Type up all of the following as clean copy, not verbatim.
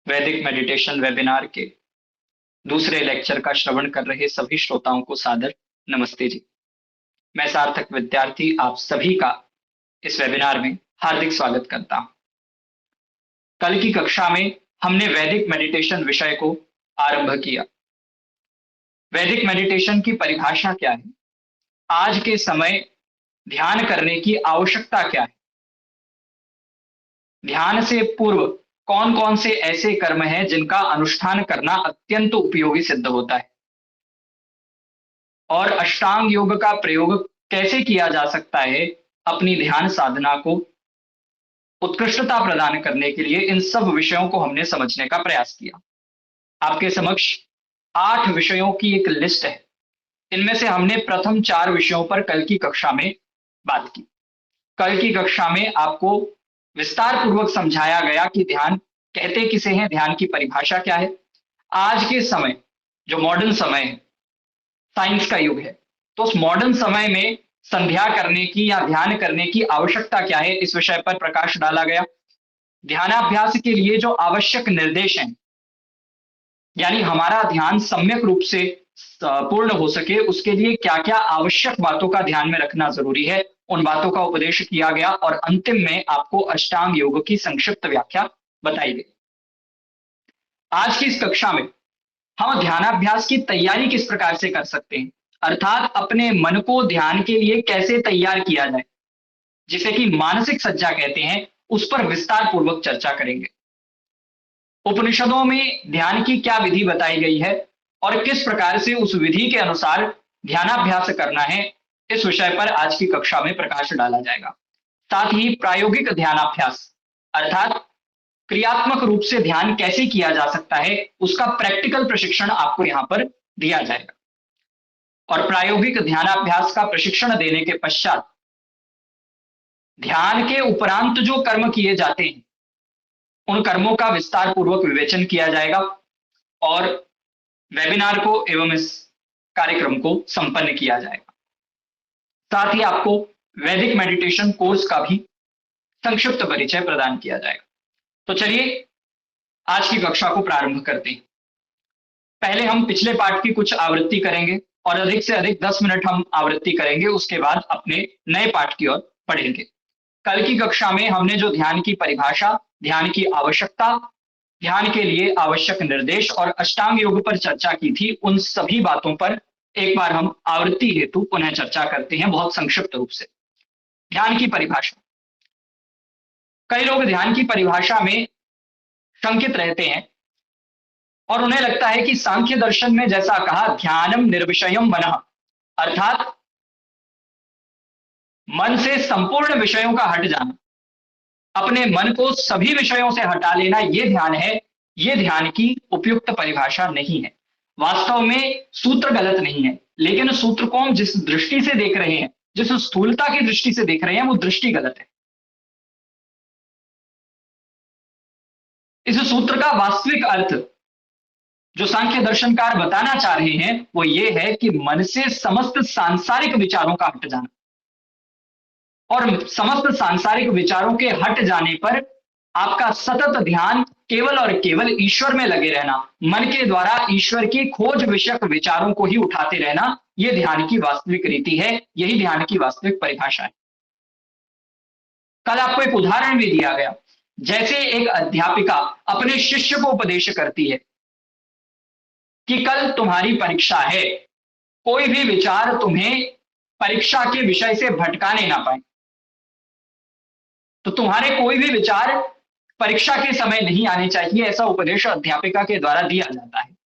वैदिक meditation webinar के दूसरे लेक्चर का श्रवण कर रहे सभी श्रोताओं को सादर नमस्ते जी। मैं सार्थक विद्यार्थी आप सभी का इस वेबिनार में हार्दिक स्वागत करता हूं। कल की कक्षा में हमने वैदिक मेडिटेशन विषय को आरंभ किया। वैदिक मेडिटेशन की परिभाषा क्या है, आज के समय ध्यान करने की आवश्यकता क्या है, ध्यान से पूर्व कौन कौन से ऐसे कर्म हैं जिनका अनुष्ठान करना अत्यंत उपयोगी सिद्ध होता है, और अष्टांग योग का प्रयोग कैसे किया जा सकता है अपनी ध्यान साधना को उत्कृष्टता प्रदान करने के लिए। इन सब विषयों को हमने समझने का प्रयास किया। आपके समक्ष 8 विषयों की एक लिस्ट है। इनमें से हमने प्रथम 4 विषयों पर कल की कक्षा में बात की। कल की कक्षा में आपको विस्तार पूर्वक समझाया गया कि ध्यान कहते किसे हैं, ध्यान की परिभाषा क्या है। आज के समय जो मॉडर्न समय है, साइंस का युग है, तो उस मॉडर्न समय में संध्या करने की या ध्यान करने की आवश्यकता क्या है, इस विषय पर प्रकाश डाला गया। ध्यानाभ्यास के लिए जो आवश्यक निर्देश हैं, यानी हमारा ध्यान सम्यक रूप से पूर्ण हो सके उसके लिए क्या क्या आवश्यक बातों का ध्यान में रखना जरूरी है, उन बातों का उपदेश किया गया और अंतिम में आपको अष्टांग योग की संक्षिप्त व्याख्या बताई गई। आज की इस कक्षा में हम ध्यानाभ्यास की तैयारी किस प्रकार से कर सकते हैं, अर्थात अपने मन को ध्यान के लिए कैसे तैयार किया जाए, जिसे कि मानसिक सज्जा कहते हैं, उस पर विस्तार पूर्वक चर्चा करेंगे। उपनिषदों में ध्यान की क्या विधि बताई गई है और किस प्रकार से उस विधि के अनुसार ध्यानाभ्यास करना है, इस विषय पर आज की कक्षा में प्रकाश डाला जाएगा। साथ ही प्रायोगिक ध्यानाभ्यास अर्थात क्रियात्मक रूप से ध्यान कैसे किया जा सकता है, उसका प्रैक्टिकल प्रशिक्षण आपको यहां पर दिया जाएगा। और प्रायोगिक ध्यानाभ्यास का प्रशिक्षण देने के पश्चात ध्यान के उपरांत जो कर्म किए जाते हैं, उन कर्मों का विस्तार पूर्वक विवेचन किया जाएगा और वेबिनार को एवं इस कार्यक्रम को संपन्न किया जाएगा। साथ ही आपको वैदिक मेडिटेशन कोर्स का भी संक्षिप्त परिचय प्रदान किया जाएगा। तो चलिए आज की कक्षा को प्रारंभ करते हैं। पहले हम पिछले पाठ की कुछ आवृत्ति करेंगे और अधिक से अधिक 10 मिनट हम आवृत्ति करेंगे, उसके बाद अपने नए पाठ की ओर पढ़ेंगे। कल की कक्षा में हमने जो ध्यान की परिभाषा, ध्यान की आवश्यकता, ध्यान के लिए आवश्यक निर्देश और अष्टांग योग पर चर्चा की थी, उन सभी बातों पर एक बार हम आवृत्ति हेतु पुनः चर्चा करते हैं बहुत संक्षिप्त रूप से। ध्यान की परिभाषा, कई लोग ध्यान की परिभाषा में शंकित रहते हैं और उन्हें लगता है कि सांख्य दर्शन में जैसा कहा ध्यानम निर्विषयम मनः, अर्थात मन से संपूर्ण विषयों का हट जाना, अपने मन को सभी विषयों से हटा लेना, ये ध्यान है। ये ध्यान की उपयुक्त परिभाषा नहीं है। वास्तव में सूत्र गलत नहीं है, लेकिन सूत्र को हम जिस दृष्टि से देख रहे हैं, जिस स्थूलता की दृष्टि से देख रहे हैं, वो दृष्टि गलत है। इस सूत्र का वास्तविक अर्थ जो सांख्य दर्शनकार बताना चाह रहे हैं वो ये है कि मन से समस्त सांसारिक विचारों का हट जाना, और समस्त सांसारिक विचारों के हट जाने पर आपका सतत ध्यान केवल और केवल ईश्वर में लगे रहना, मन के द्वारा ईश्वर की खोज विषयक विचारों को ही उठाते रहना, यह ध्यान की वास्तविक रीति है, यही ध्यान की वास्तविक परिभाषा है। कल आपको एक उदाहरण भी दिया गया, जैसे एक अध्यापिका अपने शिष्य को उपदेश करती है कि कल तुम्हारी परीक्षा है, कोई भी विचार तुम्हें परीक्षा के विषय से भटकाने ना पाए, तो तुम्हारे कोई भी विचार परीक्षा के समय नहीं आने चाहिए, ऐसा उपदेश अध्यापिका के द्वारा दिया जाता है।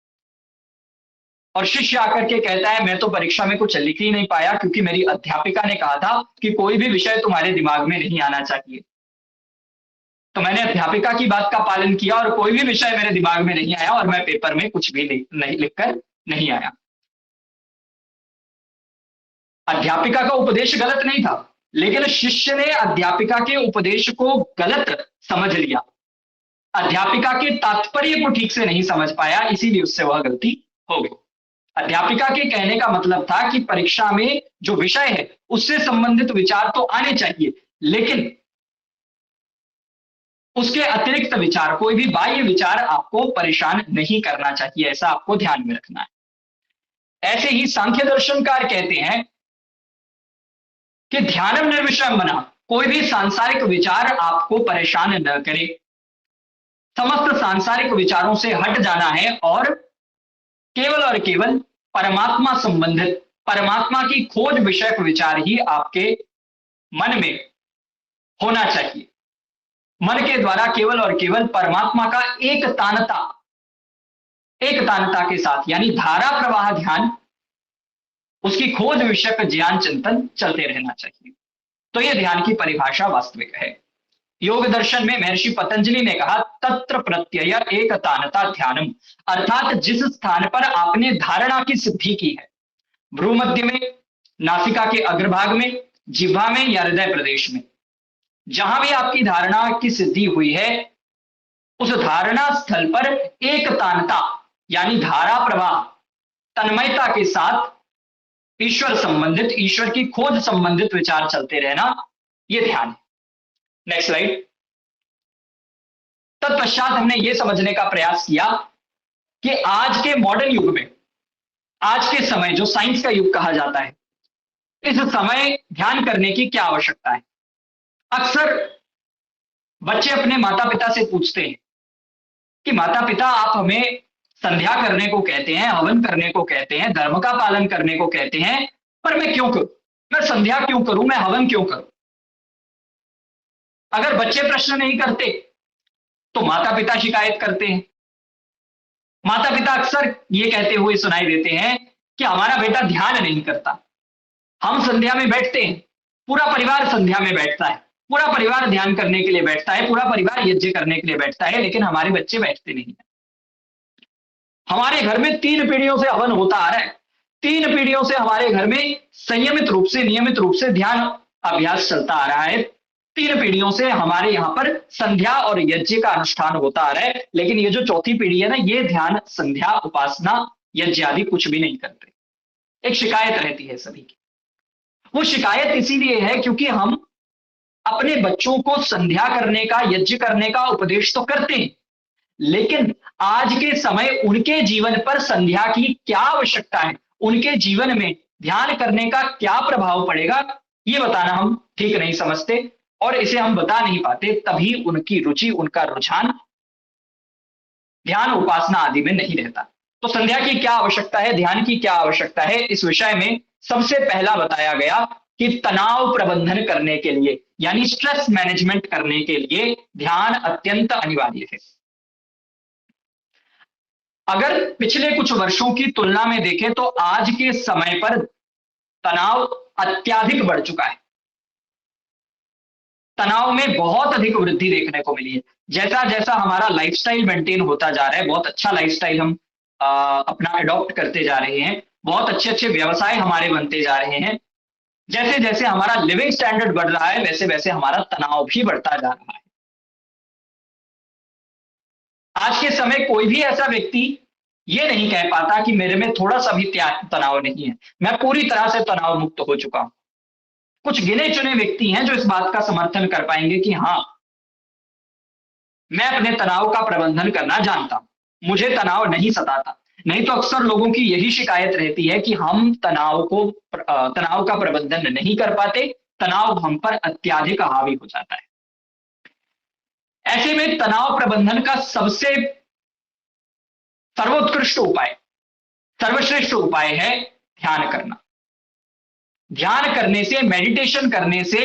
और शिष्य आकर के कहता है मैं तो परीक्षा में कुछ लिख ही नहीं पाया क्योंकि मेरी अध्यापिका ने कहा था कि कोई भी विषय तुम्हारे दिमाग में नहीं आना चाहिए। तो मैंने अध्यापिका की बात का पालन किया और कोई भी विषय मेरे दिमाग में नहीं आया और मैं पेपर में कुछ भी नहीं लिखकर नहीं आया। अध्यापिका का उपदेश गलत नहीं था, लेकिन शिष्य ने अध्यापिका के उपदेश को गलत समझ लिया, अध्यापिका के तात्पर्य को ठीक से नहीं समझ पाया, इसीलिए उससे वह गलती हो गई। अध्यापिका के कहने का मतलब था कि परीक्षा में जो विषय है उससे संबंधित विचार तो आने चाहिए, लेकिन उसके अतिरिक्त विचार, कोई भी बाह्य विचार आपको परेशान नहीं करना चाहिए, ऐसा आपको ध्यान में रखना है। ऐसे ही सांख्य दर्शनकार कहते हैं कि ध्यानम निर्विषयम मना, कोई भी सांसारिक विचार आपको परेशान न करे, समस्त सांसारिक विचारों से हट जाना है और केवल और केवल परमात्मा संबंधित, परमात्मा की खोज विषयक विचार ही आपके मन में होना चाहिए। मन के द्वारा केवल और केवल परमात्मा का एक तानता के साथ, यानी धारा प्रवाह ध्यान, उसकी खोज विषयक ज्ञान चिंतन चलते रहना चाहिए। तो यह ध्यान की परिभाषा वास्तविक है। योग दर्शन में महर्षि पतंजलि ने कहा तत्र प्रत्यय एक तानता ध्यानम, अर्थात जिस स्थान पर आपने धारणा की सिद्धि की है, भ्रूमध्य में, नासिका के अग्रभाग में, जिह्वा में या हृदय प्रदेश में, जहां भी आपकी धारणा की सिद्धि हुई है, उस धारणा स्थल पर एक तानता यानी धारा प्रवाह, तन्मयता के साथ ईश्वर संबंधित, ईश्वर की खोज संबंधित विचार चलते रहना, यह ध्यान है। Next slide. तत्पश्चात हमने यह समझने का प्रयास किया कि आज के मॉडर्न युग में, आज के समय जो साइंस का युग कहा जाता है, इस समय ध्यान करने की क्या आवश्यकता है। अक्सर बच्चे अपने माता पिता से पूछते हैं कि माता पिता आप हमें संध्या करने को कहते हैं, हवन करने को कहते हैं, धर्म का पालन करने को कहते हैं, पर मैं क्यों करूं, मैं संध्या क्यों करूं, मैं हवन क्यों करूं। अगर बच्चे प्रश्न नहीं करते तो माता पिता शिकायत करते हैं। माता पिता अक्सर ये कहते हुए सुनाई देते हैं कि हमारा बेटा ध्यान नहीं करता। हम संध्या में बैठते हैं, पूरा परिवार संध्या में बैठता है, पूरा परिवार ध्यान करने के लिए बैठता है, पूरा परिवार यज्ञ करने के लिए बैठता है, लेकिन हमारे बच्चे बैठते नहीं है। हमारे घर में 3 पीढ़ियों से हवन होता आ रहा है, 3 पीढ़ियों से हमारे घर में संयमित रूप से, नियमित रूप से ध्यान अभ्यास चलता आ रहा है। 3 पीढ़ियों से हमारे यहाँ पर संध्या और यज्ञ का अनुष्ठान होता आ रहा है, लेकिन ये जो चौथी पीढ़ी है ना, ये ध्यान, संध्या, उपासना, यज्ञ आदि कुछ भी नहीं करते। एक शिकायत रहती है सभी की। वो शिकायत इसीलिए है क्योंकि हम अपने बच्चों को संध्या करने का, यज्ञ करने का उपदेश तो करते हैं, लेकिन आज के समय उनके जीवन पर संध्या की क्या आवश्यकता है, उनके जीवन में ध्यान करने का क्या प्रभाव पड़ेगा, ये बताना हम ठीक नहीं समझते, और इसे हम बता नहीं पाते, तभी उनकी रुचि, उनका रुझान ध्यान, उपासना आदि में नहीं रहता। तो संध्या की क्या आवश्यकता है, ध्यान की क्या आवश्यकता है, इस विषय में सबसे पहला बताया गया कि तनाव प्रबंधन करने के लिए, यानी स्ट्रेस मैनेजमेंट करने के लिए ध्यान अत्यंत अनिवार्य है। अगर पिछले कुछ वर्षों की तुलना में देखें तो आज के समय पर तनाव अत्यधिक बढ़ चुका है। तनाव में बहुत अधिक वृद्धि देखने को मिली है। जैसा जैसा हमारा लाइफस्टाइल मेंटेन होता जा रहा है, बहुत अच्छा लाइफस्टाइल हम अपना अडॉप्ट करते जा रहे हैं, बहुत अच्छे अच्छे व्यवसाय हमारे बनते जा रहे हैं, जैसे जैसे हमारा लिविंग स्टैंडर्ड बढ़ रहा है, वैसे वैसे हमारा तनाव भी बढ़ता जा रहा है। आज के समय कोई भी ऐसा व्यक्ति ये नहीं कह पाता कि मेरे में थोड़ा सा भी तनाव नहीं है, मैं पूरी तरह से तनाव मुक्त हो चुका हूं। कुछ गिने चुने व्यक्ति हैं जो इस बात का समर्थन कर पाएंगे कि हाँ, मैं अपने तनाव का प्रबंधन करना जानता हूं, मुझे तनाव नहीं सताता। नहीं तो अक्सर लोगों की यही शिकायत रहती है कि हम तनाव का प्रबंधन नहीं कर पाते, तनाव हम पर अत्यधिक हावी हो जाता है। ऐसे में तनाव प्रबंधन का सबसे सर्वोत्कृष्ट उपाय, सर्वश्रेष्ठ उपाय है ध्यान करना। ध्यान करने से, मेडिटेशन करने से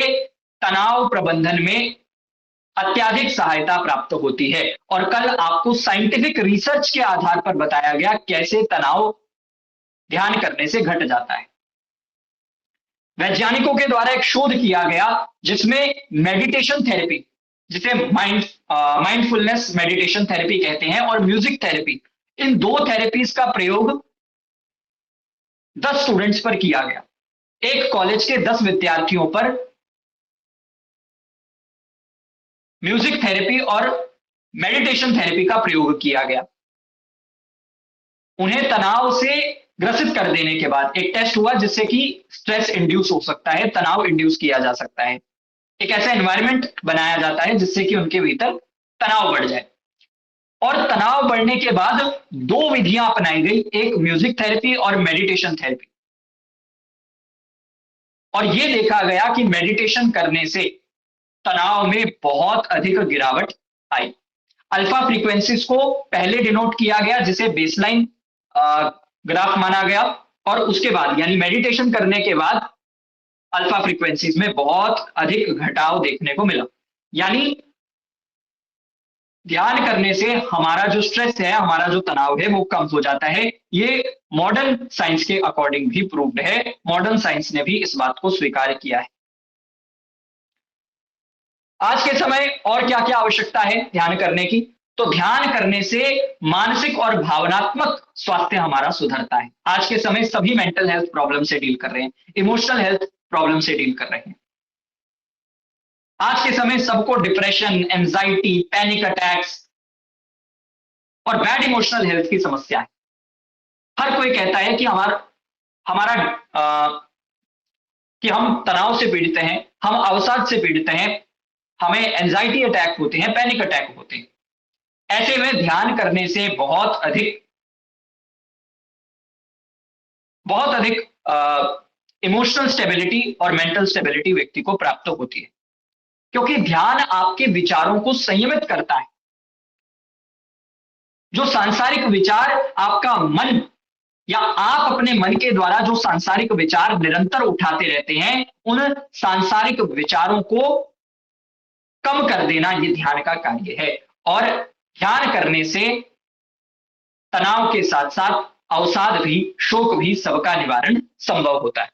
तनाव प्रबंधन में अत्यधिक सहायता प्राप्त होती है। और कल आपको साइंटिफिक रिसर्च के आधार पर बताया गया कैसे तनाव ध्यान करने से घट जाता है। वैज्ञानिकों के द्वारा एक शोध किया गया जिसमें मेडिटेशन थेरेपी, जिसे माइंडफुलनेस मेडिटेशन थेरेपी कहते हैं, और म्यूजिक थेरेपी, इन 2 थेरेपीज का प्रयोग 10 स्टूडेंट्स पर किया गया। एक कॉलेज के 10 विद्यार्थियों पर म्यूजिक थेरेपी और मेडिटेशन थेरेपी का प्रयोग किया गया। उन्हें तनाव से ग्रसित कर देने के बाद एक टेस्ट हुआ जिससे कि स्ट्रेस इंड्यूस हो सकता है, तनाव इंड्यूस किया जा सकता है। एक ऐसा एनवायरनमेंट बनाया जाता है जिससे कि उनके भीतर तनाव बढ़ जाए। और तनाव बढ़ने के बाद दो विधियां अपनाई गई, एक म्यूजिक थेरेपी और मेडिटेशन थेरेपी। और ये देखा गया कि मेडिटेशन करने से तनाव में बहुत अधिक गिरावट आई। अल्फा फ्रीक्वेंसीज को पहले डिनोट किया गया जिसे बेसलाइन ग्राफ माना गया, और उसके बाद यानी मेडिटेशन करने के बाद अल्फा फ्रीक्वेंसीज में बहुत अधिक घटाव देखने को मिला। यानी ध्यान करने से हमारा जो स्ट्रेस है, हमारा जो तनाव है वो कम हो जाता है। ये मॉडर्न साइंस के अकॉर्डिंग भी प्रूव्ड है, मॉडर्न साइंस ने भी इस बात को स्वीकार किया है। आज के समय और क्या क्या आवश्यकता है ध्यान करने की? तो ध्यान करने से मानसिक और भावनात्मक स्वास्थ्य हमारा सुधरता है। आज के समय सभी मेंटल हेल्थ प्रॉब्लम से डील कर रहे हैं, इमोशनल हेल्थ प्रॉब्लम से डील कर रहे हैं। आज के समय सबको डिप्रेशन, एंजाइटी, पैनिक अटैक्स और बैड इमोशनल हेल्थ की समस्या है। हर कोई कहता है कि हमारा कि हम तनाव से पीड़ित हैं, हम अवसाद से पीड़ित हैं, हमें एंजाइटी अटैक होते हैं, पैनिक अटैक होते हैं। ऐसे में ध्यान करने से बहुत अधिक इमोशनल स्टेबिलिटी और मेंटल स्टेबिलिटी व्यक्ति को प्राप्त होती है, क्योंकि ध्यान आपके विचारों को संयमित करता है। जो सांसारिक विचार आपका मन या आप अपने मन के द्वारा जो सांसारिक विचार निरंतर उठाते रहते हैं, उन सांसारिक विचारों को कम कर देना ये ध्यान का कार्य है। और ध्यान करने से तनाव के साथ साथ अवसाद भी, शोक भी, सबका निवारण संभव होता है।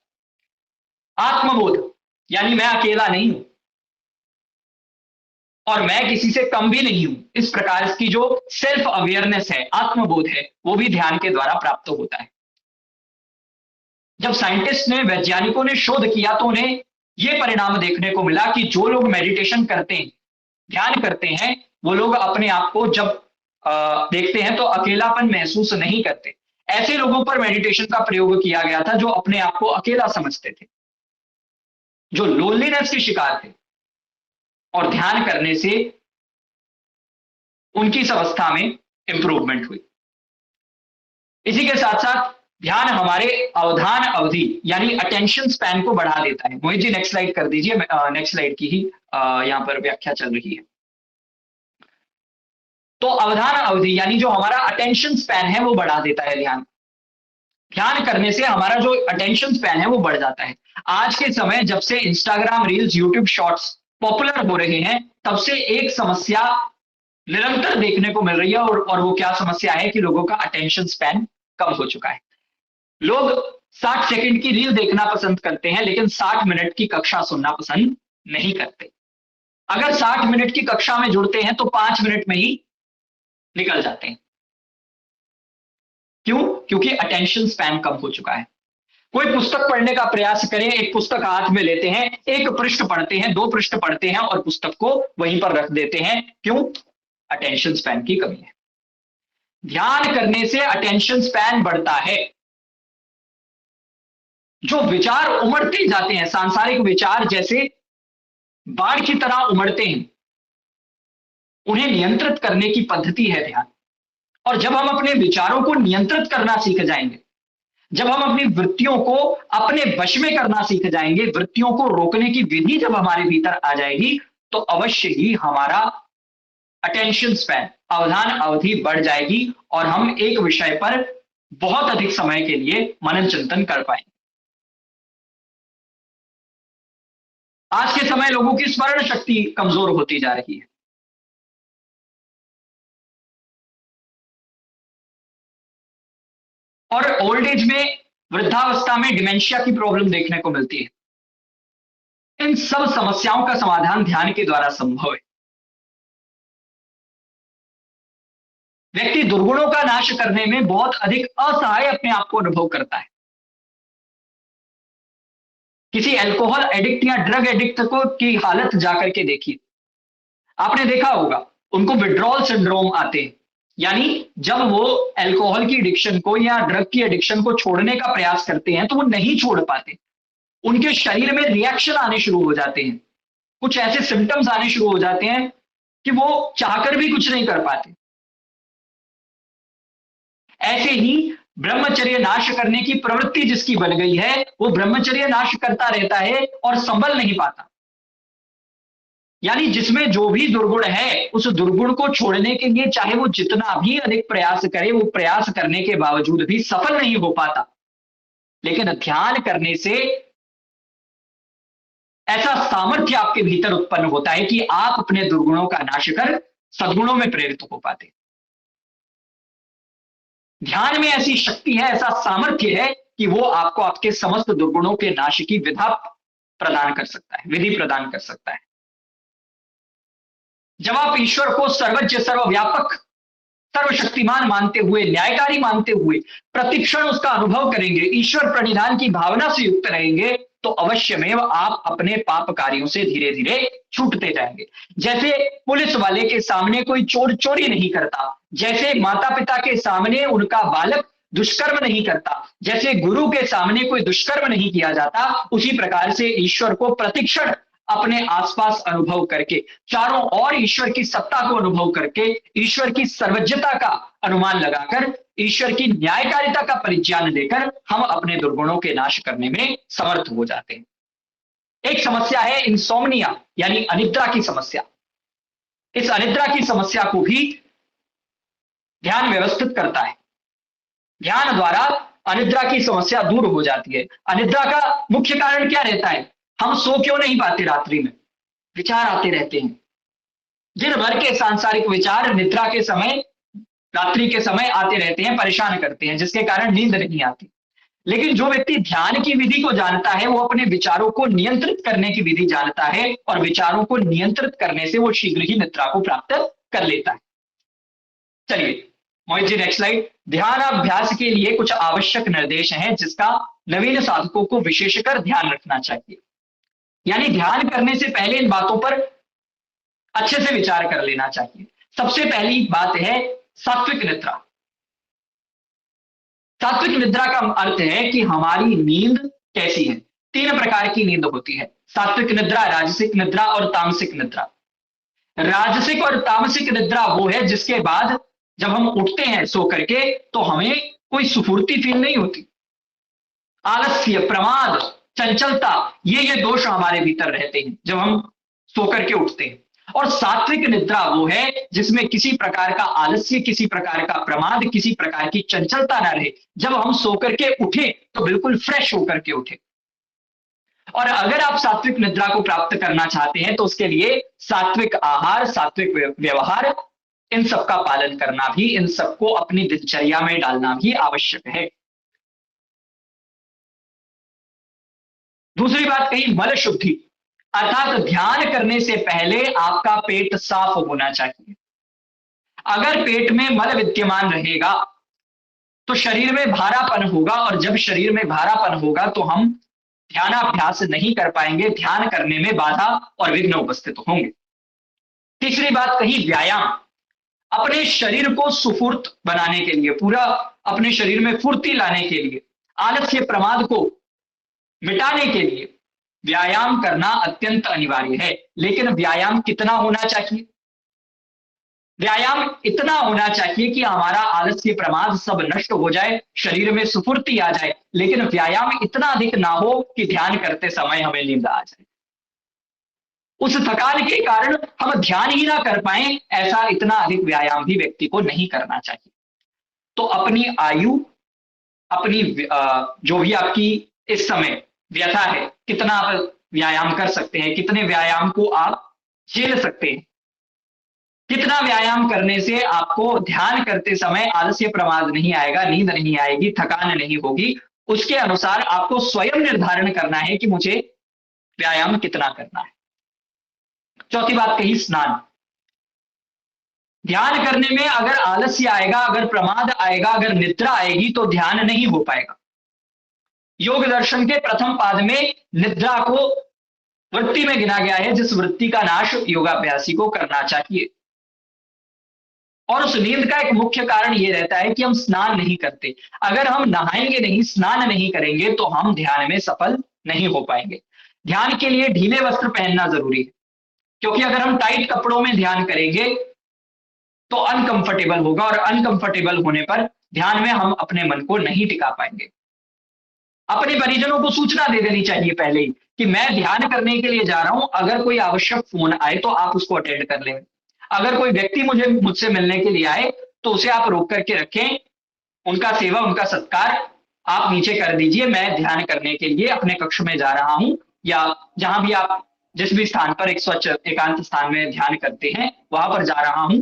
आत्मबोध यानी मैं अकेला नहीं हूं और मैं किसी से कम भी नहीं हूं, इस प्रकार की जो सेल्फ अवेयरनेस है, आत्मबोध है, वो भी ध्यान के द्वारा प्राप्त होता है। जब साइंटिस्ट ने, वैज्ञानिकों ने शोध किया तो उन्हें यह परिणाम देखने को मिला कि जो लोग मेडिटेशन करते हैं, ध्यान करते हैं, वो लोग अपने आप को जब देखते हैं तो अकेलापन महसूस नहीं करते। ऐसे लोगों पर मेडिटेशन का प्रयोग किया गया था जो अपने आप को अकेला समझते थे, जो लोनलीनेस के शिकार थे, और ध्यान करने से उनकी इस अवस्था में इंप्रूवमेंट हुई। इसी के साथ साथ ध्यान हमारे अवधान अवधि यानी अटेंशन स्पैन को बढ़ा देता है। मोहित जी नेक्स्ट स्लाइड कर दीजिए, नेक्स्ट स्लाइड की ही यहां पर व्याख्या चल रही है। तो अवधान अवधि यानी जो हमारा अटेंशन स्पैन है वो बढ़ा देता है ध्यान। ध्यान करने से हमारा जो अटेंशन स्पैन है वो बढ़ जाता है। आज के समय जब से Instagram reels, YouTube shorts popular हो रहे हैं, तब से एक समस्या निरंतर देखने को मिल रही है, और वो क्या समस्या है कि लोगों का अटेंशन स्पैन कम हो चुका है। लोग 60 सेकंड की रील देखना पसंद करते हैं, लेकिन 60 मिनट की कक्षा सुनना पसंद नहीं करते। अगर 60 मिनट की कक्षा में जुड़ते हैं तो 5 मिनट में ही निकल जाते हैं। क्यों? क्योंकि अटेंशन स्पैन कम हो चुका है। कोई पुस्तक पढ़ने का प्रयास करें, एक पुस्तक हाथ में लेते हैं, एक पृष्ठ पढ़ते हैं, 2 पृष्ठ पढ़ते हैं और पुस्तक को वहीं पर रख देते हैं। क्यों? अटेंशन स्पैन की कमी है। ध्यान करने से अटेंशन स्पैन बढ़ता है। जो विचार उमड़ते जाते हैं, सांसारिक विचार जैसे बाढ़ की तरह उमड़ते हैं, उन्हें नियंत्रित करने की पद्धति है ध्यान। और जब हम अपने विचारों को नियंत्रित करना सीख जाएंगे, जब हम अपनी वृत्तियों को अपने वश में करना सीख जाएंगे, वृत्तियों को रोकने की विधि जब हमारे भीतर आ जाएगी, तो अवश्य ही हमारा अटेंशन स्पैन, अवधान अवधि बढ़ जाएगी और हम एक विषय पर बहुत अधिक समय के लिए मनन चिंतन कर पाएंगे। आज के समय लोगों की स्मरण शक्ति कमजोर होती जा रही है। और ओल्ड एज में, वृद्धावस्था में डिमेंशिया की प्रॉब्लम देखने को मिलती है। इन सब समस्याओं का समाधान ध्यान के द्वारा संभव है। व्यक्ति दुर्गुणों का नाश करने में बहुत अधिक असहाय अपने आप को अनुभव करता है। किसी अल्कोहल एडिक्ट या ड्रग एडिक्ट को की हालत जाकर के देखिए, आपने देखा होगा, उनको विड्रॉल सिंड्रोम आते हैं। यानी जब वो अल्कोहल की एडिक्शन को या ड्रग की एडिक्शन को छोड़ने का प्रयास करते हैं तो वो नहीं छोड़ पाते। उनके शरीर में रिएक्शन आने शुरू हो जाते हैं, कुछ ऐसे सिम्टम्स आने शुरू हो जाते हैं कि वो चाहकर भी कुछ नहीं कर पाते। ऐसे ही ब्रह्मचर्य नाश करने की प्रवृत्ति जिसकी बन गई है, वो ब्रह्मचर्य नाश करता रहता है और संभल नहीं पाता। यानी जिसमें जो भी दुर्गुण है, उस दुर्गुण को छोड़ने के लिए चाहे वो जितना भी अधिक प्रयास करे, वो प्रयास करने के बावजूद भी सफल नहीं हो पाता। लेकिन ध्यान करने से ऐसा सामर्थ्य आपके भीतर उत्पन्न होता है कि आप अपने दुर्गुणों का नाश कर सद्गुणों में प्रेरित हो पाते। ध्यान में ऐसी शक्ति है, ऐसा सामर्थ्य है कि वो आपको आपके समस्त दुर्गुणों के नाश की विधा प्रदान कर सकता है, विधि प्रदान कर सकता है। जब आप ईश्वर को सर्वज्ञ, सर्वव्यापक, सर्वशक्तिमान मानते हुए, न्यायकारी मानते हुए प्रतिक्षण उसका अनुभव करेंगे, ईश्वर प्रणिधान की भावना से युक्त रहेंगे, तो अवश्यमेव आप अपने पाप कार्यों से धीरे धीरे छूटते जाएंगे। जैसे पुलिस वाले के सामने कोई चोर चोरी नहीं करता, जैसे माता पिता के सामने उनका बालक दुष्कर्म नहीं करता, जैसे गुरु के सामने कोई दुष्कर्म नहीं किया जाता, उसी प्रकार से ईश्वर को प्रतिक्षण अपने आसपास अनुभव करके, चारों ओर ईश्वर की सत्ता को अनुभव करके, ईश्वर की सर्वज्ञता का अनुमान लगाकर, ईश्वर की न्यायकारिता का परिज्ञान लेकर हम अपने दुर्गुणों के नाश करने में समर्थ हो जाते हैं। एक समस्या है इंसोम्निया, यानी अनिद्रा की समस्या। इस अनिद्रा की समस्या को भी ध्यान व्यवस्थित करता है। ध्यान द्वारा अनिद्रा की समस्या दूर हो जाती है। अनिद्रा का मुख्य कारण क्या रहता है? हम सो क्यों नहीं पाते रात्रि में? विचार आते रहते हैं। दिन भर के सांसारिक विचार निद्रा के समय, रात्रि के समय आते रहते हैं, परेशान करते हैं, जिसके कारण नींद नहीं आती। लेकिन जो व्यक्ति ध्यान की विधि को जानता है, वो अपने विचारों को नियंत्रित करने की विधि जानता है, और विचारों को नियंत्रित करने से वो शीघ्र ही निद्रा को प्राप्त कर लेता है। चलिए मोहित जी, नेक्स्ट स्लाइड। ध्यान अभ्यास के लिए कुछ आवश्यक निर्देश हैं जिसका नवीन साधकों को विशेषकर ध्यान रखना चाहिए। यानी ध्यान करने से पहले इन बातों पर अच्छे से विचार कर लेना चाहिए। सबसे पहली बात है सात्विक निद्रा। सात्विक निद्रा का अर्थ है कि हमारी नींद कैसी है। 3 प्रकार की नींद होती है: सात्विक निद्रा, राजसिक निद्रा और तामसिक निद्रा। राजसिक और तामसिक निद्रा वो है जिसके बाद जब हम उठते हैं सो करके, तो हमें कोई सुफुर्ती फील नहीं होती। आलस्य, प्रमाद, चंचलता, ये दोष हमारे भीतर रहते हैं जब हम सो करके उठते हैं। और सात्विक निद्रा वो है जिसमें किसी प्रकार का आलस्य, किसी प्रकार का प्रमाद, किसी प्रकार की चंचलता ना रहे। जब हम सो करके उठे तो बिल्कुल फ्रेश होकर के उठे। और अगर आप सात्विक निद्रा को प्राप्त करना चाहते हैं तो उसके लिए सात्विक आहार, सात्विक व्यवहार, इन सबका पालन करना भी, इन सबको अपनी दिनचर्या में डालना भी आवश्यक है। दूसरी बात कही मल शुद्धि, अर्थात ध्यान करने से पहले आपका पेट साफ होना चाहिए। अगर पेट में मल विद्यमान रहेगा तो शरीर में भारापन होगा, और जब शरीर में भारापन होगा तो हम ध्यानाभ्यास नहीं कर पाएंगे, ध्यान करने में बाधा और विघ्न उपस्थित होंगे। तीसरी बात कही व्यायाम, अपने शरीर को सुफुर्त बनाने के लिए, पूरा अपने शरीर में फुर्ती लाने के लिए, आलस्य प्रमाद को मिटाने के लिए व्यायाम करना अत्यंत अनिवार्य है। लेकिन व्यायाम कितना होना चाहिए? व्यायाम इतना होना चाहिए कि हमारा आलस्य प्रमाद सब नष्ट हो जाए, शरीर में सुफुर्ती आ जाए, लेकिन व्यायाम इतना अधिक ना हो कि ध्यान करते समय हमें नींद आ जाए। उस थकान के कारण हम ध्यान ही ना कर पाए, ऐसा इतना अधिक व्यायाम भी व्यक्ति को नहीं करना चाहिए। तो अपनी आयु, अपनी जो भी आपकी इस समय व्यथा है, कितना आप व्यायाम कर सकते हैं, कितने व्यायाम को आप झेल सकते हैं, कितना व्यायाम करने से आपको ध्यान करते समय आलस्य प्रमाद नहीं आएगा, नींद नहीं आएगी, थकान नहीं होगी, उसके अनुसार आपको स्वयं निर्धारण करना है कि मुझे व्यायाम कितना करना है। चौथी बात कही स्नान। ध्यान करने में अगर आलस्य आएगा, अगर प्रमाद आएगा, अगर निद्रा आएगी तो ध्यान नहीं हो पाएगा। योग दर्शन के प्रथम पाद में निद्रा को वृत्ति में गिना गया है, जिस वृत्ति का नाश योगाभ्यासी को करना चाहिए। और उस नींद का एक मुख्य कारण यह रहता है कि हम स्नान नहीं करते। अगर हम नहाएंगे नहीं, स्नान नहीं करेंगे तो हम ध्यान में सफल नहीं हो पाएंगे। ध्यान के लिए ढीले वस्त्र पहनना जरूरी है। क्योंकि अगर हम टाइट कपड़ों में ध्यान करेंगे तो अनकंफर्टेबल होगा, और अनकंफर्टेबल होने पर ध्यान में हम अपने मन को नहीं टिका पाएंगे। अपने परिजनों को सूचना दे देनी चाहिए पहले ही कि मैं ध्यान करने के लिए जा रहा हूं, अगर कोई आवश्यक फोन आए तो आप उसको अटेंड कर लें। अगर कोई व्यक्ति मुझसे मिलने के लिए आए तो उसे आप रोक करके रखें, उनका सेवा उनका सत्कार आप नीचे कर दीजिए। मैं ध्यान करने के लिए अपने कक्ष में जा रहा हूं, या जहां भी आप जिस भी स्थान पर एक स्वच्छ एकांत स्थान में ध्यान करते हैं वहां पर जा रहा हूं,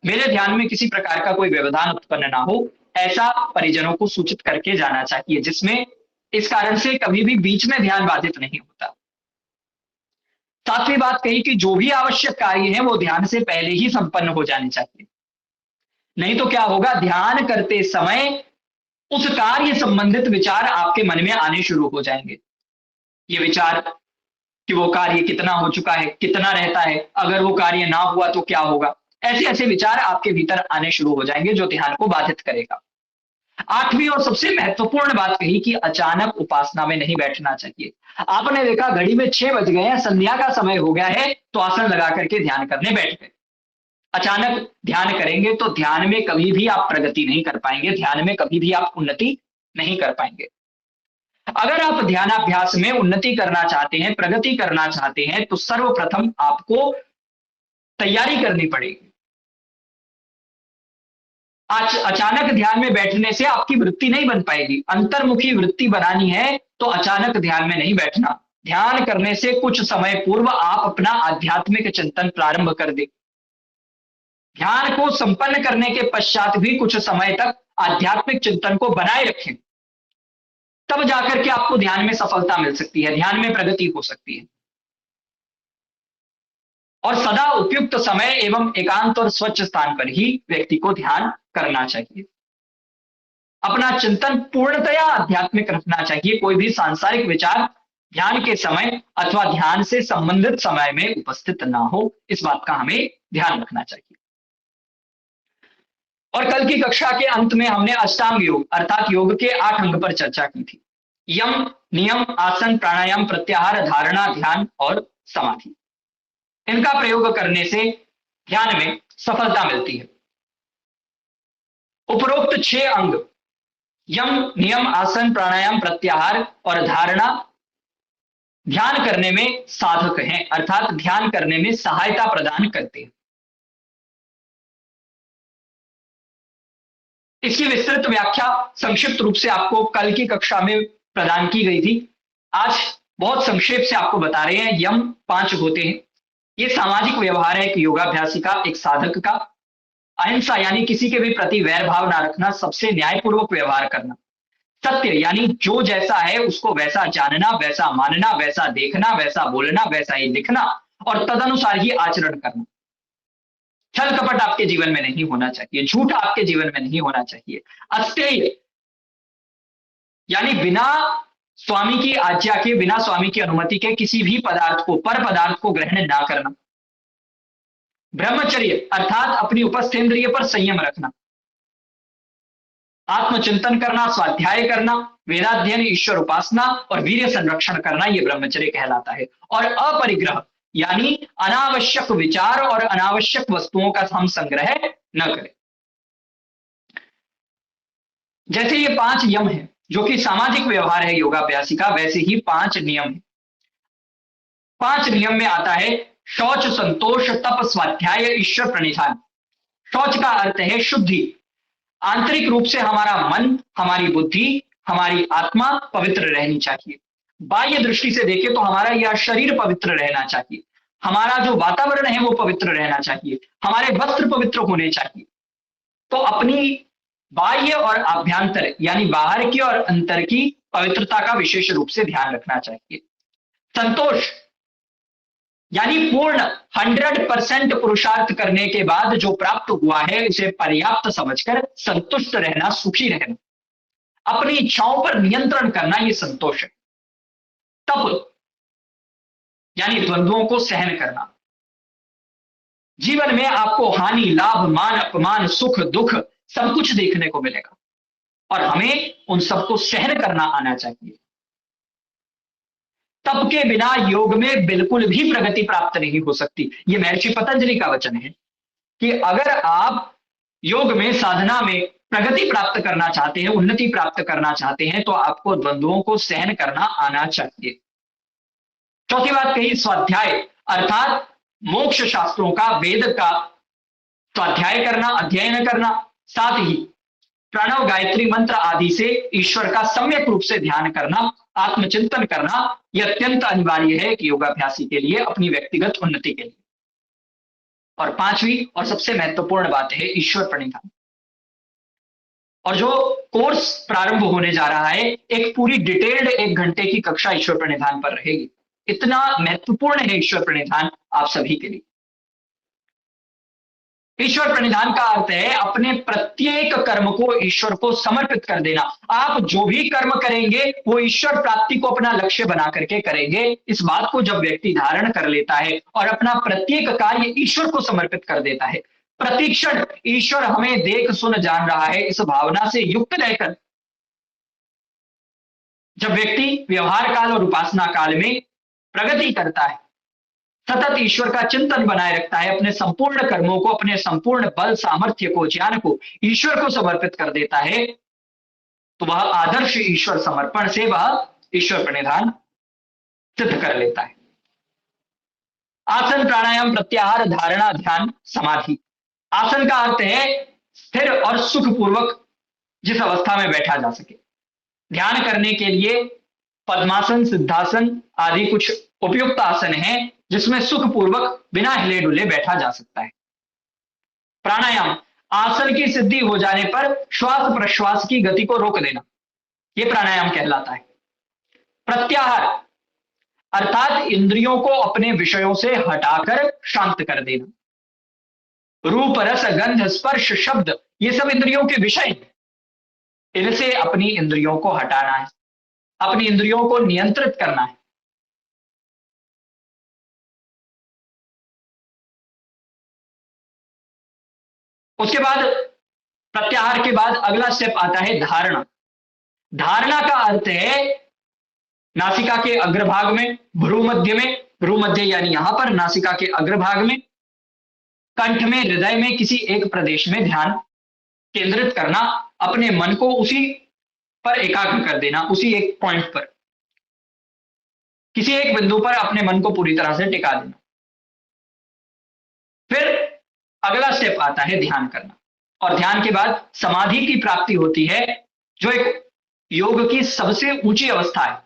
मेरे ध्यान में किसी प्रकार का कोई व्यवधान उत्पन्न ना हो, ऐसा परिजनों को सूचित करके जाना चाहिए, जिसमें इस कारण से कभी भी बीच में ध्यान बाधित नहीं होता। सातवीं बात कही कि जो भी आवश्यक कार्य है वो ध्यान से पहले ही संपन्न हो जाने चाहिए। नहीं तो क्या होगा, ध्यान करते समय उस कार्य संबंधित विचार आपके मन में आने शुरू हो जाएंगे। ये विचार कि वो कार्य कितना हो चुका है, कितना रहता है, अगर वो कार्य ना हुआ तो क्या होगा, ऐसे ऐसे विचार आपके भीतर आने शुरू हो जाएंगे जो ध्यान को बाधित करेगा। आठवीं और सबसे महत्वपूर्ण बात कही कि अचानक उपासना में नहीं बैठना चाहिए। आपने देखा घड़ी में 6 बज गए हैं, संध्या का समय हो गया है, तो आसन लगा करके ध्यान करने बैठ गए। अचानक ध्यान करेंगे तो ध्यान में कभी भी आप प्रगति नहीं कर पाएंगे, ध्यान में कभी भी आप उन्नति नहीं कर पाएंगे। अगर आप ध्यानाभ्यास में उन्नति करना चाहते हैं, प्रगति करना चाहते हैं, तो सर्वप्रथम आपको तैयारी करनी पड़ेगी। आज अचानक ध्यान में बैठने से आपकी वृत्ति नहीं बन पाएगी। अंतर्मुखी वृत्ति बनानी है तो अचानक ध्यान में नहीं बैठना। ध्यान करने से कुछ समय पूर्व आप अपना आध्यात्मिक चिंतन प्रारंभ कर दें। ध्यान को संपन्न करने के पश्चात भी कुछ समय तक आध्यात्मिक चिंतन को बनाए रखें, तब जाकर के आपको ध्यान में सफलता मिल सकती है, ध्यान में प्रगति हो सकती है। और सदा उपयुक्त समय एवं एकांत और स्वच्छ स्थान पर ही व्यक्ति को ध्यान करना चाहिए। अपना चिंतन पूर्णतया आध्यात्मिक रखना चाहिए। कोई भी सांसारिक विचार ध्यान के समय अथवा ध्यान से संबंधित समय में उपस्थित ना हो, इस बात का हमें ध्यान रखना चाहिए। और कल की कक्षा के अंत में हमने अष्टांग योग अर्थात योग के 8 अंग पर चर्चा की थी। यम, नियम, आसन, प्राणायाम, प्रत्याहार, धारणा, ध्यान और समाधि। इनका प्रयोग करने से ध्यान में सफलता मिलती है। उपरोक्त 6 अंग यम, नियम, आसन, प्राणायाम, प्रत्याहार और धारणा ध्यान करने में साधक हैं, अर्थात ध्यान करने में सहायता प्रदान करते हैं। इसकी विस्तृत व्याख्या संक्षिप्त रूप से आपको कल की कक्षा में प्रदान की गई थी। आज बहुत संक्षेप से आपको बता रहे हैं। यम 5 होते हैं। ये सामाजिक व्यवहार है एक योगाभ्यासी का, एक साधक का। अहिंसा यानी किसी के भी प्रति वैर भाव ना रखना, सबसे न्यायपूर्वक व्यवहार करना। सत्य यानी जो जैसा है उसको वैसा जानना, वैसा मानना, वैसा देखना, वैसा बोलना, वैसा ही लिखना और तदनुसार ही आचरण करना। छल कपट आपके जीवन में नहीं होना चाहिए, झूठ आपके जीवन में नहीं होना चाहिए। अस्तेय यानी बिना स्वामी की आज्ञा के, बिना स्वामी की अनुमति के किसी भी पदार्थ को, पर पदार्थ को ग्रहण ना करना। ब्रह्मचर्य अर्थात अपनी उपस्थेंद्रिय पर संयम रखना। आत्मचिंतन करना, स्वाध्याय करना, वेदाध्ययन, ईश्वर उपासना और वीर्य संरक्षण करना, यह ब्रह्मचर्य कहलाता है। और अपरिग्रह यानी अनावश्यक विचार और अनावश्यक वस्तुओं का हम संग्रह न करें। जैसे ये 5 यम है जो कि सामाजिक व्यवहार है योगाभ्यासी का, वैसे ही 5 नियम है। 5 नियम में आता है शौच, संतोष, तप, स्वाध्याय, ईश्वर प्रणिधान। शौच का अर्थ है शुद्धि। आंतरिक रूप से हमारा मन, हमारी बुद्धि, हमारी आत्मा पवित्र रहनी चाहिए। बाह्य दृष्टि से देखें तो हमारा यह शरीर पवित्र रहना चाहिए, हमारा जो वातावरण है वो पवित्र रहना चाहिए, हमारे वस्त्र पवित्र होने चाहिए। तो अपनी बाह्य और आभ्यंतर यानी बाहर की और अंतर की पवित्रता का विशेष रूप से ध्यान रखना चाहिए। संतोष यानी पूर्ण 100% पुरुषार्थ करने के बाद जो प्राप्त हुआ है उसे पर्याप्त समझकर संतुष्ट रहना, सुखी रहना, अपनी इच्छाओं पर नियंत्रण करना, यह संतोष है। तप यानी द्वंद्वों को सहन करना। जीवन में आपको हानि, लाभ, मान, अपमान, सुख, दुख सब कुछ देखने को मिलेगा और हमें उन सबको सहन करना आना चाहिए। तप के बिना योग में बिल्कुल भी प्रगति प्राप्त नहीं हो सकती। ये महर्षि पतंजलि का वचन है कि अगर आप योग में, साधना में प्रगति प्राप्त करना चाहते हैं, उन्नति प्राप्त करना चाहते हैं, तो आपको द्वंद्वों को सहन करना आना चाहिए। चौथी बात कही स्वाध्याय, अर्थात मोक्ष शास्त्रों का, वेद का स्वाध्याय करना, अध्ययन करना, साथ ही प्रणव, गायत्री मंत्र आदि से ईश्वर का सम्यक रूप से ध्यान करना, आत्मचिंतन करना, यह अत्यंत अनिवार्य है कि योगाभ्यासी के लिए, अपनी व्यक्तिगत उन्नति के लिए। और पांचवी और सबसे महत्वपूर्ण बात है ईश्वर प्रणिधान। और जो कोर्स प्रारंभ होने जा रहा है, एक पूरी डिटेल्ड 1 घंटे की कक्षा ईश्वर प्रणिधान पर रहेगी। इतना महत्वपूर्ण है ईश्वर प्रणिधान आप सभी के लिए। ईश्वर प्रणिधान का अर्थ है अपने प्रत्येक कर्म को ईश्वर को समर्पित कर देना। आप जो भी कर्म करेंगे वो ईश्वर प्राप्ति को अपना लक्ष्य बना करके करेंगे। इस बात को जब व्यक्ति धारण कर लेता है और अपना प्रत्येक कार्य ईश्वर को समर्पित कर देता है, प्रतिक्षण ईश्वर हमें देख सुन जान रहा है, इस भावना से युक्त रहकर जब व्यक्ति व्यवहार काल और उपासना काल में प्रगति करता है, सतत ईश्वर का चिंतन बनाए रखता है, अपने संपूर्ण कर्मों को, अपने संपूर्ण बल, सामर्थ्य को, ज्ञान को ईश्वर को समर्पित कर देता है, तो वह आदर्श ईश्वर समर्पण से वह ईश्वर प्रणिधान सिद्ध कर लेता है। आसन, प्राणायाम, प्रत्याहार, धारणा, ध्यान, समाधि। आसन का अर्थ है स्थिर और सुखपूर्वक जिस अवस्था में बैठा जा सके। ध्यान करने के लिए पद्मासन, सिद्धासन आदि कुछ उपयुक्त आसन हैं जिसमें सुखपूर्वक बिना हिले डुले बैठा जा सकता है। प्राणायाम, आसन की सिद्धि हो जाने पर श्वास प्रश्वास की गति को रोक देना, यह प्राणायाम कहलाता है। प्रत्याहार अर्थात इंद्रियों को अपने विषयों से हटाकर शांत कर देना। रूप, रस, गंध, स्पर्श, शब्द ये सब इंद्रियों के विषय हैं, इनसे अपनी इंद्रियों को हटाना है, अपनी इंद्रियों को नियंत्रित करना है। उसके बाद प्रत्याहार के बाद अगला स्टेप आता है धारणा। धारणा का अर्थ है नासिका के अग्रभाग में, भ्रूमध्य में, भ्रूमध्य यानी यहां पर नासिका के अग्रभाग में, कंठ में, हृदय में किसी एक प्रदेश में ध्यान केंद्रित करना, अपने मन को उसी पर एकाग्र कर देना, उसी एक पॉइंट पर, किसी एक बिंदु पर अपने मन को पूरी तरह से टिका देना। फिर अगला स्टेप आता है ध्यान करना, और ध्यान के बाद समाधि की प्राप्ति होती है, जो एक योग की सबसे ऊंची अवस्था है।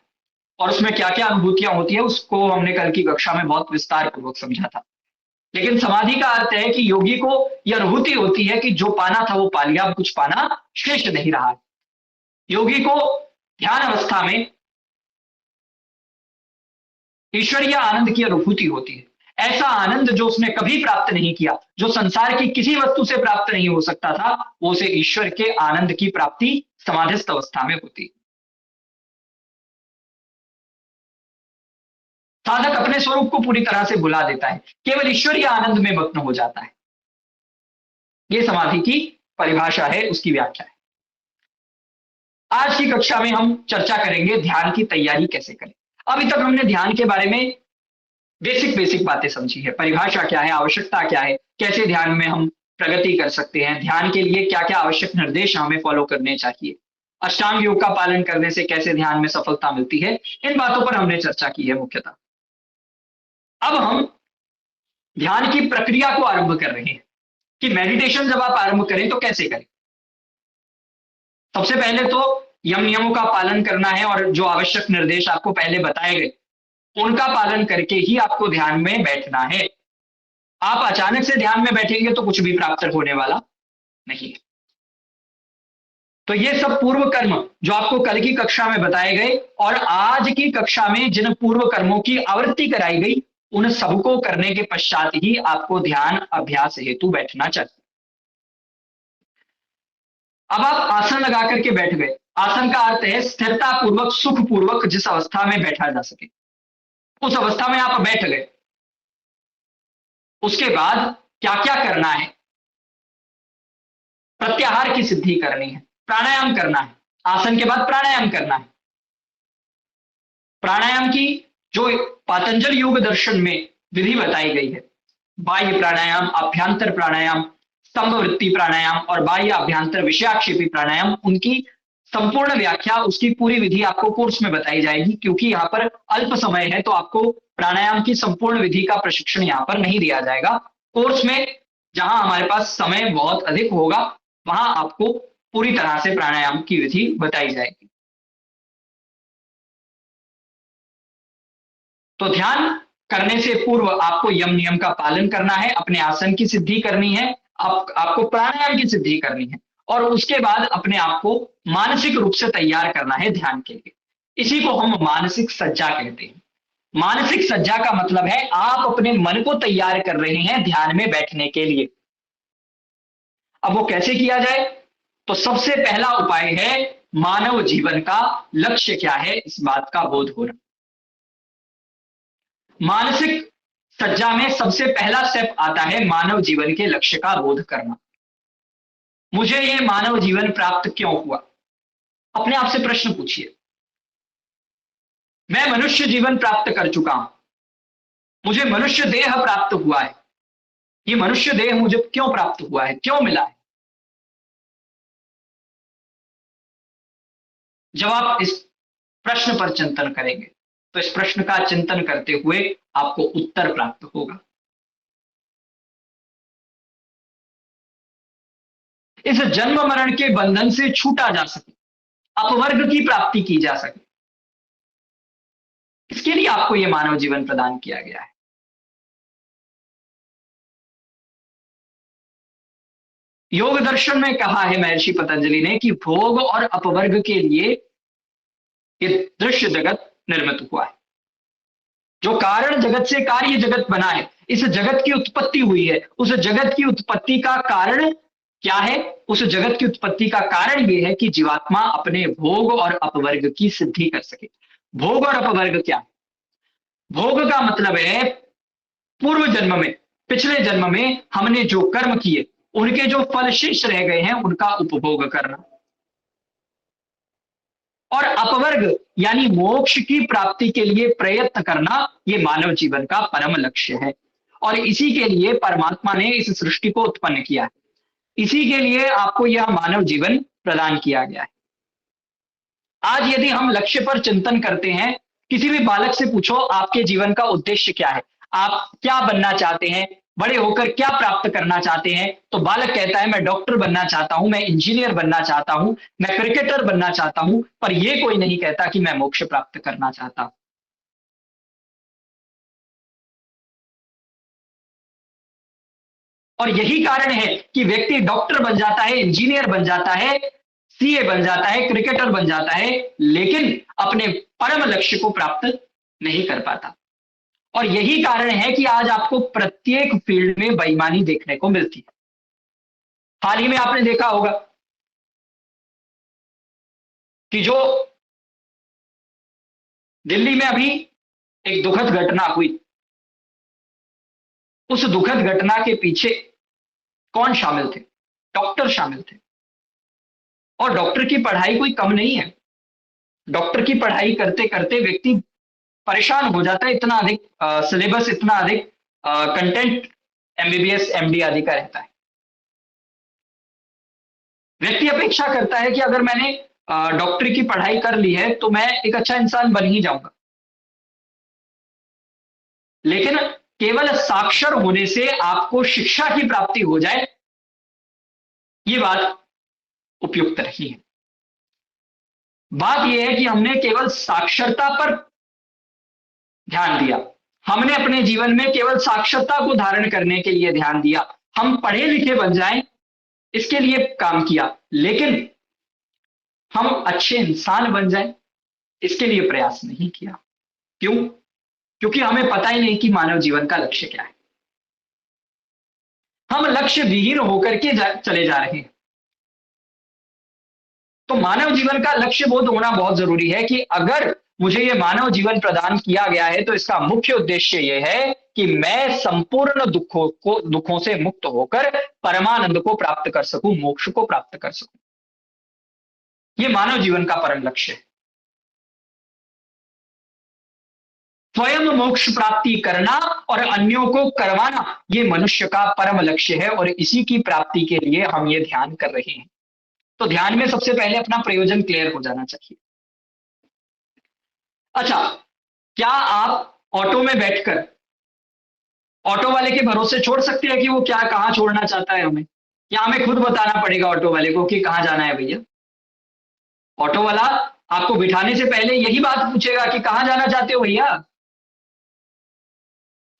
और उसमें क्या क्या अनुभूतियां होती है उसको हमने कल की कक्षा में बहुत विस्तार पूर्वक समझा था। लेकिन समाधि का अर्थ है कि योगी को यह अनुभूति होती है कि जो पाना था वो पा लिया, अब कुछ पाना शेष नहीं रहा है। योगी को ध्यान अवस्था में ईश्वरीय आनंद की अनुभूति होती है, ऐसा आनंद जो उसने कभी प्राप्त नहीं किया, जो संसार की किसी वस्तु से प्राप्त नहीं हो सकता था, वो उसे ईश्वर के आनंद की प्राप्ति समाधिस्थ अवस्था में होती। साधक अपने स्वरूप को पूरी तरह से भुला देता है, केवल ईश्वरीय आनंद में मग्न हो जाता है। यह समाधि की परिभाषा है, उसकी व्याख्या है। आज की कक्षा में हम चर्चा करेंगे ध्यान की तैयारी कैसे करें। अभी तक हमने ध्यान के बारे में बेसिक बातें समझी है, परिभाषा क्या है, आवश्यकता क्या है, कैसे ध्यान में हम प्रगति कर सकते हैं, ध्यान के लिए क्या क्या आवश्यक निर्देश हमें फॉलो करने चाहिए, अष्टांग योग का पालन करने से कैसे ध्यान में सफलता मिलती है, इन बातों पर हमने चर्चा की है मुख्यतः। अब हम ध्यान की प्रक्रिया को आरंभ कर रहे हैं कि मेडिटेशन जब आप आरंभ करें तो कैसे करें। सबसे पहले तो यम नियमों का पालन करना है, और जो आवश्यक निर्देश आपको पहले बताए गए उनका पालन करके ही आपको ध्यान में बैठना है। आप अचानक से ध्यान में बैठेंगे तो कुछ भी प्राप्त होने वाला नहीं है। तो ये सब पूर्व कर्म जो आपको कल की कक्षा में बताए गए और आज की कक्षा में जिन पूर्व कर्मों की आवृत्ति कराई गई, उन सबको करने के पश्चात ही आपको ध्यान अभ्यास हेतु बैठना चाहिए। अब आप आसन लगा करके बैठ गए। आसन का अर्थ है स्थिरता पूर्वक, सुख पूर्वक जिस अवस्था में बैठा जा सके, उस अवस्था में आप बैठ गए। उसके बाद क्या क्या करना है, प्रत्याहार की सिद्धि करनी है, प्राणायाम करना है। आसन के बाद प्राणायाम करना है। प्राणायाम की जो पातंजल योग दर्शन में विधि बताई गई है, बाह्य प्राणायाम, अभ्यंतर प्राणायाम, स्तंभवृत्ति प्राणायाम और बाह्य अभ्यंतर विषयाक्षेपी प्राणायाम, उनकी संपूर्ण व्याख्या, उसकी पूरी विधि आपको कोर्स में बताई जाएगी, क्योंकि यहाँ पर अल्प समय है तो आपको प्राणायाम की संपूर्ण विधि का प्रशिक्षण यहाँ पर नहीं दिया जाएगा। कोर्स में जहां हमारे पास समय बहुत अधिक होगा, वहां आपको पूरी तरह से प्राणायाम की विधि बताई जाएगी। तो ध्यान करने से पूर्व आपको यम नियम का पालन करना है, अपने आसन की सिद्धि करनी है, आपको प्राणायाम की सिद्धि करनी है, और उसके बाद अपने आप को मानसिक रूप से तैयार करना है ध्यान के लिए। इसी को हम मानसिक सज्जा कहते हैं। मानसिक सज्जा का मतलब है आप अपने मन को तैयार कर रहे हैं ध्यान में बैठने के लिए। अब वो कैसे किया जाए? तो सबसे पहला उपाय है मानव जीवन का लक्ष्य क्या है, इस बात का बोध होना। मानसिक सज्जा में सबसे पहला स्टेप आता है मानव जीवन के लक्ष्य का बोध करना। मुझे ये मानव जीवन प्राप्त क्यों हुआ? अपने आप से प्रश्न पूछिए। मैं मनुष्य जीवन प्राप्त कर चुका हूं, मुझे मनुष्य देह प्राप्त हुआ है, ये मनुष्य देह मुझे क्यों प्राप्त हुआ है, क्यों मिला है? जब आप इस प्रश्न पर चिंतन करेंगे तो इस प्रश्न का चिंतन करते हुए आपको उत्तर प्राप्त होगा। इस जन्म मरण के बंधन से छूटा जा सके, अपवर्ग की प्राप्ति की जा सके, इसके लिए आपको यह मानव जीवन प्रदान किया गया है। योग दर्शन में कहा है महर्षि पतंजलि ने कि भोग और अपवर्ग के लिए ये दृश्य जगत निर्मित हुआ है। जो कारण जगत से कार्य जगत बना है, इस जगत की उत्पत्ति हुई है, उस जगत की उत्पत्ति का कारण क्या है? उस जगत की उत्पत्ति का कारण यह है कि जीवात्मा अपने भोग और अपवर्ग की सिद्धि कर सके। भोग और अपवर्ग क्या है? भोग का मतलब है पूर्व जन्म में, पिछले जन्म में हमने जो कर्म किए, उनके जो फल शेष रह गए हैं, उनका उपभोग करना। और अपवर्ग यानी मोक्ष की प्राप्ति के लिए प्रयत्न करना, ये मानव जीवन का परम लक्ष्य है। और इसी के लिए परमात्मा ने इस सृष्टि को उत्पन्न किया है, इसी के लिए आपको यह मानव जीवन प्रदान किया गया है। आज यदि हम लक्ष्य पर चिंतन करते हैं, किसी भी बालक से पूछो आपके जीवन का उद्देश्य क्या है, आप क्या बनना चाहते हैं, बड़े होकर क्या प्राप्त करना चाहते हैं, तो बालक कहता है मैं डॉक्टर बनना चाहता हूं, मैं इंजीनियर बनना चाहता हूं, मैं क्रिकेटर बनना चाहता हूं, पर यह कोई नहीं कहता कि मैं मोक्ष प्राप्त करना चाहता हूं। और यही कारण है कि व्यक्ति डॉक्टर बन जाता है, इंजीनियर बन जाता है, सीए बन जाता है, क्रिकेटर बन जाता है, लेकिन अपने परम लक्ष्य को प्राप्त नहीं कर पाता। और यही कारण है कि आज आपको प्रत्येक फील्ड में बेईमानी देखने को मिलती है। हाल ही में आपने देखा होगा कि जो दिल्ली में अभी एक दुखद घटना हुई, उस दुखद घटना के पीछे कौन शामिल थे? डॉक्टर शामिल थे। और डॉक्टर की पढ़ाई कोई कम नहीं है। डॉक्टर की पढ़ाई करते करते व्यक्ति परेशान हो जाता है, इतना अधिक सिलेबस, इतना अधिक कंटेंट एमबीबीएस एमडी आदि का रहता है। व्यक्ति अपेक्षा करता है कि अगर मैंने डॉक्टरी की पढ़ाई कर ली है तो मैं एक अच्छा इंसान बन ही जाऊंगा। लेकिन केवल साक्षर होने से आपको शिक्षा की प्राप्ति हो जाए, ये बात उपयुक्त नहीं है। बात यह है कि हमने केवल साक्षरता पर ध्यान दिया, हमने अपने जीवन में केवल साक्षरता को धारण करने के लिए ध्यान दिया, हम पढ़े लिखे बन जाएं इसके लिए काम किया, लेकिन हम अच्छे इंसान बन जाएं इसके लिए प्रयास नहीं किया। क्यों? क्योंकि हमें पता ही नहीं कि मानव जीवन का लक्ष्य क्या है। हम लक्ष्य विहीन होकर के चले जा रहे हैं। तो मानव जीवन का लक्ष्य बोध होना बहुत जरूरी है कि अगर मुझे ये मानव जीवन प्रदान किया गया है तो इसका मुख्य उद्देश्य यह है कि मैं संपूर्ण दुखों से मुक्त होकर परमानंद को प्राप्त कर सकूं, मोक्ष को प्राप्त कर सकूं। ये मानव जीवन का परम लक्ष्य है। स्वयं मोक्ष प्राप्ति करना और अन्यों को करवाना, ये मनुष्य का परम लक्ष्य है और इसी की प्राप्ति के लिए हम ये ध्यान कर रहे हैं। तो ध्यान में सबसे पहले अपना प्रयोजन क्लियर हो जाना चाहिए। अच्छा, क्या आप ऑटो में बैठकर ऑटो वाले के भरोसे छोड़ सकते हैं कि वो क्या कहाँ छोड़ना चाहता है हमें, या हमें खुद बताना पड़ेगा ऑटो वाले को कि कहाँ जाना है भैया? ऑटो वाला आपको बिठाने से पहले यही बात पूछेगा कि कहाँ जाना चाहते हो भैया।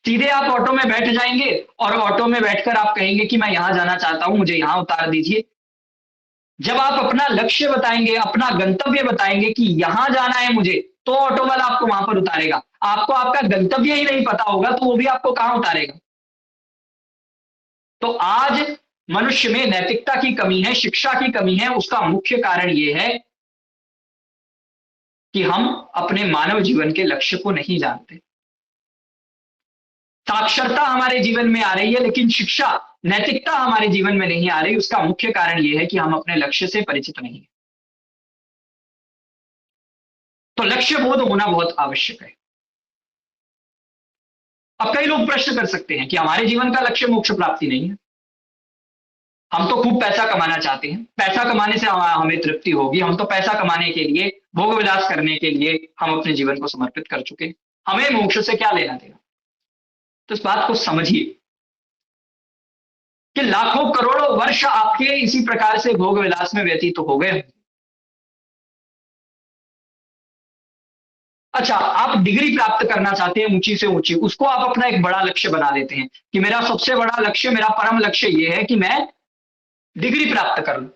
सीधे आप ऑटो में बैठ जाएंगे और ऑटो में बैठकर आप कहेंगे कि मैं यहां जाना चाहता हूं, मुझे यहां उतार दीजिए। जब आप अपना लक्ष्य बताएंगे, अपना गंतव्य बताएंगे कि यहां जाना है मुझे, तो ऑटो वाला आपको वहां पर उतारेगा। आपको आपका गंतव्य ही नहीं पता होगा तो वो भी आपको कहां उतारेगा? तो आज मनुष्य में नैतिकता की कमी है, शिक्षा की कमी है। उसका मुख्य कारण यह है कि हम अपने मानव जीवन के लक्ष्य को नहीं जानते। साक्षरता हमारे जीवन में आ रही है लेकिन शिक्षा, नैतिकता हमारे जीवन में नहीं आ रही। उसका मुख्य कारण यह है कि हम अपने लक्ष्य से परिचित नहीं हैं। तो लक्ष्य बोध होना बहुत आवश्यक है। अब कई लोग प्रश्न कर सकते हैं कि हमारे जीवन का लक्ष्य मोक्ष प्राप्ति नहीं है, हम तो खूब पैसा कमाना चाहते हैं, पैसा कमाने से हमें तृप्ति होगी, हम तो पैसा कमाने के लिए, भोग विलास करने के लिए हम अपने जीवन को समर्पित कर चुके हैं, हमें मोक्ष से क्या लेना देना? तो इस बात को समझिए कि लाखों करोड़ों वर्ष आपके इसी प्रकार से भोग विलास में व्यतीत हो गए। अच्छा, आप डिग्री प्राप्त करना चाहते हैं ऊंची से ऊंची, उसको आप अपना एक बड़ा लक्ष्य बना लेते हैं कि मेरा सबसे बड़ा लक्ष्य, मेरा परम लक्ष्य यह है कि मैं डिग्री प्राप्त कर लूं।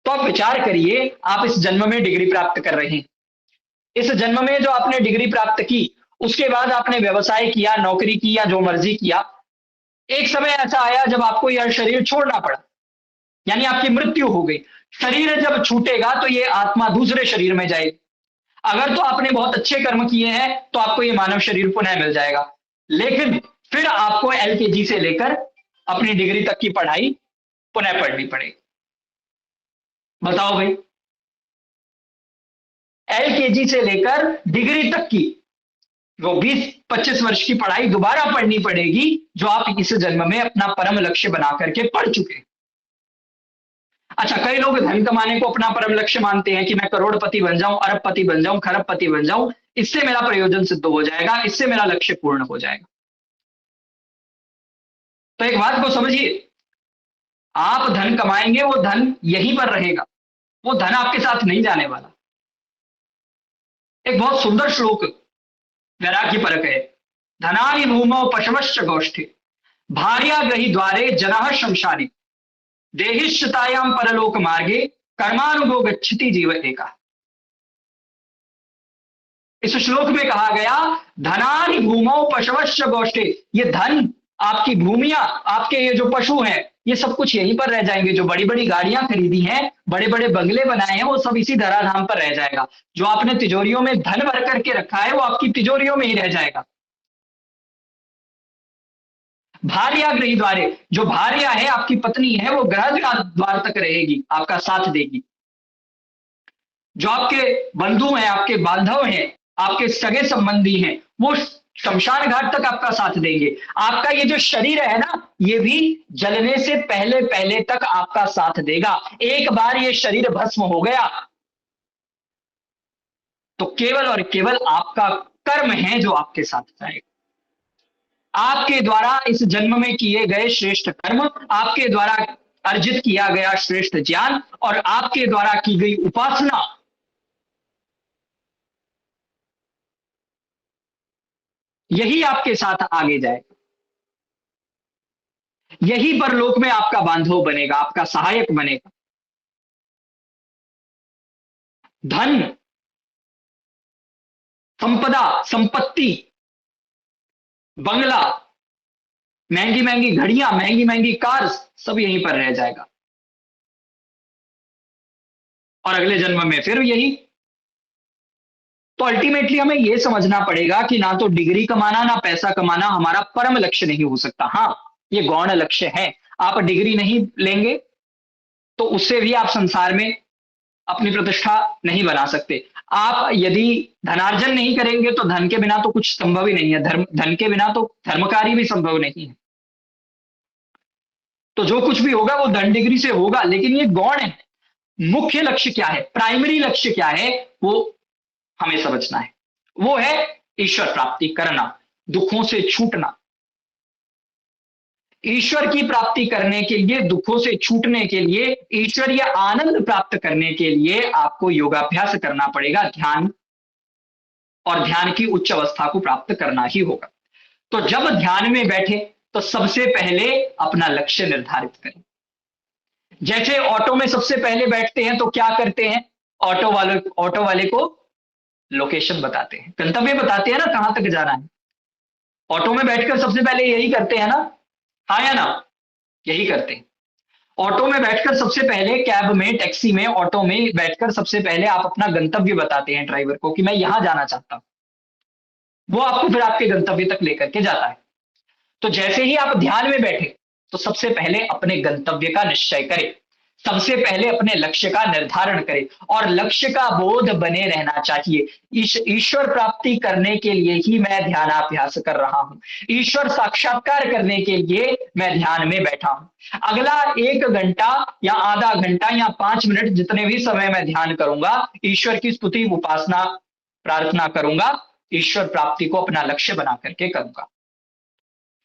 तो आप विचार करिए, आप इस जन्म में डिग्री प्राप्त कर रहे हैं। इस जन्म में जो आपने डिग्री प्राप्त की, उसके बाद आपने व्यवसाय किया, नौकरी की या जो मर्जी किया, एक समय ऐसा आया जब आपको यह शरीर छोड़ना पड़ा, यानी आपकी मृत्यु हो गई। शरीर जब छूटेगा तो ये आत्मा दूसरे शरीर में जाएगी। अगर तो आपने बहुत अच्छे कर्म किए हैं तो आपको ये मानव शरीर पुनः मिल जाएगा, लेकिन फिर आपको एलकेजी से लेकर अपनी डिग्री तक की पढ़ाई पुनः पढ़नी पड़ेगी। बताओ भाई, एलकेजी से लेकर डिग्री तक की वो 20-25 वर्ष की पढ़ाई दोबारा पढ़नी पड़ेगी, जो आप इस जन्म में अपना परम लक्ष्य बना करके पढ़ चुके हैं। अच्छा, कई लोग धन कमाने को अपना परम लक्ष्य मानते हैं कि मैं करोड़पति बन जाऊं, अरबपति बन जाऊं, खरबपति बन जाऊं, इससे मेरा प्रयोजन सिद्ध हो जाएगा, इससे मेरा लक्ष्य पूर्ण हो जाएगा। तो एक बात को समझिए, आप धन कमाएंगे, वो धन यहीं पर रहेगा, वो धन आपके साथ नहीं जाने वाला। एक बहुत सुंदर श्लोक वैराग्य परक है। धनानि भूमौ पशवश्च गोष्ठे, भार्या ग्रही द्वारे जनः शमशाने, देहिश्चितायां परलोक मार्गे, कर्मानुगो गच्छति जीव एका। इस श्लोक में कहा गया, धनानि भूमौ पशवश्च गोष्ठे, ये धन, आपकी भूमियां, आपके ये जो पशु हैं, ये सब कुछ यहीं पर रह जाएंगे। जो बड़ी बड़ी गाड़ियां खरीदी हैं, बड़े बड़े बंगले बनाए हैं, वो सब इसी धराधाम पर रह जाएगा। जो आपने तिजोरियों में धन भर करके रखा है, वो आपकी तिजोरियों में ही रह जाएगा। भार्या गृह द्वारे, जो भार्या है, आपकी पत्नी है, वो गृह द्वार तक रहेगी, आपका साथ देगी। जो आपके बंधु हैं, आपके बांधव हैं, आपके सगे संबंधी हैं, वो शमशान घाट तक आपका साथ देंगे। आपका ये जो शरीर है ना, ये भी जलने से पहले पहले तक आपका साथ देगा। एक बार ये शरीर भस्म हो गया तो केवल और केवल आपका कर्म है जो आपके साथ जाएगा। आपके द्वारा इस जन्म में किए गए श्रेष्ठ कर्म, आपके द्वारा अर्जित किया गया श्रेष्ठ ज्ञान और आपके द्वारा की गई उपासना, यही आपके साथ आगे जाएगा। यही परलोक में आपका बांधव बनेगा, आपका सहायक बनेगा। धन, संपदा, संपत्ति, बंगला, महंगी महंगी घड़ियां, महंगी महंगी कार्स, सब यहीं पर रह जाएगा। और अगले जन्म में फिर यही। तो अल्टीमेटली हमें यह समझना पड़ेगा कि ना तो डिग्री कमाना, ना पैसा कमाना हमारा परम लक्ष्य नहीं हो सकता। हाँ, ये गौण लक्ष्य है। आप डिग्री नहीं लेंगे तो उससे भी आप संसार में अपनी प्रतिष्ठा नहीं बना सकते। आप यदि धनार्जन नहीं करेंगे तो धन के बिना तो कुछ संभव ही नहीं है, धन के बिना तो धर्म कार्य भी संभव नहीं है। तो जो कुछ भी होगा वो धन डिग्री से होगा, लेकिन ये गौण है। मुख्य लक्ष्य क्या है, प्राइमरी लक्ष्य क्या है, वो हमें समझना है। वो है ईश्वर प्राप्ति करना, दुखों से छूटना। ईश्वर की प्राप्ति करने के लिए, दुखों से छूटने के लिए, ईश्वरीय आनंद प्राप्त करने के लिए आपको योगाभ्यास करना पड़ेगा, ध्यान, और ध्यान की उच्च अवस्था को प्राप्त करना ही होगा। तो जब ध्यान में बैठे तो सबसे पहले अपना लक्ष्य निर्धारित करें। जैसे ऑटो में सबसे पहले बैठते हैं तो क्या करते हैं, ऑटो वाले को लोकेशन बताते हैं, गंतव्य बताते हैं ना, कहां तक जाना है। ऑटो में बैठकर सबसे पहले यही करते हैं ना, हाँ या ना, यही करते हैं। ऑटो में बैठकर सबसे पहले, कैब में, टैक्सी में, ऑटो में बैठकर सबसे पहले आप अपना गंतव्य बताते हैं ड्राइवर को कि मैं यहां जाना चाहता हूं। वो आपको फिर आपके गंतव्य तक लेकर के जाता है। तो जैसे ही आप ध्यान में बैठे तो सबसे पहले अपने गंतव्य का निश्चय करें, सबसे पहले अपने लक्ष्य का निर्धारण करें, और लक्ष्य का बोध बने रहना चाहिए। ईश्वर प्राप्ति करने के लिए ही मैं ध्यानाभ्यास कर रहा हूं, ईश्वर साक्षात्कार करने के लिए मैं ध्यान में बैठा हूं। अगला 1 घंटा या आधा घंटा या 5 मिनट, जितने भी समय मैं ध्यान करूंगा, ईश्वर की स्तुति, उपासना, प्रार्थना करूंगा, ईश्वर प्राप्ति को अपना लक्ष्य बना करके करूंगा।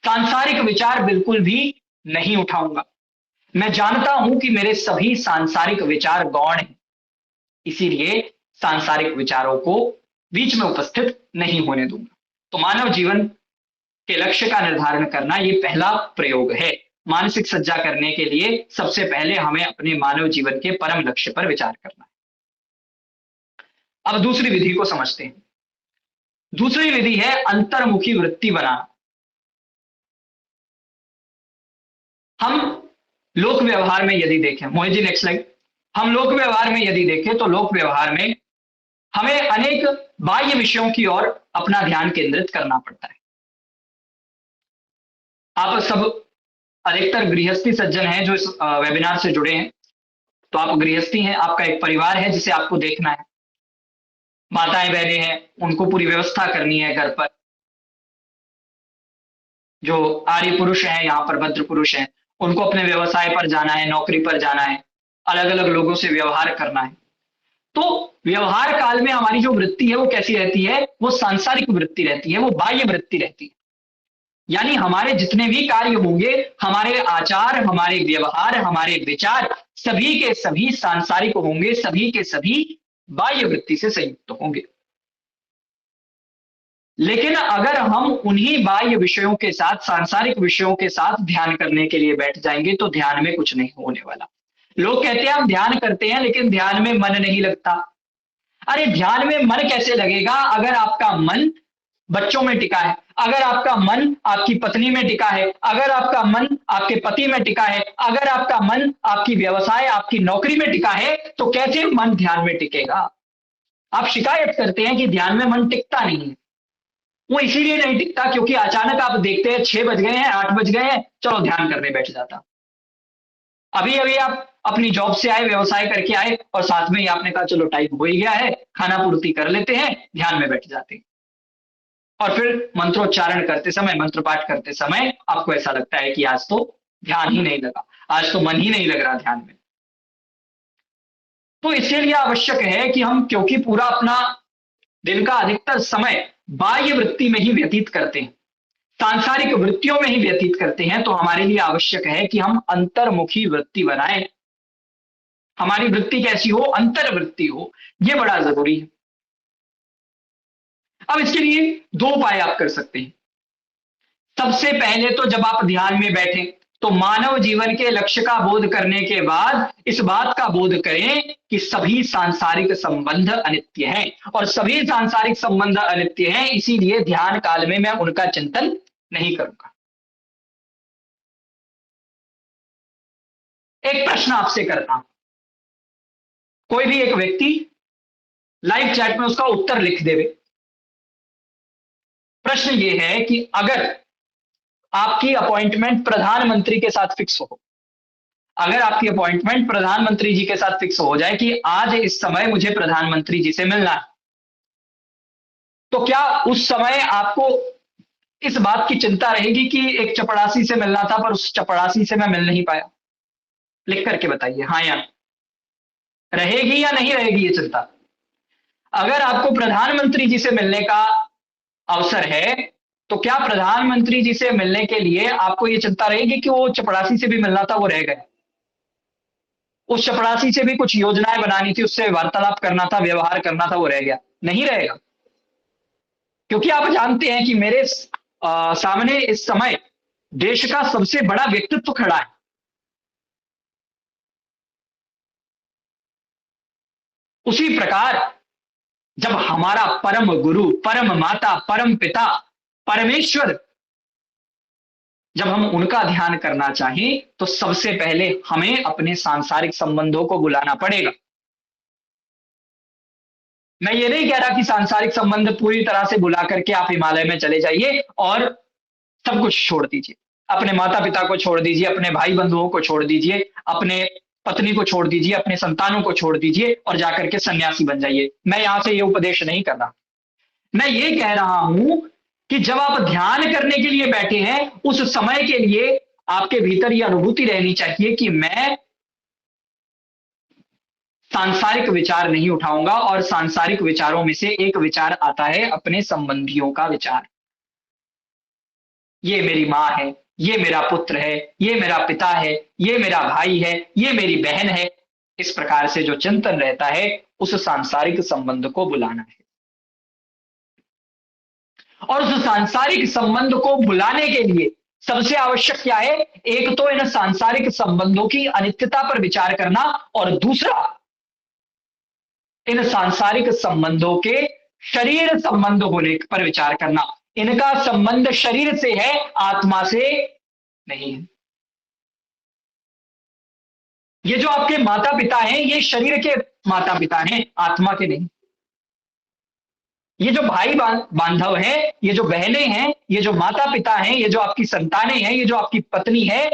सांसारिक विचार बिल्कुल भी नहीं उठाऊंगा। मैं जानता हूं कि मेरे सभी सांसारिक विचार गौण हैं, इसीलिए सांसारिक विचारों को बीच में उपस्थित नहीं होने दूंगा। तो मानव जीवन के लक्ष्य का निर्धारण करना ये पहला प्रयोग है। मानसिक सज्जा करने के लिए सबसे पहले हमें अपने मानव जीवन के परम लक्ष्य पर विचार करना है। अब दूसरी विधि को समझते हैं। दूसरी विधि है अंतर्मुखी वृत्ति बनाना। हम लोक व्यवहार में यदि देखें, मोहित जी नेक्स्ट स्लाइड। हम लोक व्यवहार में यदि देखें तो लोक व्यवहार में हमें अनेक बाह्य विषयों की ओर अपना ध्यान केंद्रित करना पड़ता है। आप सब अधिकतर गृहस्थी सज्जन हैं जो इस वेबिनार से जुड़े हैं। तो आप गृहस्थी हैं, आपका एक परिवार है जिसे आपको देखना है, माताएं बहनें हैं, उनको पूरी व्यवस्था करनी है घर पर। जो आर्य पुरुष हैं, यहाँ पर भद्र पुरुष हैं, उनको अपने व्यवसाय पर जाना है, नौकरी पर जाना है, अलग अलग लोगों से व्यवहार करना है। तो व्यवहार काल में हमारी जो वृत्ति है वो कैसी रहती है, वो सांसारिक वृत्ति रहती है, वो बाह्य वृत्ति रहती है। यानी हमारे जितने भी कार्य होंगे, हमारे आचार, हमारे व्यवहार, हमारे विचार, सभी के सभी सांसारिक होंगे, सभी के सभी बाह्य वृत्ति से संयुक्त होंगे। लेकिन अगर हम उन्हीं बाह्य विषयों के साथ, सांसारिक विषयों के साथ ध्यान करने के लिए बैठ जाएंगे तो ध्यान में कुछ नहीं होने वाला। लोग कहते हैं हम ध्यान करते हैं लेकिन ध्यान में मन नहीं लगता। अरे ध्यान में मन कैसे लगेगा अगर आपका मन बच्चों में टिका है, अगर आपका मन आपकी पत्नी में टिका है, अगर आपका मन आपके पति में टिका है, अगर आपका मन आपकी व्यवसाय, आपकी नौकरी में टिका है, तो कैसे मन ध्यान में टिकेगा। आप शिकायत करते हैं कि ध्यान में मन टिकता नहीं है। वो इसीलिए नहीं टिकता क्योंकि अचानक आप देखते हैं 6 बज गए हैं, 8 बज गए हैं, चलो ध्यान करने बैठ जाता। अभी अभी आप अपनी जॉब से आए, व्यवसाय करके आए, और साथ में ही आपने कहा चलो टाइम हो ही गया है, खाना पूर्ति कर लेते हैं, ध्यान में बैठ जाते हैं। और फिर मंत्रोच्चारण करते समय, मंत्र पाठ करते समय आपको ऐसा लगता है कि आज तो ध्यान ही नहीं लगा, आज तो मन ही नहीं लग रहा ध्यान में। तो इसलिए आवश्यक है कि हम, क्योंकि पूरा अपना दिन का अधिकतर समय बाह्य वृत्ति में ही व्यतीत करते हैं, सांसारिक वृत्तियों में ही व्यतीत करते हैं, तो हमारे लिए आवश्यक है कि हम अंतर्मुखी वृत्ति बनाएं। हमारी वृत्ति कैसी हो, अंतर्वृत्ति हो, यह बड़ा जरूरी है। अब इसके लिए 2 उपाय आप कर सकते हैं। सबसे पहले तो जब आप ध्यान में बैठे तो मानव जीवन के लक्ष्य का बोध करने के बाद इस बात का बोध करें कि सभी सांसारिक संबंध अनित्य हैं, और सभी सांसारिक संबंध अनित्य हैं, इसीलिए ध्यान काल में मैं उनका चिंतन नहीं करूंगा। एक प्रश्न आपसे करता हूं, कोई भी एक व्यक्ति लाइव चैट में उसका उत्तर लिख देवे। प्रश्न यह है कि अगर आपकी अपॉइंटमेंट प्रधानमंत्री के साथ फिक्स हो, अगर आपकी अपॉइंटमेंट प्रधानमंत्री जी के साथ फिक्स हो जाए कि आज इस समय मुझे प्रधानमंत्री जी से मिलना है, तो क्या उस समय आपको इस बात की चिंता रहेगी कि एक चपड़ासी से मिलना था पर उस चपड़ासी से मैं मिल नहीं पाया? लिख करके बताइए हाँ या ना। रहेगी या नहीं रहेगी ये चिंता? अगर आपको प्रधानमंत्री जी से मिलने का अवसर है, तो क्या प्रधानमंत्री जी से मिलने के लिए आपको ये चिंता रहेगी कि वो चपड़ासी से भी मिलना था, वो रह गया? उस चपड़ासी से भी कुछ योजनाएं बनानी थी, उससे वार्तालाप करना था, व्यवहार करना था, वो रह गया? नहीं रहेगा। क्योंकि आप जानते हैं कि मेरे सामने इस समय देश का सबसे बड़ा व्यक्तित्व खड़ा है। उसी प्रकार जब हमारा परम गुरु, परम माता, परम पिता, परमेश्वर, जब हम उनका ध्यान करना चाहें तो सबसे पहले हमें अपने सांसारिक संबंधों को बुलाना पड़ेगा। मैं ये नहीं कह रहा कि सांसारिक संबंध पूरी तरह से बुला करके आप हिमालय में चले जाइए और सब कुछ छोड़ दीजिए। अपने माता पिता को छोड़ दीजिए, अपने भाई बंधुओं को छोड़ दीजिए, अपने पत्नी को छोड़ दीजिए, अपने संतानों को छोड़ दीजिए और जाकर के सन्यासी बन जाइए। मैं यहां से ये उपदेश नहीं कर रहा। मैं ये कह रहा हूं कि जब आप ध्यान करने के लिए बैठे हैं, उस समय के लिए आपके भीतर ये अनुभूति रहनी चाहिए कि मैं सांसारिक विचार नहीं उठाऊंगा। और सांसारिक विचारों में से एक विचार आता है अपने संबंधियों का विचार। ये मेरी माँ है, ये मेरा पुत्र है, ये मेरा पिता है, ये मेरा भाई है, ये मेरी बहन है। इस प्रकार से जो चिंतन रहता है, उस सांसारिक संबंध को बुलाना है। और उस सांसारिक संबंध को बुलाने के लिए सबसे आवश्यक क्या है? एक तो इन सांसारिक संबंधों की अनित्यता पर विचार करना, और दूसरा इन सांसारिक संबंधों के शरीर संबंध होने पर विचार करना। इनका संबंध शरीर से है, आत्मा से नहीं है। ये जो आपके माता पिता हैं, ये शरीर के माता पिता हैं, आत्मा के नहीं। ये जो भाई बांधव हैं, ये जो बहनें हैं, ये जो माता पिता हैं, ये जो आपकी संतानें हैं, ये जो आपकी पत्नी है,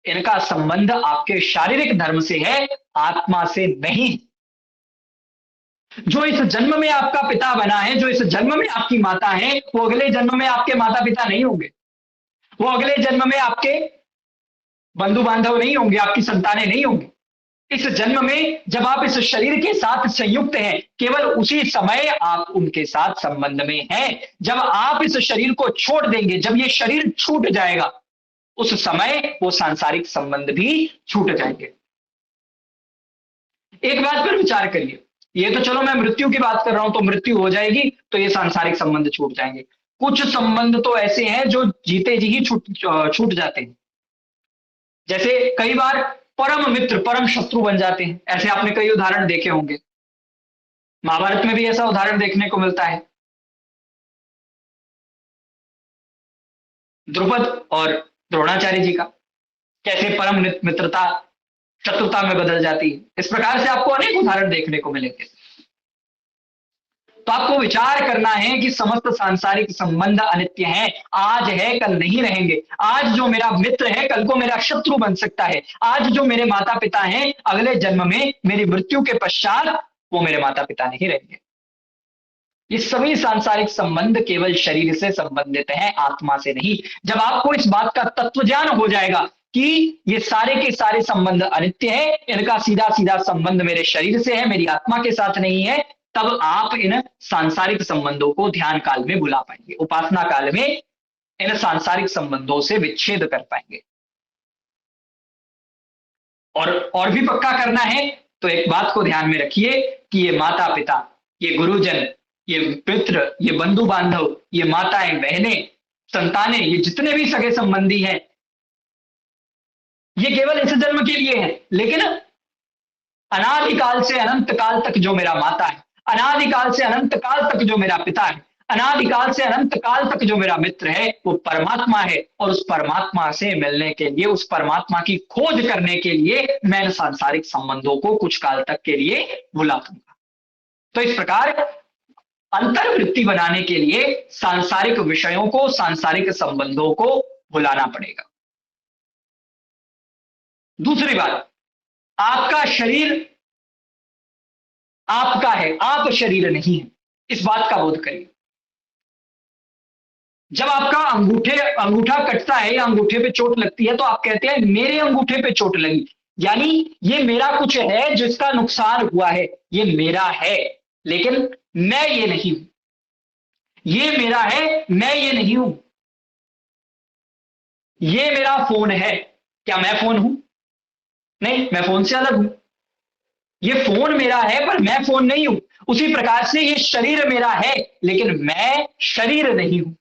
इनका संबंध आपके शारीरिक धर्म से है, आत्मा से नहीं। जो इस जन्म में आपका पिता बना है, जो इस जन्म में आपकी माता है, वो अगले जन्म में आपके माता पिता नहीं होंगे। वो अगले जन्म में आपके बंधु बांधव नहीं होंगे, आपकी संतानें नहीं होंगी। इस जन्म में जब आप इस शरीर के साथ संयुक्त हैं, केवल उसी समय आप उनके साथ संबंध में हैं। जब आप इस शरीर को छोड़ देंगे, जब ये शरीर छूट जाएगा, उस समय वो सांसारिक संबंध भी छूट जाएंगे। एक बात पर विचार करिए, ये तो चलो मैं मृत्यु की बात कर रहा हूं, तो मृत्यु हो जाएगी तो ये सांसारिक संबंध छूट जाएंगे। कुछ संबंध तो ऐसे हैं जो जीते जी ही छूट जाते हैं। जैसे कई बार परम मित्र परम शत्रु बन जाते हैं, ऐसे आपने कई उदाहरण देखे होंगे। महाभारत में भी ऐसा उदाहरण देखने को मिलता है। द्रुपद और द्रोणाचार्य जी का कैसे परम मित्रता शत्रुता में बदल जाती है। इस प्रकार से आपको अनेक उदाहरण देखने को मिलेंगे। तो आपको विचार करना है कि समस्त सांसारिक संबंध अनित्य हैं। आज है कल नहीं रहेंगे। आज जो मेरा मित्र है, कल को मेरा शत्रु बन सकता है। आज जो मेरे माता पिता हैं, अगले जन्म में मेरी मृत्यु के पश्चात वो मेरे माता पिता नहीं रहेंगे। ये सभी सांसारिक संबंध केवल शरीर से संबंधित हैं, आत्मा से नहीं। जब आपको इस बात का तत्व ज्ञान हो जाएगा कि ये सारे के सारे संबंध अनित्य हैं, इनका सीधा सीधा संबंध मेरे शरीर से है, मेरी आत्मा के साथ नहीं है, तब आप इन सांसारिक संबंधों को ध्यान काल में बुला पाएंगे, उपासना काल में इन सांसारिक संबंधों से विच्छेद कर पाएंगे। और भी पक्का करना है तो एक बात को ध्यान में रखिए कि ये माता पिता, ये गुरुजन, ये मित्र, ये बंधु बांधव, ये माताएं बहनें, संतानें, ये जितने भी सगे संबंधी हैं, ये केवल इस जन्म के लिए है। लेकिन अनादिकाल से अनंत काल तक जो मेरा माता है, अनादिकाल से अनंत काल तक जो मेरा पिता है, अनादिकाल से अनंत काल तक जो मेरा मित्र है, वो परमात्मा है। और उस परमात्मा से मिलने के लिए, उस परमात्मा की खोज करने के लिए मैं सांसारिक संबंधों को कुछ काल तक के लिए भुला दूंगा। तो इस प्रकार अंतर्वृत्ति बनाने के लिए सांसारिक विषयों को, सांसारिक संबंधों को भुलाना पड़ेगा। दूसरी बात, आपका शरीर आपका है, आप शरीर नहीं है। इस बात का बोध करिए। जब आपका अंगूठा कटता है या अंगूठे पे चोट लगती है तो आप कहते हैं मेरे अंगूठे पे चोट लगी, यानी ये मेरा कुछ है जिसका नुकसान हुआ है, ये मेरा है, लेकिन मैं ये नहीं हूं। ये मेरा है, मैं ये नहीं हूं। ये मेरा फोन है, क्या मैं फोन हूं? नहीं, मैं फोन से अलग हूं। ये फोन मेरा है पर मैं फोन नहीं हूं। उसी प्रकार से ये शरीर मेरा है, लेकिन मैं शरीर नहीं हूं।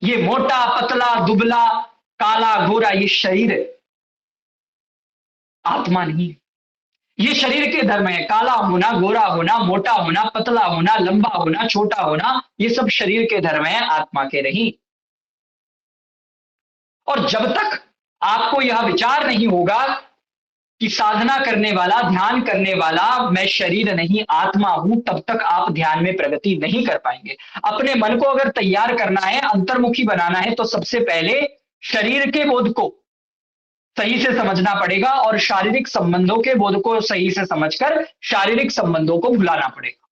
ये मोटा पतला दुबला काला गोरा ये शरीर है, आत्मा नहीं है। ये शरीर के धर्म है, काला होना, गोरा होना, मोटा होना, पतला होना, लंबा होना, छोटा होना, ये सब शरीर के धर्म है, आत्मा के नहीं। और जब तक आपको यह विचार नहीं होगा कि साधना करने वाला, ध्यान करने वाला मैं शरीर नहीं आत्मा हूं, तब तक आप ध्यान में प्रगति नहीं कर पाएंगे। अपने मन को अगर तैयार करना है, अंतर्मुखी बनाना है, तो सबसे पहले शरीर के बोध को सही से समझना पड़ेगा और शारीरिक संबंधों के बोध को सही से समझकर शारीरिक संबंधों को भुलाना पड़ेगा।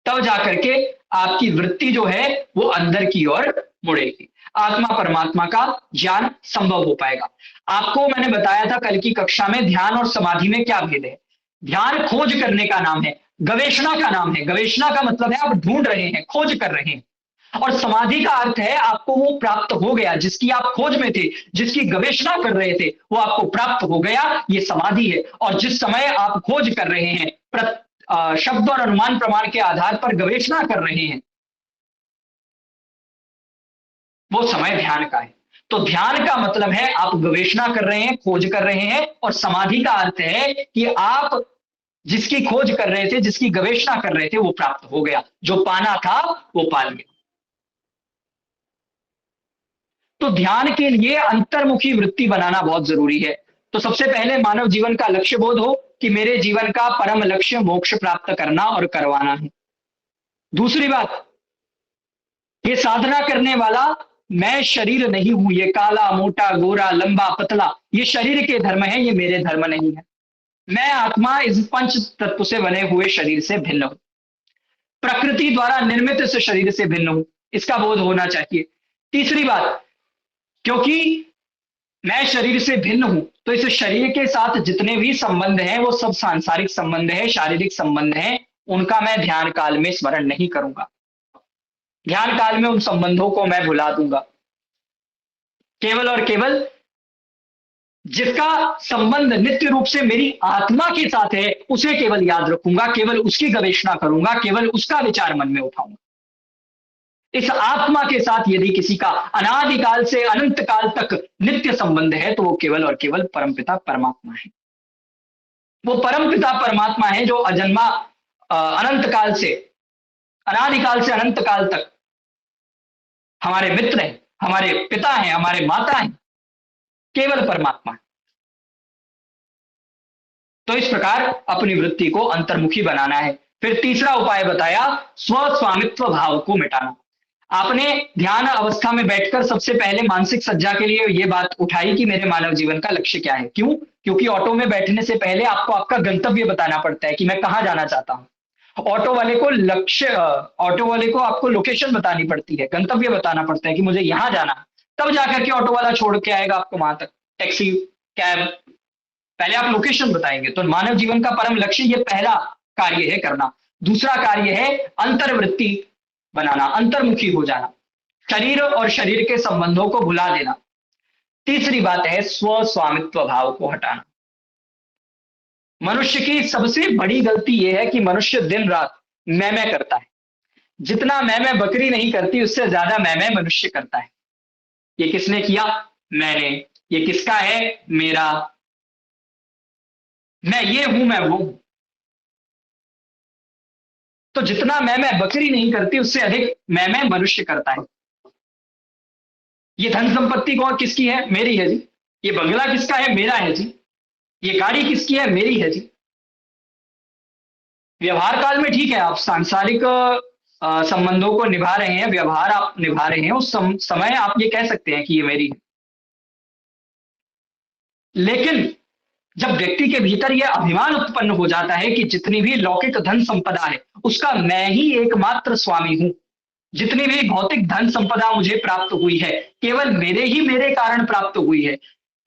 तब जाकर के आपकी वृत्ति जो है वो अंदर की ओर मुड़ेगी, आत्मा परमात्मा का ज्ञान संभव हो पाएगा। आपको मैंने बताया था कल की कक्षा में ध्यान और समाधि में क्या भेद है। ध्यान खोज करने का नाम है, गवेषणा का नाम है। गवेषणा का मतलब है आप ढूंढ रहे हैं, खोज कर रहे हैं। और समाधि का अर्थ है आपको वो प्राप्त हो गया, जिसकी आप खोज में थे, जिसकी गवेषणा कर रहे थे, वो आपको प्राप्त हो गया, ये समाधि है। और जिस समय आप खोज कर रहे हैं, शब्द और अनुमान प्रमाण के आधार पर गवेषणा कर रहे हैं, वो समय ध्यान का है। तो ध्यान का मतलब है आप गवेषणा कर रहे हैं, खोज कर रहे हैं, और समाधि का अर्थ है कि आप जिसकी खोज कर रहे थे, जिसकी गवेषणा कर रहे थे, वो प्राप्त हो गया, जो पाना था वो पा लिया। तो ध्यान के लिए अंतर्मुखी वृत्ति बनाना बहुत जरूरी है। तो सबसे पहले मानव जीवन का लक्ष्य बोध हो कि मेरे जीवन का परम लक्ष्य मोक्ष प्राप्त करना और करवाना है। दूसरी बात, ये साधना करने वाला मैं शरीर नहीं हूं, ये काला मोटा गोरा लंबा पतला ये शरीर के धर्म है, ये मेरे धर्म नहीं है। मैं आत्मा इस पंच तत्व से बने हुए शरीर से भिन्न हूं, प्रकृति द्वारा निर्मित इस शरीर से भिन्न हूं, इसका बोध होना चाहिए। तीसरी बात, क्योंकि मैं शरीर से भिन्न हूं, तो इस शरीर के साथ जितने भी संबंध हैं वो सब सांसारिक संबंध है, शारीरिक संबंध है, उनका मैं ध्यान काल में स्मरण नहीं करूंगा। ध्यान काल में उन संबंधों को मैं भुला दूंगा। केवल और केवल जिसका संबंध नित्य रूप से मेरी आत्मा के साथ है उसे केवल याद रखूंगा, केवल उसकी गवेषणा करूंगा, केवल उसका विचार मन में उठाऊंगा। इस आत्मा के साथ यदि किसी का अनादिकाल से अनंत काल तक नित्य संबंध है तो वो केवल और केवल परमपिता परमात्मा है। वो परमपिता परमात्मा है जो अजन्मा, अनंत काल से, अनादिकाल से अनंत काल तक हमारे मित्र हैं, हमारे पिता हैं, हमारे माता हैं, केवल परमात्मा है। तो इस प्रकार अपनी वृत्ति को अंतर्मुखी बनाना है। फिर तीसरा उपाय बताया, स्वस्वामित्व भाव को मिटाना। आपने ध्यान अवस्था में बैठकर सबसे पहले मानसिक सज्जा के लिए ये बात उठाई कि मेरे मानव जीवन का लक्ष्य क्या है। क्यों? क्योंकि ऑटो में बैठने से पहले आपको आपका गंतव्य बताना पड़ता है कि मैं कहां जाना चाहता हूं। ऑटो वाले को ऑटो वाले को आपको लोकेशन बतानी पड़ती है, गंतव्य बताना पड़ता है कि मुझे यहां जाना, तब जाकर के ऑटो वाला छोड़ के आएगा आपको वहां तक, टैक्सी, कैब। पहले आप लोकेशन बताएंगे। तो मानव जीवन का परम लक्ष्य ये पहला कार्य है करना। दूसरा कार्य है अंतर्वृत्ति बनाना, अंतर्मुखी हो जाना, शरीर और शरीर के संबंधों को भुला देना। तीसरी बात है स्व स्वामित्व भाव को हटाना। मनुष्य की सबसे बड़ी गलती यह है कि मनुष्य दिन रात मैं करता है। जितना मैं बकरी नहीं करती उससे ज्यादा मैं मनुष्य करता है। ये किसने किया? मैंने। ये किसका है? मेरा। मैं ये हूं, मैं वो हूं। तो जितना मैं बकरी नहीं करती उससे अधिक मैं मनुष्य करता है। ये धन संपत्ति कौन किसकी है? मेरी है जी। ये बंगला किसका है? मेरा है जी। ये गाड़ी किसकी है? मेरी है जी। व्यवहार काल में ठीक है, आप सांसारिक संबंधों को निभा रहे हैं, व्यवहार आप निभा रहे हैं, उस समय आप ये कह सकते हैं कि ये मेरी है। लेकिन जब व्यक्ति के भीतर यह अभिमान उत्पन्न हो जाता है कि जितनी भी लौकिक धन संपदा है उसका मैं ही एकमात्र स्वामी हूं, जितनी भी भौतिक धन संपदा मुझे प्राप्त हुई है केवल मेरे कारण प्राप्त हुई है,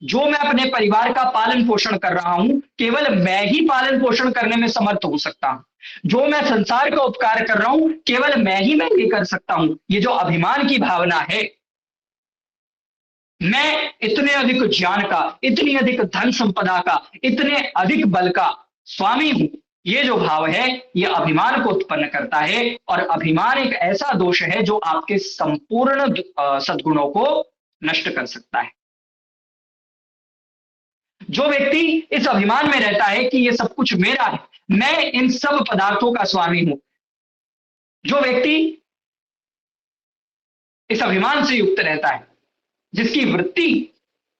जो मैं अपने परिवार का पालन पोषण कर रहा हूं केवल मैं ही पालन पोषण करने में समर्थ हो सकता हूं, जो मैं संसार का उपकार कर रहा हूं केवल मैं ये कर सकता हूं। ये जो अभिमान की भावना है, मैं इतने अधिक ज्ञान का, इतनी अधिक धन संपदा का, इतने अधिक बल का स्वामी हूं, ये जो भाव है ये अभिमान को उत्पन्न करता है। और अभिमान एक ऐसा दोष है जो आपके संपूर्ण सद्गुणों को नष्ट कर सकता है। जो व्यक्ति इस अभिमान में रहता है कि ये सब कुछ मेरा है, मैं इन सब पदार्थों का स्वामी हूं, जो व्यक्ति इस अभिमान से युक्त रहता है, जिसकी वृत्ति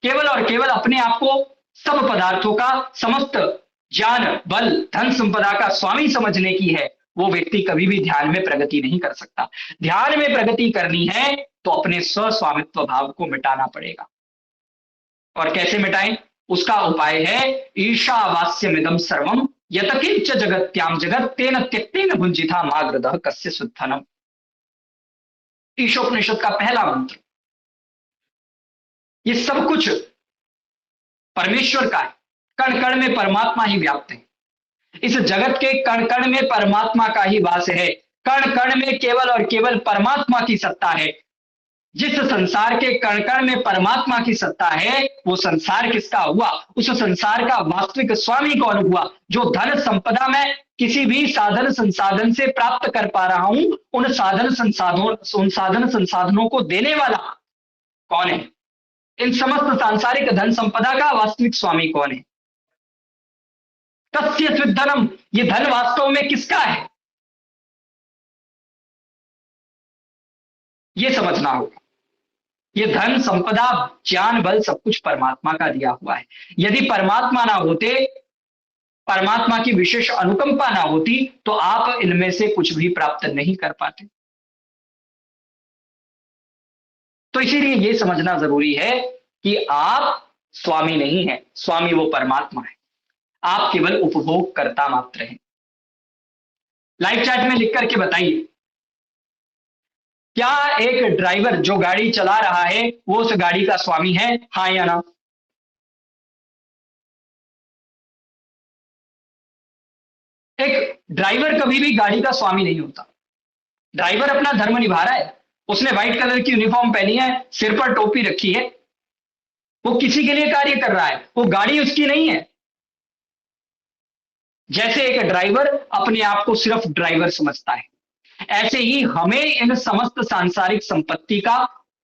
केवल और केवल अपने आप को सब पदार्थों का, समस्त ज्ञान बल धन संपदा का स्वामी समझने की है, वो व्यक्ति कभी भी ध्यान में प्रगति नहीं कर सकता। ध्यान में प्रगति करनी है तो अपने स्वस्वामित्व भाव को मिटाना पड़ेगा। और कैसे मिटाएं? उसका उपाय है ईशावास्यमिदं सर्वम यतकिंच जगत्याम जगत तेन त्यक्तेन भुंजिता माग्रदः कस्य सुद्धनम। ईशोपनिषद का पहला मंत्र। ये सब कुछ परमेश्वर का है, कण कण में परमात्मा ही व्याप्त है। इस जगत के कण कण में परमात्मा का ही वास है, कण कण में केवल और केवल परमात्मा की सत्ता है। जिस संसार के कण कण में परमात्मा की सत्ता है वो संसार किसका हुआ? उस संसार का वास्तविक स्वामी कौन हुआ? जो धन संपदा में किसी भी साधन संसाधन से प्राप्त कर पा रहा हूं, उन साधन संसाधनों को देने वाला कौन है? इन समस्त सांसारिक धन संपदा का वास्तविक स्वामी कौन है? कस्य स्विद्धनम, ये धन वास्तव में किसका है, ये समझना होगा। ये धन संपदा ज्ञान बल सब कुछ परमात्मा का दिया हुआ है। यदि परमात्मा ना होते, परमात्मा की विशेष अनुकंपा ना होती तो आप इनमें से कुछ भी प्राप्त नहीं कर पाते। तो इसीलिए यह समझना जरूरी है कि आप स्वामी नहीं है, स्वामी वो परमात्मा है, आप केवल उपभोग करता मात्र हैं। लाइव चैट में लिख करके बताइए, क्या एक ड्राइवर जो गाड़ी चला रहा है वो उस गाड़ी का स्वामी है, हाँ या ना? एक ड्राइवर कभी भी गाड़ी का स्वामी नहीं होता। ड्राइवर अपना धर्म निभा रहा है, उसने व्हाइट कलर की यूनिफॉर्म पहनी है, सिर पर टोपी रखी है, वो किसी के लिए कार्य कर रहा है, वो गाड़ी उसकी नहीं है। जैसे एक ड्राइवर अपने आप को सिर्फ ड्राइवर समझता है, ऐसे ही हमें इन समस्त सांसारिक संपत्ति का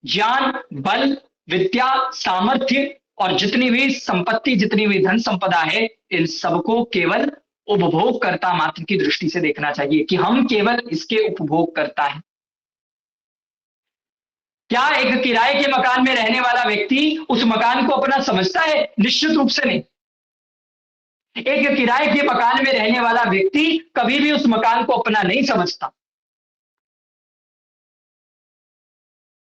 ज्ञान बल विद्या सामर्थ्य और जितनी भी संपत्ति, जितनी भी धन संपदा है, इन सबको केवल उपभोगकर्ता मात्र की दृष्टि से देखना चाहिए कि हम केवल इसके उपभोग करता है। क्या एक किराए के मकान में रहने वाला व्यक्ति उस मकान को अपना समझता है? निश्चित रूप से नहीं। एक किराए के मकान में रहने वाला व्यक्ति कभी भी उस मकान को अपना नहीं समझता।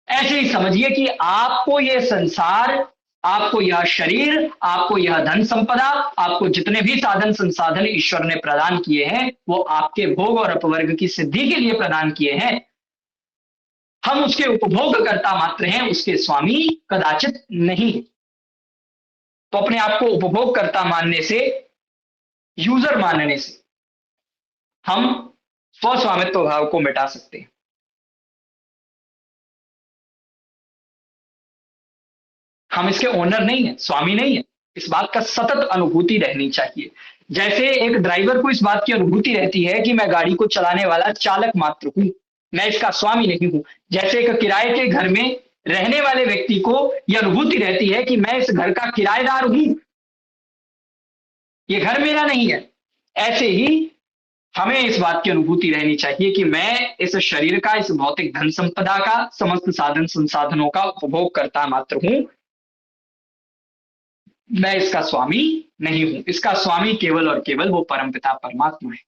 ऐसे ही समझिए कि आपको यह संसार, आपको यह शरीर, आपको यह धन संपदा, आपको जितने भी साधन संसाधन ईश्वर ने प्रदान किए हैं वो आपके भोग और अपवर्ग की सिद्धि के लिए प्रदान किए हैं। हम उसके उपभोगकर्ता मात्र हैं, उसके स्वामी कदाचित नहीं। तो अपने आप को उपभोगकर्ता मानने से, यूजर मानने से हम स्वस्वामित्व भाव को मिटा सकते हैं। हम इसके ओनर नहीं है, स्वामी नहीं है, इस बात का सतत अनुभूति रहनी चाहिए। जैसे एक ड्राइवर को इस बात की अनुभूति रहती है कि मैं गाड़ी को चलाने वाला चालक मात्र हूं, मैं इसका स्वामी नहीं हूं। जैसे एक किराए के घर में रहने वाले व्यक्ति को यह अनुभूति रहती है कि मैं इस घर का किराएदार हूं, ये घर मेरा नहीं है। ऐसे ही हमें इस बात की अनुभूति रहनी चाहिए कि मैं इस शरीर का, इस भौतिक धन संपदा का, समस्त साधन संसाधनों का उपभोग करता मात्र हूं, मैं इसका स्वामी नहीं हूं। इसका स्वामी केवल और केवल वो परमपिता परमात्मा है।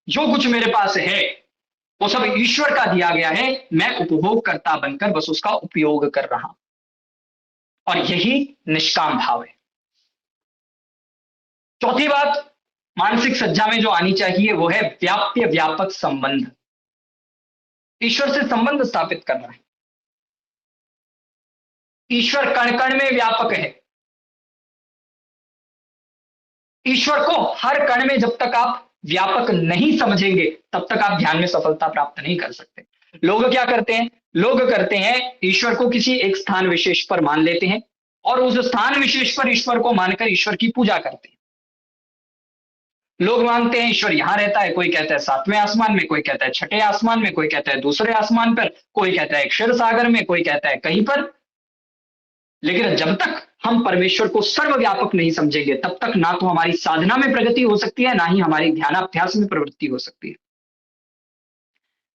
जो कुछ मेरे पास है वो सब ईश्वर का दिया गया है, मैं उपभोग करता बनकर बस उसका उपयोग कर रहा हूं। और यही निष्काम भाव है। चौथी बात मानसिक सज्जा में जो आनी चाहिए वो है व्याप्य व्यापक संबंध। ईश्वर से संबंध स्थापित करना है। ईश्वर कण कण में व्यापक है। ईश्वर को हर कण में जब तक आप व्यापक नहीं समझेंगे तब तक आप ध्यान में सफलता प्राप्त नहीं कर सकते। लोग क्या करते हैं? लोग करते हैं ईश्वर को किसी एक स्थान विशेष पर मान लेते हैं और उस स्थान विशेष पर ईश्वर को मानकर ईश्वर की पूजा करते हैं। लोग मानते हैं ईश्वर यहां रहता है, कोई कहता है सातवें आसमान में, कोई कहता है छठे आसमान में, कोई कहता है दूसरे आसमान पर, कोई कहता है क्षीर सागर में, कोई कहता है कहीं पर। लेकिन जब तक हम परमेश्वर को सर्वव्यापक नहीं समझेंगे तब तक ना तो हमारी साधना में प्रगति हो सकती है, ना ही हमारी ध्यानाभ्यास में प्रवृत्ति हो सकती है।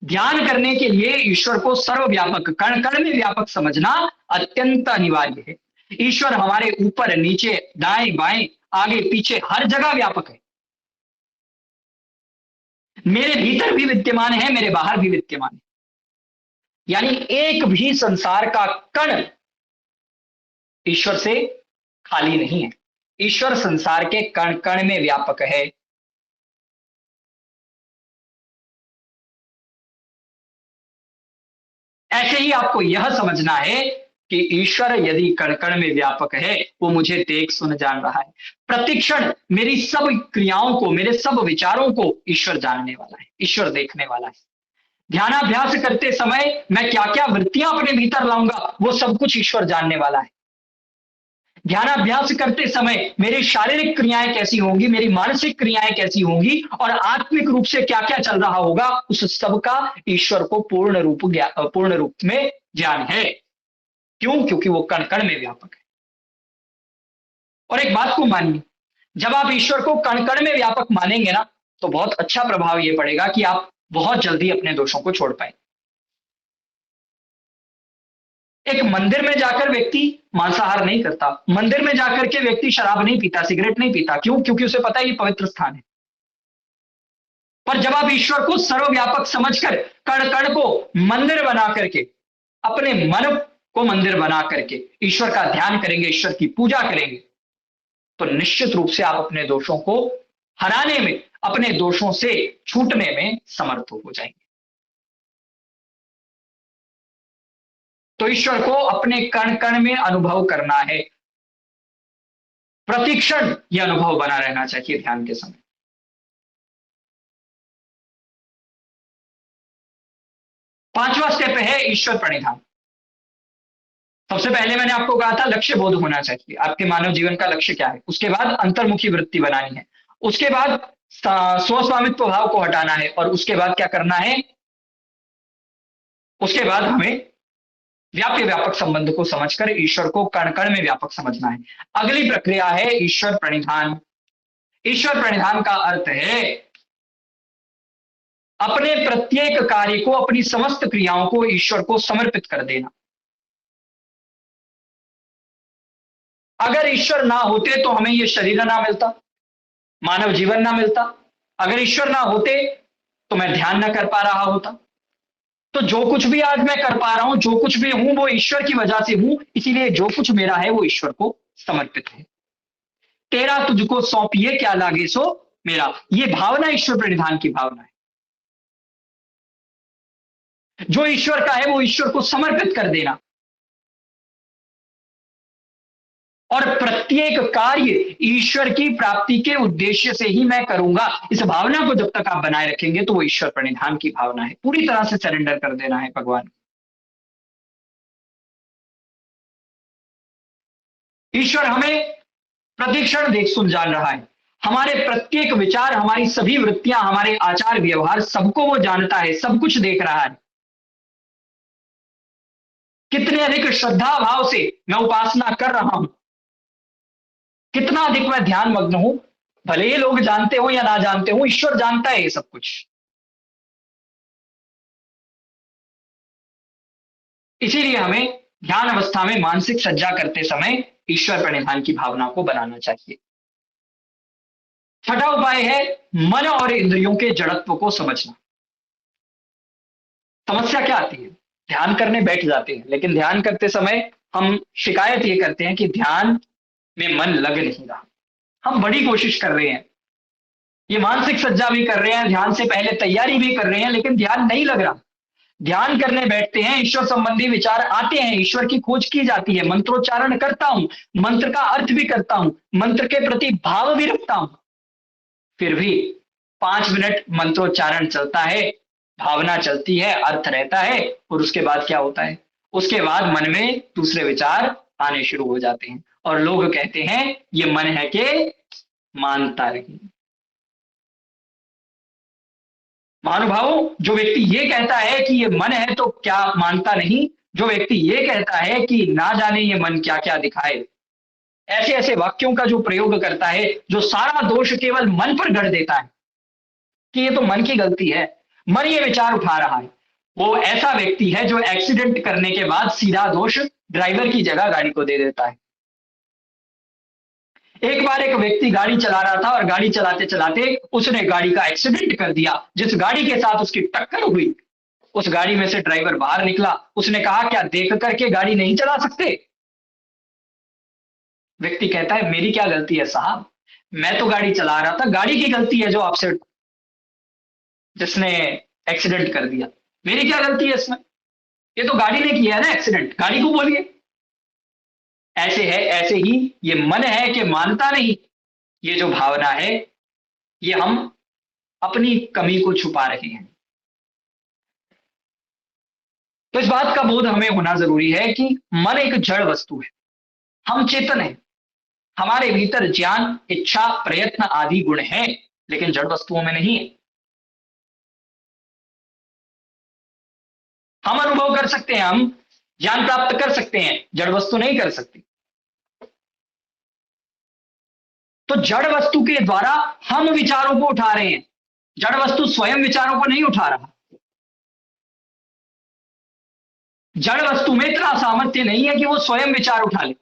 ध्यान करने के लिए ईश्वर को सर्वव्यापक कण कण में व्यापक समझना अत्यंत अनिवार्य है। ईश्वर हमारे ऊपर नीचे दाएं बाएं आगे पीछे हर जगह व्यापक है। मेरे भीतर भी विद्यमान है, मेरे बाहर भी विद्यमान है। यानी एक भी संसार का कण ईश्वर से खाली नहीं है। ईश्वर संसार के कण कण में व्यापक है। ऐसे ही आपको यह समझना है कि ईश्वर यदि कण कण में व्यापक है, वो मुझे देख सुन जान रहा है। प्रतिक्षण मेरी सब क्रियाओं को, मेरे सब विचारों को ईश्वर जानने वाला है, ईश्वर देखने वाला है। ध्यानाभ्यास करते समय मैं क्या क्या वृत्तियां अपने भीतर लाऊंगा वो सब कुछ ईश्वर जानने वाला है। ध्यानाभ्यास करते समय मेरी शारीरिक क्रियाएं कैसी होंगी, मेरी मानसिक क्रियाएं कैसी होंगी और आत्मिक रूप से क्या क्या चल रहा होगा, उस सब का ईश्वर को पूर्ण रूप में ज्ञान है। क्यों? क्योंकि वो कण कण में व्यापक है। और एक बात को मानिए, जब आप ईश्वर को कण कण में व्यापक मानेंगे ना तो बहुत अच्छा प्रभाव ये पड़ेगा कि आप बहुत जल्दी अपने दोषों को छोड़ पाए। एक मंदिर में जाकर व्यक्ति मांसाहार नहीं करता, मंदिर में जाकर के व्यक्ति शराब नहीं पीता, सिगरेट नहीं पीता। क्यों? क्योंकि उसे पता है ये पवित्र स्थान है। पर जब आप ईश्वर को सर्वव्यापक समझकर कण कण को मंदिर बना करके, अपने मन को मंदिर बना करके ईश्वर का ध्यान करेंगे, ईश्वर की पूजा करेंगे, तो निश्चित रूप से आप अपने दोषों को हराने में, अपने दोषों से छूटने में समर्थ हो जाएंगे। तो ईश्वर को अपने कण कण में अनुभव करना है। प्रतिक्षण यह अनुभव बना रहना चाहिए ध्यान के समय। पांचवा स्टेप है ईश्वर प्रणिधान। सबसे पहले मैंने आपको कहा था लक्ष्य बोध होना चाहिए, आपके मानव जीवन का लक्ष्य क्या है। उसके बाद अंतर्मुखी वृत्ति बनानी है। उसके बाद स्वस्वामित्व भाव को हटाना है। और उसके बाद क्या करना है? उसके बाद हमें व्याप्य व्यापक संबंध को समझकर ईश्वर को कण कण में व्यापक समझना है। अगली प्रक्रिया है ईश्वर प्रणिधान। ईश्वर प्रणिधान का अर्थ है अपने प्रत्येक कार्य को, अपनी समस्त क्रियाओं को ईश्वर को समर्पित कर देना। अगर ईश्वर ना होते तो हमें यह शरीर ना मिलता, मानव जीवन ना मिलता। अगर ईश्वर ना होते तो मैं ध्यान ना कर पा रहा होता। तो जो कुछ भी आज मैं कर पा रहा हूं, जो कुछ भी हूं, वो ईश्वर की वजह से हूं। इसीलिए जो कुछ मेरा है वो ईश्वर को समर्पित है। तेरा तुझको सौंपिए क्या लागे सो मेरा, ये भावना ईश्वर प्रणिधान की भावना है। जो ईश्वर का है वो ईश्वर को समर्पित कर देना। और प्रत्येक कार्य ईश्वर की प्राप्ति के उद्देश्य से ही मैं करूंगा, इस भावना को जब तक आप बनाए रखेंगे तो वो ईश्वर प्रणिधान की भावना है। पूरी तरह से सरेंडर कर देना है भगवान। ईश्वर हमें प्रतिक्षण देख सुन जान रहा है। हमारे प्रत्येक विचार, हमारी सभी वृत्तियां, हमारे आचार व्यवहार, सबको वो जानता है, सब कुछ देख रहा है। कितने अधिक श्रद्धा भाव से मैं उपासना कर रहा हूं, कितना अधिक मैं ध्यान मग्न हूं, भले ही लोग जानते हो या ना जानते हो, ईश्वर जानता है ये सब कुछ। इसीलिए हमें ध्यान अवस्था में मानसिक सज्जा करते समय ईश्वर प्रणिधान की भावना को बनाना चाहिए। छठा उपाय है मन और इंद्रियों के जड़त्व को समझना। समस्या क्या आती है? ध्यान करने बैठ जाते हैं, लेकिन ध्यान करते समय हम शिकायत ये करते हैं कि ध्यान में मन लग नहीं रहा। हम बड़ी कोशिश कर रहे हैं, ये मानसिक सज्जा भी कर रहे हैं, ध्यान से पहले तैयारी भी कर रहे हैं, लेकिन ध्यान नहीं लग रहा। ध्यान करने बैठते हैं, ईश्वर संबंधी विचार आते हैं, ईश्वर की खोज की जाती है, मंत्रोच्चारण करता हूं, मंत्र का अर्थ भी करता हूं, मंत्र के प्रति भाव भी रखता हूं, फिर भी 5 मिनट मंत्रोच्चारण चलता है, भावना चलती है, अर्थ रहता है, और उसके बाद क्या होता है? उसके बाद मन में दूसरे विचार आने शुरू हो जाते हैं और लोग कहते हैं ये मन है कि मानता नहीं। महानुभावों, जो व्यक्ति ये कहता है कि ये मन है तो क्या मानता नहीं, जो व्यक्ति ये कहता है कि ना जाने ये मन क्या क्या दिखाए, ऐसे ऐसे वाक्यों का जो प्रयोग करता है, जो सारा दोष केवल मन पर गढ़ देता है कि ये तो मन की गलती है, मन ये विचार उठा रहा है, वो ऐसा व्यक्ति है जो एक्सीडेंट करने के बाद सीधा दोष ड्राइवर की जगह गाड़ी को दे देता है। एक बार एक व्यक्ति गाड़ी चला रहा था और गाड़ी चलाते चलाते उसने गाड़ी का एक्सीडेंट कर दिया। जिस गाड़ी के साथ उसकी टक्कर हुई, उस गाड़ी में से ड्राइवर बाहर निकला। उसने कहा, क्या देख करके गाड़ी नहीं चला सकते? व्यक्ति कहता है, मेरी क्या गलती है साहब, मैं तो गाड़ी चला रहा था, गाड़ी की गलती है जो आपसे, जिसने एक्सीडेंट कर दिया। मेरी क्या गलती है इसमें? ये तो गाड़ी ने किया है ना एक्सीडेंट, गाड़ी को बोलिए। ऐसे है, ऐसे ही ये मन है कि मानता नहीं, ये जो भावना है, ये हम अपनी कमी को छुपा रहे हैं। तो इस बात का बोध हमें होना जरूरी है कि मन एक जड़ वस्तु है, हम चेतन हैं, हमारे भीतर ज्ञान, इच्छा, प्रयत्न आदि गुण हैं, लेकिन जड़ वस्तुओं में नहीं है। हम अनुभव कर सकते हैं, हम ज्ञान प्राप्त कर सकते हैं, जड़ वस्तु नहीं कर सकती। तो जड़ वस्तु के द्वारा हम विचारों को उठा रहे हैं, जड़ वस्तु स्वयं विचारों को नहीं उठा रहा। जड़ वस्तु में इतना सामर्थ्य नहीं है कि वो स्वयं विचार उठा ले।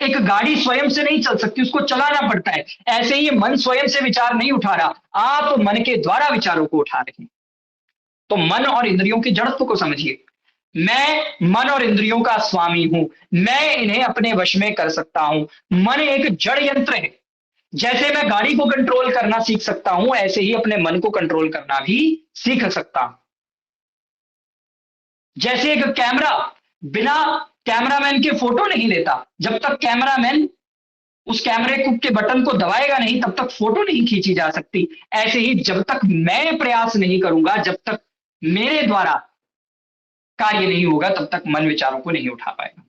एक गाड़ी स्वयं से नहीं चल सकती, उसको चलाना पड़ता है। ऐसे ही मन स्वयं से विचार नहीं उठा रहा, आप मन के द्वारा विचारों को उठा रहे हैं। तो मन और इंद्रियों के जड़त्व को समझिए। मैं मन और इंद्रियों का स्वामी हूं, मैं इन्हें अपने वश में कर सकता हूं। मन एक जड़ यंत्र है। जैसे मैं गाड़ी को कंट्रोल करना सीख सकता हूं, ऐसे ही अपने मन को कंट्रोल करना भी सीख सकता हूं। जैसे एक कैमरा बिना कैमरामैन के फोटो नहीं लेता, जब तक कैमरामैन उस कैमरे के बटन को दबाएगा नहीं, तब तक फोटो नहीं खींची जा सकती। ऐसे ही जब तक मैं प्रयास नहीं करूंगा, जब तक मेरे द्वारा कार्य नहीं होगा, तब तक मन विचारों को नहीं उठा पाएगा।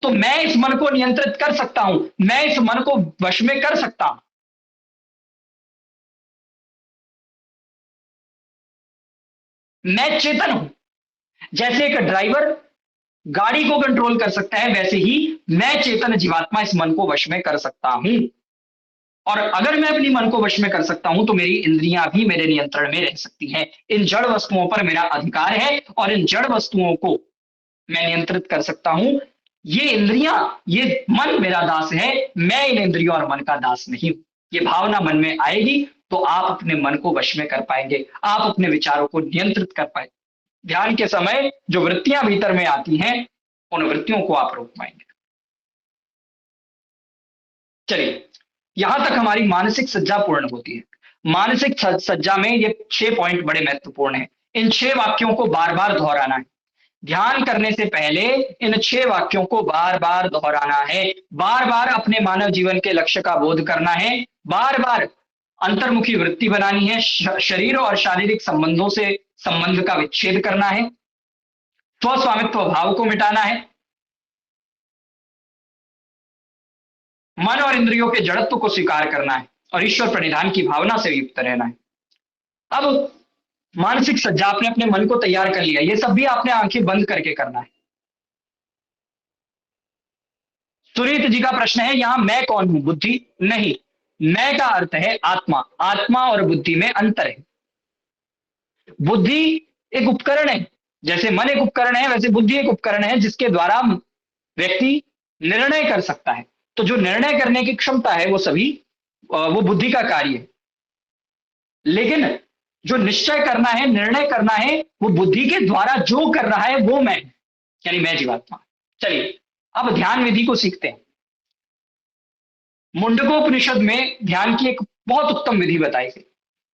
तो मैं इस मन को नियंत्रित कर सकता हूं, मैं इस मन को वश में कर सकता हूं। मैं चेतन हूं। जैसे एक ड्राइवर गाड़ी को कंट्रोल कर सकता है, वैसे ही मैं चेतन जीवात्मा इस मन को वश में कर सकता हूं। और अगर मैं अपनी मन को वश में कर सकता हूं, तो मेरी इंद्रियां भी मेरे नियंत्रण में रह सकती हैं। इन जड़ वस्तुओं पर मेरा अधिकार है और इन जड़ वस्तुओं को मैं नियंत्रित कर सकता हूं। ये इंद्रियां, ये मन मेरा दास है, मैं इन इंद्रियों और मन का दास नहीं हूं। ये भावना मन में आएगी तो आप अपने मन को वश में कर पाएंगे, आप अपने विचारों को नियंत्रित कर पाएंगे। ध्यान के समय जो वृत्तियां भीतर में आती हैं, उन वृत्तियों को आप रोक पाएंगे। चलिए, यहां तक हमारी मानसिक सज्जा पूर्ण होती है। मानसिक सज्जा में ये 6 पॉइंट बड़े महत्वपूर्ण हैं। इन 6 वाक्यों को बार बार दोहराना है। ध्यान करने से पहले इन 6 वाक्यों को बार बार दोहराना है, बार बार अपने मानव जीवन के लक्ष्य का बोध करना है, बार बार अंतर्मुखी वृत्ति बनानी है, शरीर और शारीरिक संबंधों से संबंध का विच्छेद करना है, स्वस्वामित्व भाव को मिटाना है, मन और इंद्रियों के जड़त्व को स्वीकार करना है और ईश्वर प्रणिधान की भावना से युक्त रहना है। अब मानसिक सज्जा, आपने अपने मन को तैयार कर लिया, ये सब भी आपने आंखें बंद करके करना है। सुरीत जी का प्रश्न है, यहां मैं कौन हूं? बुद्धि नहीं। मैं का अर्थ है आत्मा। आत्मा और बुद्धि में अंतर है। बुद्धि एक उपकरण है, जैसे मन एक उपकरण है, वैसे बुद्धि एक उपकरण है जिसके द्वारा व्यक्ति निर्णय कर सकता है। तो जो निर्णय करने की क्षमता है, वो सभी वो बुद्धि का कार्य है। लेकिन जो निश्चय करना है, निर्णय करना है, वो बुद्धि के द्वारा जो कर रहा है वो मैं, यानी मैं जीवात्मा। चलिए अब ध्यान विधि को सीखते हैं। मुंडकोपनिषद में ध्यान की एक बहुत उत्तम विधि बताई गई।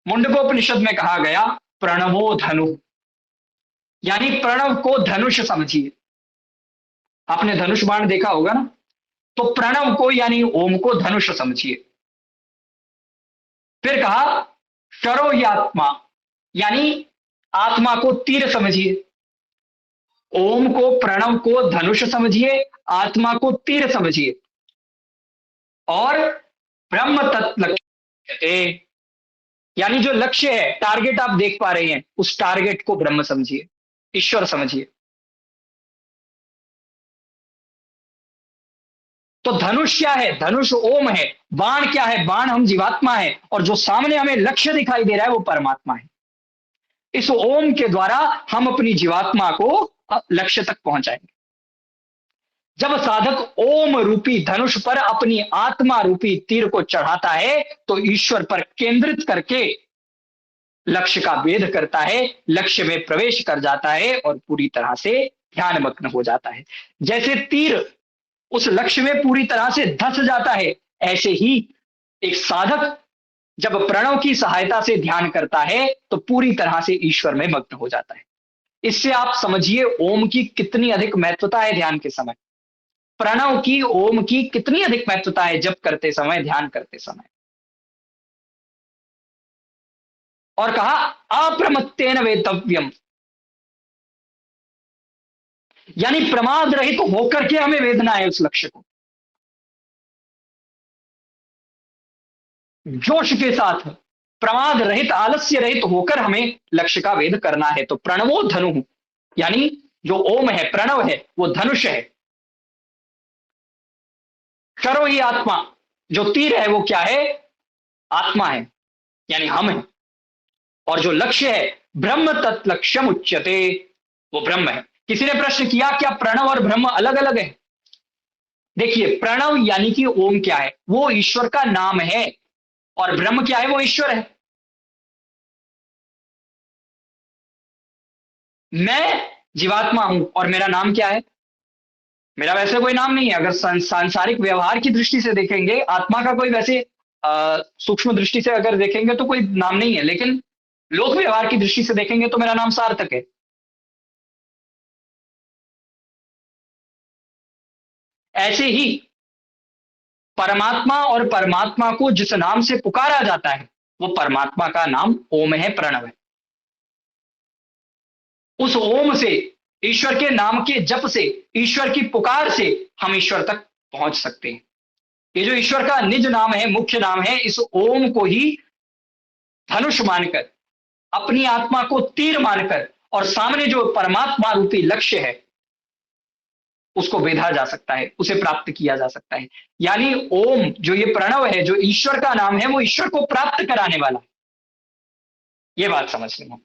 मुंडकोपनिषद में कहा गया प्रणवो धनु, यानी प्रणव को धनुष समझिए। आपने धनुष बाण देखा होगा ना, तो प्रणव को यानी ओम को धनुष समझिए। फिर कहा शरो ही आत्मा, यानी आत्मा को तीर समझिए। ओम को, प्रणव को धनुष समझिए, आत्मा को तीर समझिए। और ब्रह्म तत्व लक्ष्य, यानी जो लक्ष्य है, टारगेट आप देख पा रहे हैं, उस टारगेट को ब्रह्म समझिए, ईश्वर समझिए। तो धनुष क्या है? धनुष ओम है। बाण क्या है? बाण हम जीवात्मा है। और जो सामने हमें लक्ष्य दिखाई दे रहा है वो परमात्मा है। इस ओम के द्वारा हम अपनी जीवात्मा को लक्ष्य तक पहुंचाएंगे। जब साधक ओम रूपी धनुष पर अपनी आत्मा रूपी तीर को चढ़ाता है तो ईश्वर पर केंद्रित करके लक्ष्य का भेद करता है, लक्ष्य में प्रवेश कर जाता है और पूरी तरह से ध्यानमग्न हो जाता है। जैसे तीर उस लक्ष्य में पूरी तरह से धंस जाता है, ऐसे ही एक साधक जब प्रणव की सहायता से ध्यान करता है तो पूरी तरह से ईश्वर में मग्न हो जाता है। इससे आप समझिए ओम की कितनी अधिक महत्वता है ध्यान के समय, प्रणव की, ओम की कितनी अधिक महत्वता है जप करते समय, ध्यान करते समय। और कहा अप्रमत्तेन वेतव्यम, यानी प्रमाद रहित होकर के हमें वेदना है उस लक्ष्य को, जोश के साथ, प्रमाद रहित, आलस्य रहित होकर हमें लक्ष्य का वेद करना है। तो प्रणवो धनु, यानी जो ओम है, प्रणव है, वो धनुष है। करो ही आत्मा, जो तीर है वो क्या है? आत्मा है, यानी हम है। और जो लक्ष्य है ब्रह्म तत्लक्ष्यम उच्यते, वो ब्रह्म है। किसी ने प्रश्न किया क्या प्रणव और ब्रह्म अलग अलग है? देखिए प्रणव यानी कि ओम क्या है? वो ईश्वर का नाम है। और ब्रह्म क्या है? वो ईश्वर है। मैं जीवात्मा हूं और मेरा नाम क्या है? मेरा वैसे कोई नाम नहीं है। अगर सांसारिक व्यवहार की दृष्टि से देखेंगे, आत्मा का कोई वैसे सूक्ष्म दृष्टि से अगर देखेंगे तो कोई नाम नहीं है, लेकिन लोक व्यवहार की दृष्टि से देखेंगे तो मेरा नाम सार्थक है। ऐसे ही परमात्मा, और परमात्मा को जिस नाम से पुकारा जाता है वो परमात्मा का नाम ओम है, प्रणव है। उस ओम से, ईश्वर के नाम के जप से, ईश्वर की पुकार से हम ईश्वर तक पहुंच सकते हैं। ये जो ईश्वर का निज नाम है, मुख्य नाम है, इस ओम को ही धनुष मानकर, अपनी आत्मा को तीर मानकर, और सामने जो परमात्मा रूपी लक्ष्य है उसको वेधा जा सकता है, उसे प्राप्त किया जा सकता है। यानी ओम जो ये प्रणव है, जो ईश्वर का नाम है, वो ईश्वर को प्राप्त कराने वाला। ये बात समझनी है।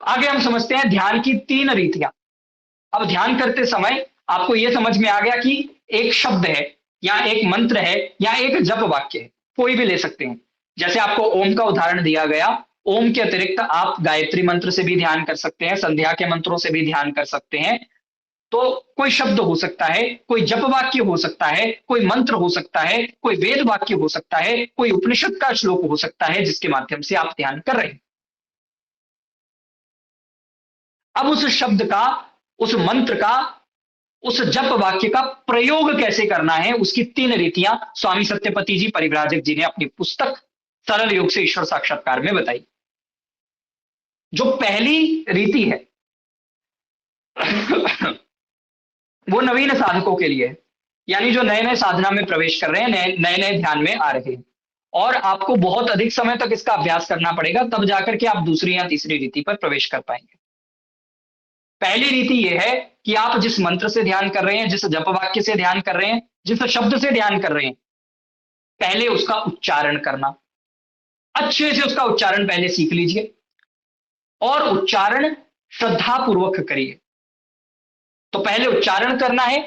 आगे हम समझते हैं ध्यान की 3 रीतियां। अब ध्यान करते समय आपको यह समझ में आ गया कि एक शब्द है, या एक मंत्र है, या एक जप वाक्य है, कोई भी ले सकते हैं। जैसे आपको ओम का उदाहरण दिया गया, ओम के अतिरिक्त आप गायत्री मंत्र से भी ध्यान कर सकते हैं, संध्या के मंत्रों से भी ध्यान कर सकते हैं। तो कोई शब्द हो सकता है, कोई जप वाक्य हो सकता है, कोई मंत्र हो सकता है, कोई वेद वाक्य हो सकता है, कोई उपनिषद का श्लोक हो सकता है जिसके माध्यम से आप ध्यान कर रहे हैं। अब उस शब्द का, उस मंत्र का, उस जप वाक्य का प्रयोग कैसे करना है, उसकी 3 रीतियां स्वामी सत्यपति जी परिव्राजक जी ने अपनी पुस्तक सरल योग से ईश्वर साक्षात्कार में बताई। जो पहली रीति है वो नवीन साधकों के लिए है, यानी जो नए नए साधना में प्रवेश कर रहे हैं, नए नए ध्यान में आ रहे हैं। और आपको बहुत अधिक समय तक इसका अभ्यास करना पड़ेगा, तब जाकर के आप दूसरी या तीसरी रीति पर प्रवेश कर पाएंगे। पहली रीति यह है कि आप जिस मंत्र से ध्यान कर रहे हैं, जिस जप वाक्य से ध्यान कर रहे हैं, जिस शब्द से ध्यान कर रहे हैं, पहले उसका उच्चारण करना, अच्छे से उसका उच्चारण पहले सीख लीजिए और उच्चारण श्रद्धापूर्वक करिए। तो पहले उच्चारण करना है,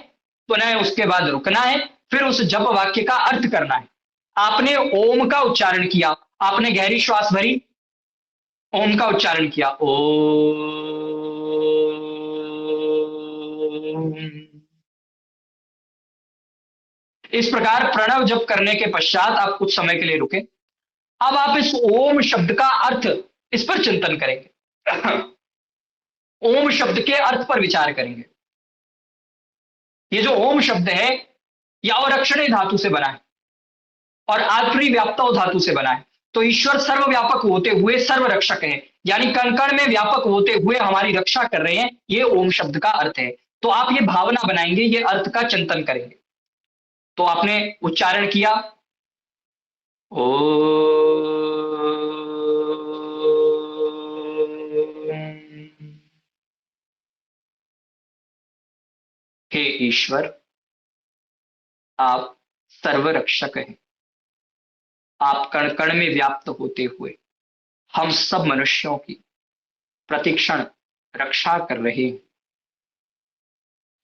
पुनः उसके बाद रुकना है, फिर उस जप वाक्य का अर्थ करना है। आपने ओम का उच्चारण किया, आपने गहरी श्वास भरी, ओम का उच्चारण किया, ओम। इस प्रकार प्रणव जप करने के पश्चात आप कुछ समय के लिए रुके। अब आप इस ओम शब्द का अर्थ, इस पर चिंतन करेंगे। ओम शब्द के अर्थ पर विचार करेंगे। ये जो ओम शब्द है, यह अवरक्षणे धातु से बना है और आत्रि व्याप्तो धातु से बना है। तो ईश्वर सर्वव्यापक होते हुए सर्वरक्षक है, यानी कण कण में व्यापक होते हुए हमारी रक्षा कर रहे हैं। ये ओम शब्द का अर्थ है। तो आप ये भावना बनाएंगे, ये अर्थ का चिंतन करेंगे। तो आपने उच्चारण किया, ओ, हे ईश्वर, आप सर्वरक्षक हैं। आप कण कण में व्याप्त होते हुए हम सब मनुष्यों की प्रतिक्षण रक्षा कर रहे हैं।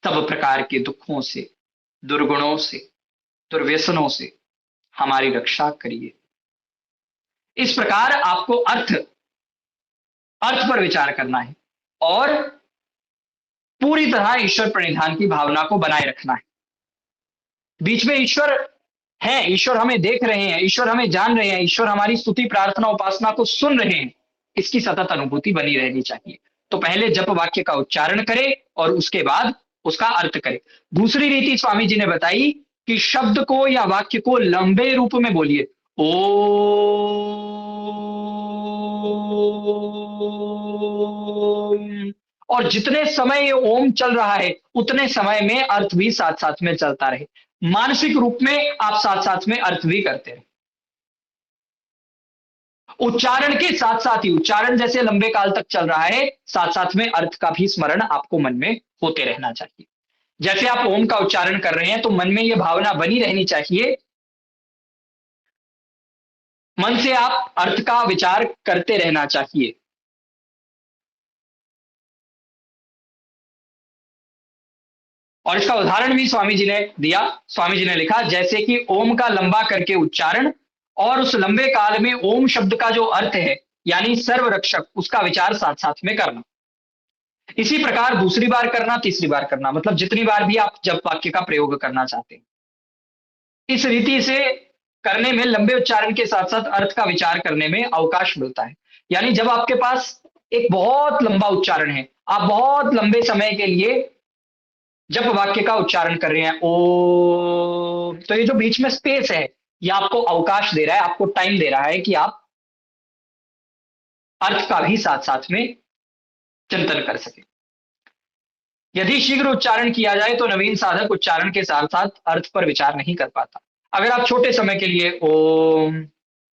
सब प्रकार के दुखों से, दुर्गुणों से, दुर्व्यसनों से हमारी रक्षा करिए। इस प्रकार आपको अर्थ अर्थ पर विचार करना है और पूरी तरह ईश्वर प्रणिधान की भावना को बनाए रखना है। बीच में ईश्वर है, ईश्वर हमें देख रहे हैं, ईश्वर हमें जान रहे हैं, ईश्वर हमारी स्तुति प्रार्थना उपासना को सुन रहे हैं, इसकी सतत अनुभूति बनी रहनी चाहिए। तो पहले जप वाक्य का उच्चारण करें और उसके बाद उसका अर्थ करें। दूसरी रीति स्वामी जी ने बताई कि शब्द को या वाक्य को लंबे रूप में बोलिए, ओ, और जितने समय ये ओम चल रहा है उतने समय में अर्थ भी साथ साथ में चलता रहे। मानसिक रूप में आप साथ साथ में अर्थ भी करते रहे। उच्चारण के साथ साथ ही, उच्चारण जैसे लंबे काल तक चल रहा है, साथ साथ में अर्थ का भी स्मरण आपको मन में होते रहना चाहिए। जैसे आप ओम का उच्चारण कर रहे हैं तो मन में यह भावना बनी रहनी चाहिए, मन से आप अर्थ का विचार करते रहना चाहिए। और इसका उदाहरण भी स्वामी जी ने दिया। स्वामी जी ने लिखा, जैसे कि ओम का लंबा करके उच्चारण और उस लंबे काल में ओम शब्द का जो अर्थ है यानी सर्वरक्षक, उसका विचार साथ साथ में करना। इसी प्रकार दूसरी बार करना, तीसरी बार करना, मतलब जितनी बार भी आप जब वाक्य का प्रयोग करना चाहते हैं। इस रीति से करने में लंबे उच्चारण के साथ साथ अर्थ का विचार करने में अवकाश मिलता है। यानी जब आपके पास एक बहुत लंबा उच्चारण है, आप बहुत लंबे समय के लिए जब वाक्य का उच्चारण कर रहे हैं, ओ, तो ये जो बीच में स्पेस है, ये आपको अवकाश दे रहा है, आपको टाइम दे रहा है कि आप अर्थ का भी साथ साथ में चिंतन कर सके। यदि शीघ्र उच्चारण किया जाए तो नवीन साधक उच्चारण के साथ साथ अर्थ पर विचार नहीं कर पाता। अगर आप छोटे समय के लिए ओम,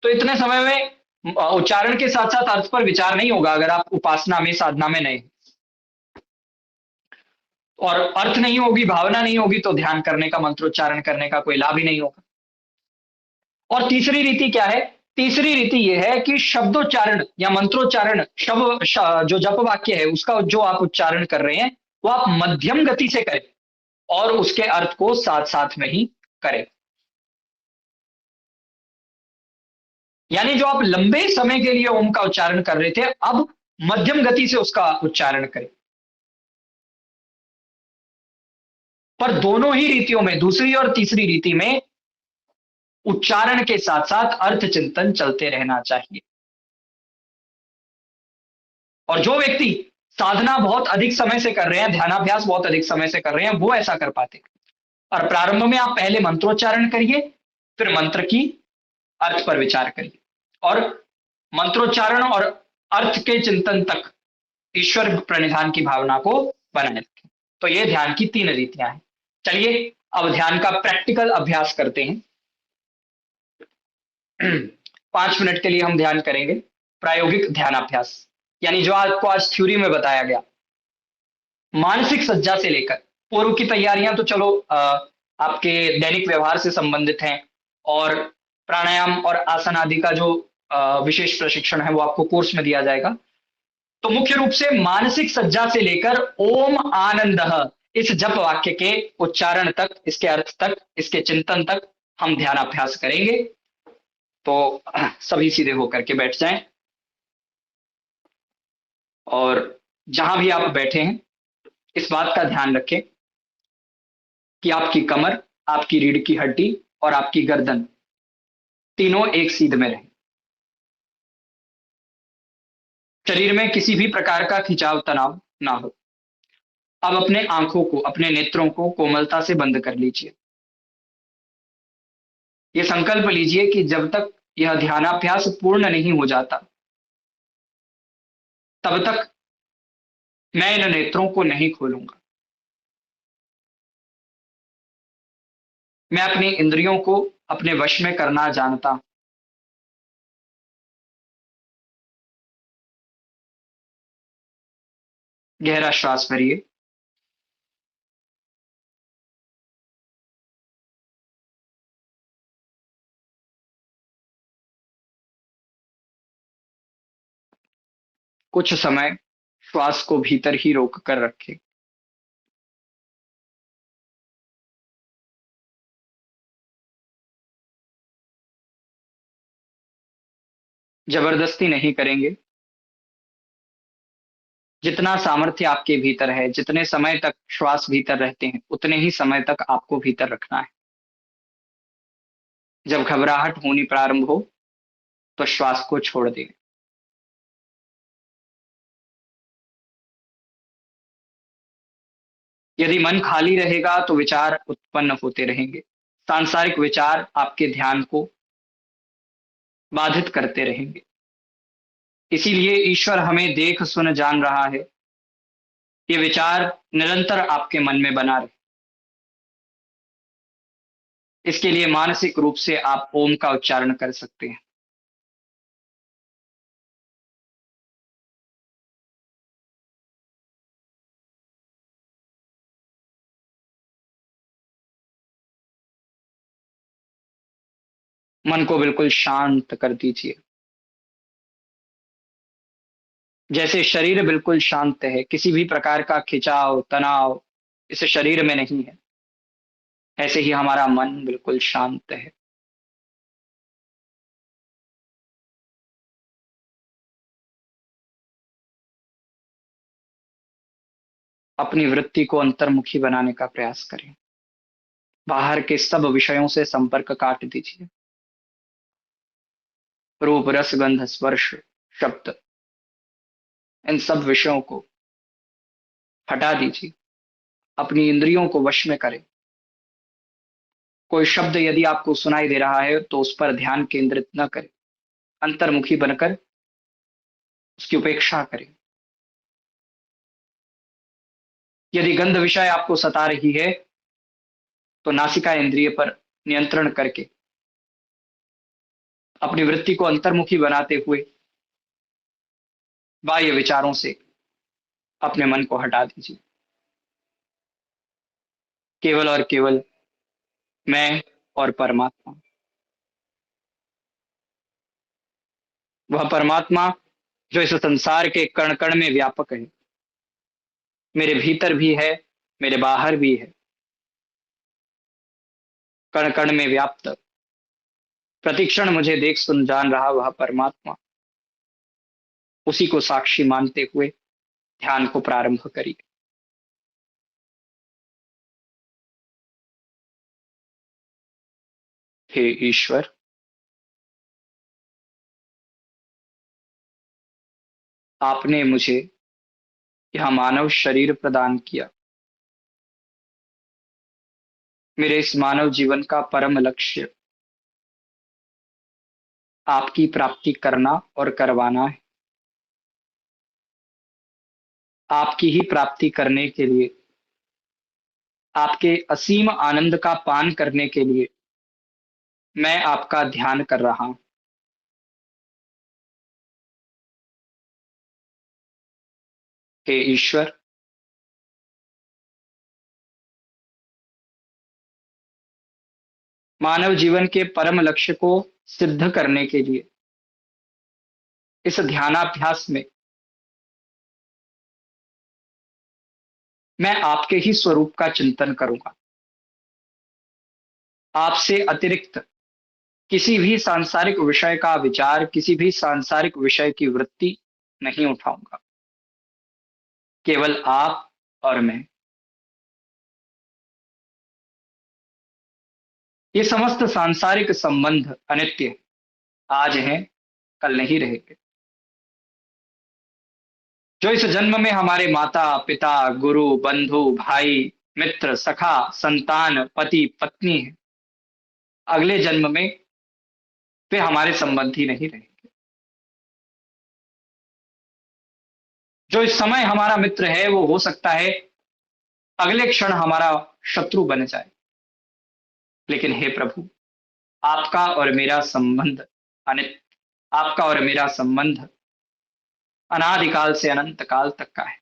तो इतने समय में उच्चारण के साथ साथ अर्थ पर विचार नहीं होगा। अगर आप उपासना में, साधना में नहीं, और अर्थ नहीं होगी, भावना नहीं होगी, तो ध्यान करने का, मंत्रोच्चारण करने का कोई लाभ ही नहीं होगा। और तीसरी रीति क्या है? तीसरी रीति यह है कि शब्दोच्चारण या मंत्रोच्चारण, जो जप वाक्य है उसका जो आप उच्चारण कर रहे हैं वो आप मध्यम गति से करें और उसके अर्थ को साथ साथ में ही करें। यानी जो आप लंबे समय के लिए ओम का उच्चारण कर रहे थे, अब मध्यम गति से उसका उच्चारण करें। पर दोनों ही रीतियों में, दूसरी और तीसरी रीति में, उच्चारण के साथ साथ अर्थ चिंतन चलते रहना चाहिए। और जो व्यक्ति साधना बहुत अधिक समय से कर रहे हैं, ध्यानाभ्यास बहुत अधिक समय से कर रहे हैं, वो ऐसा कर पाते हैं। और प्रारंभ में आप पहले मंत्रोच्चारण करिए, फिर मंत्र की अर्थ पर विचार करिए और मंत्रोच्चारण और अर्थ के चिंतन तक ईश्वर प्रणिधान की भावना को बनाए रखें। तो ये ध्यान की 3 रीतियां हैं। चलिए अब ध्यान का प्रैक्टिकल अभ्यास करते हैं। 5 मिनट के लिए हम ध्यान करेंगे, प्रायोगिक ध्यानाभ्यास, यानी जो आपको आज थ्योरी में बताया गया। मानसिक सज्जा से लेकर पूर्व की तैयारियां तो चलो आपके दैनिक व्यवहार से संबंधित हैं, और प्राणायाम और आसन आदि का जो विशेष प्रशिक्षण है वो आपको कोर्स में दिया जाएगा। तो मुख्य रूप से मानसिक सज्जा से लेकर ओम आनंदः, इस जप वाक्य के उच्चारण तक, इसके अर्थ तक, इसके चिंतन तक हम ध्यानाभ्यास करेंगे। तो सभी सीधे होकर के बैठ जाएं और जहां भी आप बैठे हैं इस बात का ध्यान रखें कि आपकी कमर, आपकी रीढ़ की हड्डी और आपकी गर्दन तीनों एक सीध में रहें। शरीर में किसी भी प्रकार का खिंचाव तनाव ना हो। अब अपने आंखों को, अपने नेत्रों को कोमलता से बंद कर लीजिए। ये संकल्प लीजिए कि जब तक यह ध्यानाभ्यास पूर्ण नहीं हो जाता, तब तक मैं इन नेत्रों को नहीं खोलूंगा। मैं अपनी इंद्रियों को अपने वश में करना जानता हूं। गहरा श्वास भरिए। कुछ समय श्वास को भीतर ही रोक कर रखें। जबरदस्ती नहीं करेंगे। जितना सामर्थ्य आपके भीतर है, जितने समय तक श्वास भीतर रहते हैं, उतने ही समय तक आपको भीतर रखना है। जब घबराहट होनी प्रारंभ हो, तो श्वास को छोड़ दें। यदि मन खाली रहेगा, तो विचार उत्पन्न होते रहेंगे। सांसारिक विचार आपके ध्यान को बाधित करते रहेंगे। इसीलिए ईश्वर हमें देख सुन जान रहा है। ये विचार निरंतर आपके मन में बना रहे। इसके लिए मानसिक रूप से आप ओम का उच्चारण कर सकते हैं। मन को बिल्कुल शांत कर दीजिए। जैसे शरीर बिल्कुल शांत है, किसी भी प्रकार का खिंचाव तनाव इस शरीर में नहीं है, ऐसे ही हमारा मन बिल्कुल शांत है। अपनी वृत्ति को अंतर्मुखी बनाने का प्रयास करें। बाहर के सब विषयों से संपर्क काट दीजिए। रूप, रस, गंध, स्पर्श, शब्द, इन सब विषयों को हटा दीजिए। अपनी इंद्रियों को वश में करें। कोई शब्द यदि आपको सुनाई दे रहा है, तो उस पर ध्यान केंद्रित न करें। अंतर्मुखी बनकर उसकी उपेक्षा करें। यदि गंध विषय आपको सता रही है, तो नासिका इंद्रिय पर नियंत्रण करके अपनी वृत्ति को अंतर्मुखी बनाते हुए बाह्य विचारों से अपने मन को हटा दीजिए। केवल और केवल मैं और परमात्मा, वह परमात्मा जो इस संसार के कण कण में व्यापक है, मेरे भीतर भी है, मेरे बाहर भी है, कण कण में व्याप्त, प्रतिक्षण मुझे देख सुन जान रहा वह परमात्मा, उसी को साक्षी मानते हुए ध्यान को प्रारंभ करिए। हे ईश्वर, आपने मुझे यह मानव शरीर प्रदान किया। मेरे इस मानव जीवन का परम लक्ष्य आपकी प्राप्ति करना और करवाना है। आपकी ही प्राप्ति करने के लिए, आपके असीम आनंद का पान करने के लिए मैं आपका ध्यान कर रहा हूं। हे ईश्वर, मानव जीवन के परम लक्ष्य को सिद्ध करने के लिए इस ध्यानाभ्यास में मैं आपके ही स्वरूप का चिंतन करूंगा। आपसे अतिरिक्त किसी भी सांसारिक विषय का विचार, किसी भी सांसारिक विषय की वृत्ति नहीं उठाऊंगा। केवल आप और मैं। ये समस्त सांसारिक संबंध अनित्य हैं, आज हैं, कल नहीं रहेंगे। जो इस जन्म में हमारे माता पिता, गुरु, बंधु, भाई, मित्र, सखा, संतान, पति, पत्नी है, अगले जन्म में वे हमारे संबंधी नहीं रहेंगे। जो इस समय हमारा मित्र है वो हो सकता है अगले क्षण हमारा शत्रु बन जाए। लेकिन हे प्रभु, आपका और मेरा संबंध अनित आपका और मेरा संबंध अनादिकाल से अनंत काल तक का है।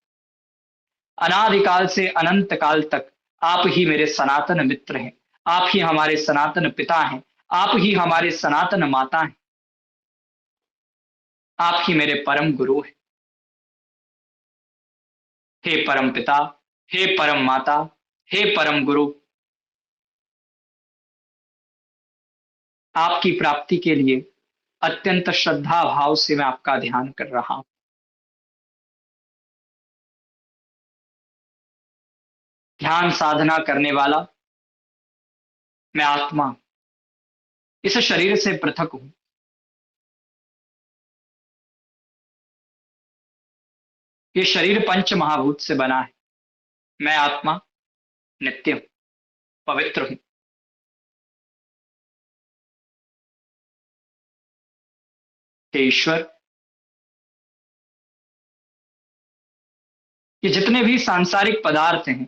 अनादिकाल से अनंत काल तक आप ही मेरे सनातन मित्र हैं। आप ही हमारे सनातन पिता हैं। आप ही हमारे सनातन माता हैं। आप ही मेरे परम गुरु हैं। हे परम पिता, हे परम माता, हे परम गुरु, आपकी प्राप्ति के लिए अत्यंत श्रद्धा भाव से मैं आपका ध्यान कर रहा हूं। ध्यान साधना करने वाला मैं आत्मा इस शरीर से पृथक हूं। ये शरीर पंच महाभूत से बना है। मैं आत्मा नित्य हूं, पवित्र हूं। हे ईश्वर, ये जितने भी सांसारिक पदार्थ हैं,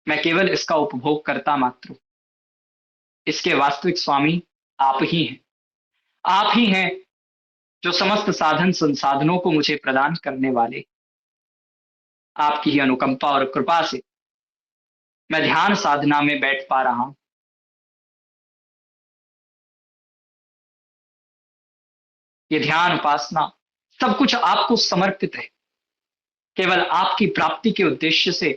मैं केवल इसका उपभोग करता मात्र हूं। इसके वास्तविक स्वामी आप ही हैं। आप ही हैं जो समस्त साधन संसाधनों को मुझे प्रदान करने वाले। आपकी ही अनुकंपा और कृपा से मैं ध्यान साधना में बैठ पा रहा हूं। ये ध्यान उपासना सब कुछ आपको समर्पित है। केवल आपकी प्राप्ति के उद्देश्य से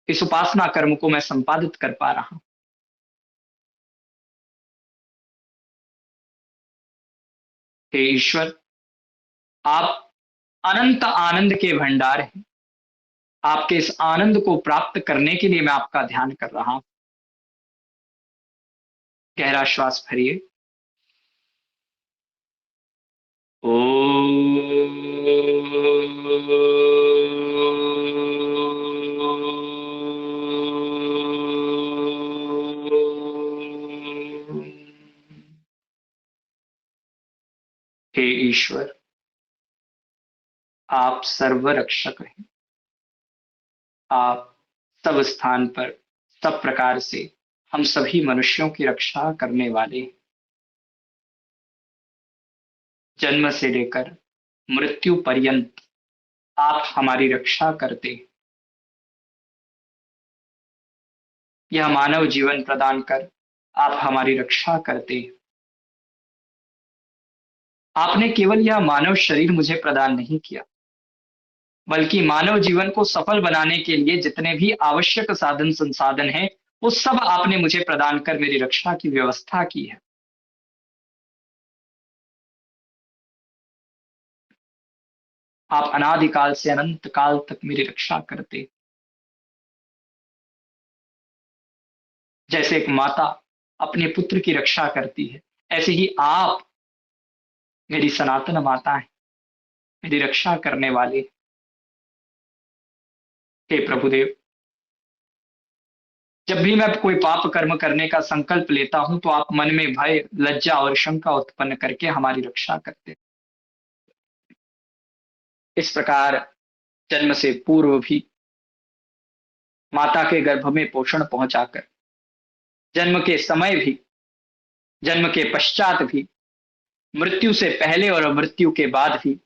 इस उपासना कर्म को मैं संपादित कर पा रहा हूं। हे ईश्वर, आप अनंत आनंद के भंडार हैं। आपके इस आनंद को प्राप्त करने के लिए मैं आपका ध्यान कर रहा हूं। गहरा श्वास भरिए। ओ हे ईश्वर, आप सर्वरक्षक हैं। आप सब स्थान पर सब प्रकार से हम सभी मनुष्यों की रक्षा करने वाले हैं। जन्म से लेकर मृत्यु पर्यंत आप हमारी रक्षा करते हैं। यह मानव जीवन प्रदान कर आप हमारी रक्षा करते हैं। आपने केवल यह मानव शरीर मुझे प्रदान नहीं किया, बल्कि मानव जीवन को सफल बनाने के लिए जितने भी आवश्यक साधन संसाधन हैं, वो सब आपने मुझे प्रदान कर मेरी रक्षा की व्यवस्था की है। आप अनादिकाल से अनंत काल तक मेरी रक्षा करते। जैसे एक माता अपने पुत्र की रक्षा करती है, ऐसे ही आप मेरी सनातन माता हैं, मेरी रक्षा करने वाले। हे प्रभुदेव, जब भी मैं कोई पाप कर्म करने का संकल्प लेता हूं तो आप मन में भय, लज्जा और शंका उत्पन्न करके हमारी रक्षा करते। इस प्रकार जन्म से पूर्व भी माता के गर्भ में पोषण पहुंचाकर, जन्म के समय भी, जन्म के पश्चात भी, मृत्यु से पहले और मृत्यु के बाद भी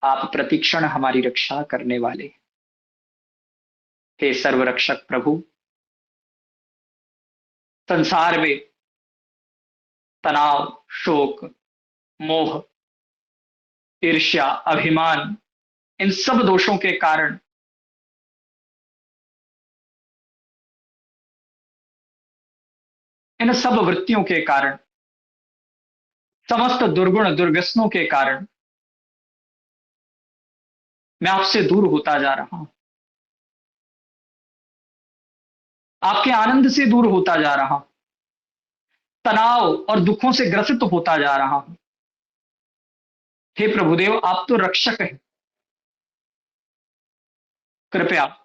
आप प्रतिक्षण हमारी रक्षा करने वाले। हे सर्वरक्षक प्रभु, संसार में तनाव, शोक, मोह, ईर्ष्या, अभिमान, इन सब दोषों के कारण इन सब वृत्तियों के कारण, समस्त दुर्गुण दुर्व्यसनों के कारण मैं आपसे दूर होता जा रहा हूं, आपके आनंद से दूर होता जा रहा हूं, तनाव और दुखों से ग्रसित होता जा रहा हूं। हे प्रभुदेव, आप तो रक्षक हैं। कृपया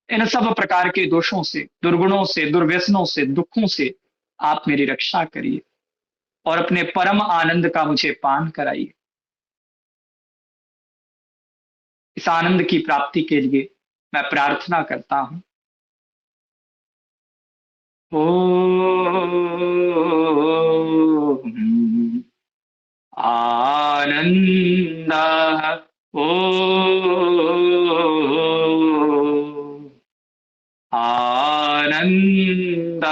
इन सब प्रकार के दोषों से, दुर्गुणों से, दुर्व्यसनों से, दुखों से आप मेरी रक्षा करिए और अपने परम आनंद का मुझे पान कराइए। इस आनंद की प्राप्ति के लिए मैं प्रार्थना करता हूं। ओम आनंद, ओम आनंद,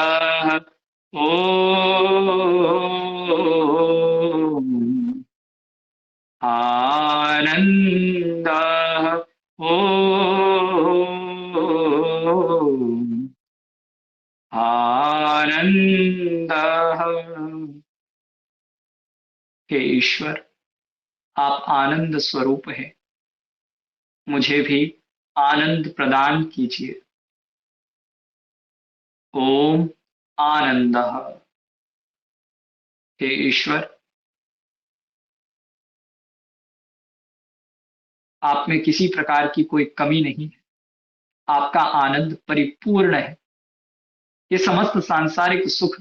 ओम आनंद, ओम आनंद। हे ईश्वर, आप आनंद स्वरूप है, मुझे भी आनंद प्रदान कीजिए। ओम आनंद। हे ईश्वर, आप में किसी प्रकार की कोई कमी नहीं है, आपका आनंद परिपूर्ण है। ये समस्त सांसारिक सुख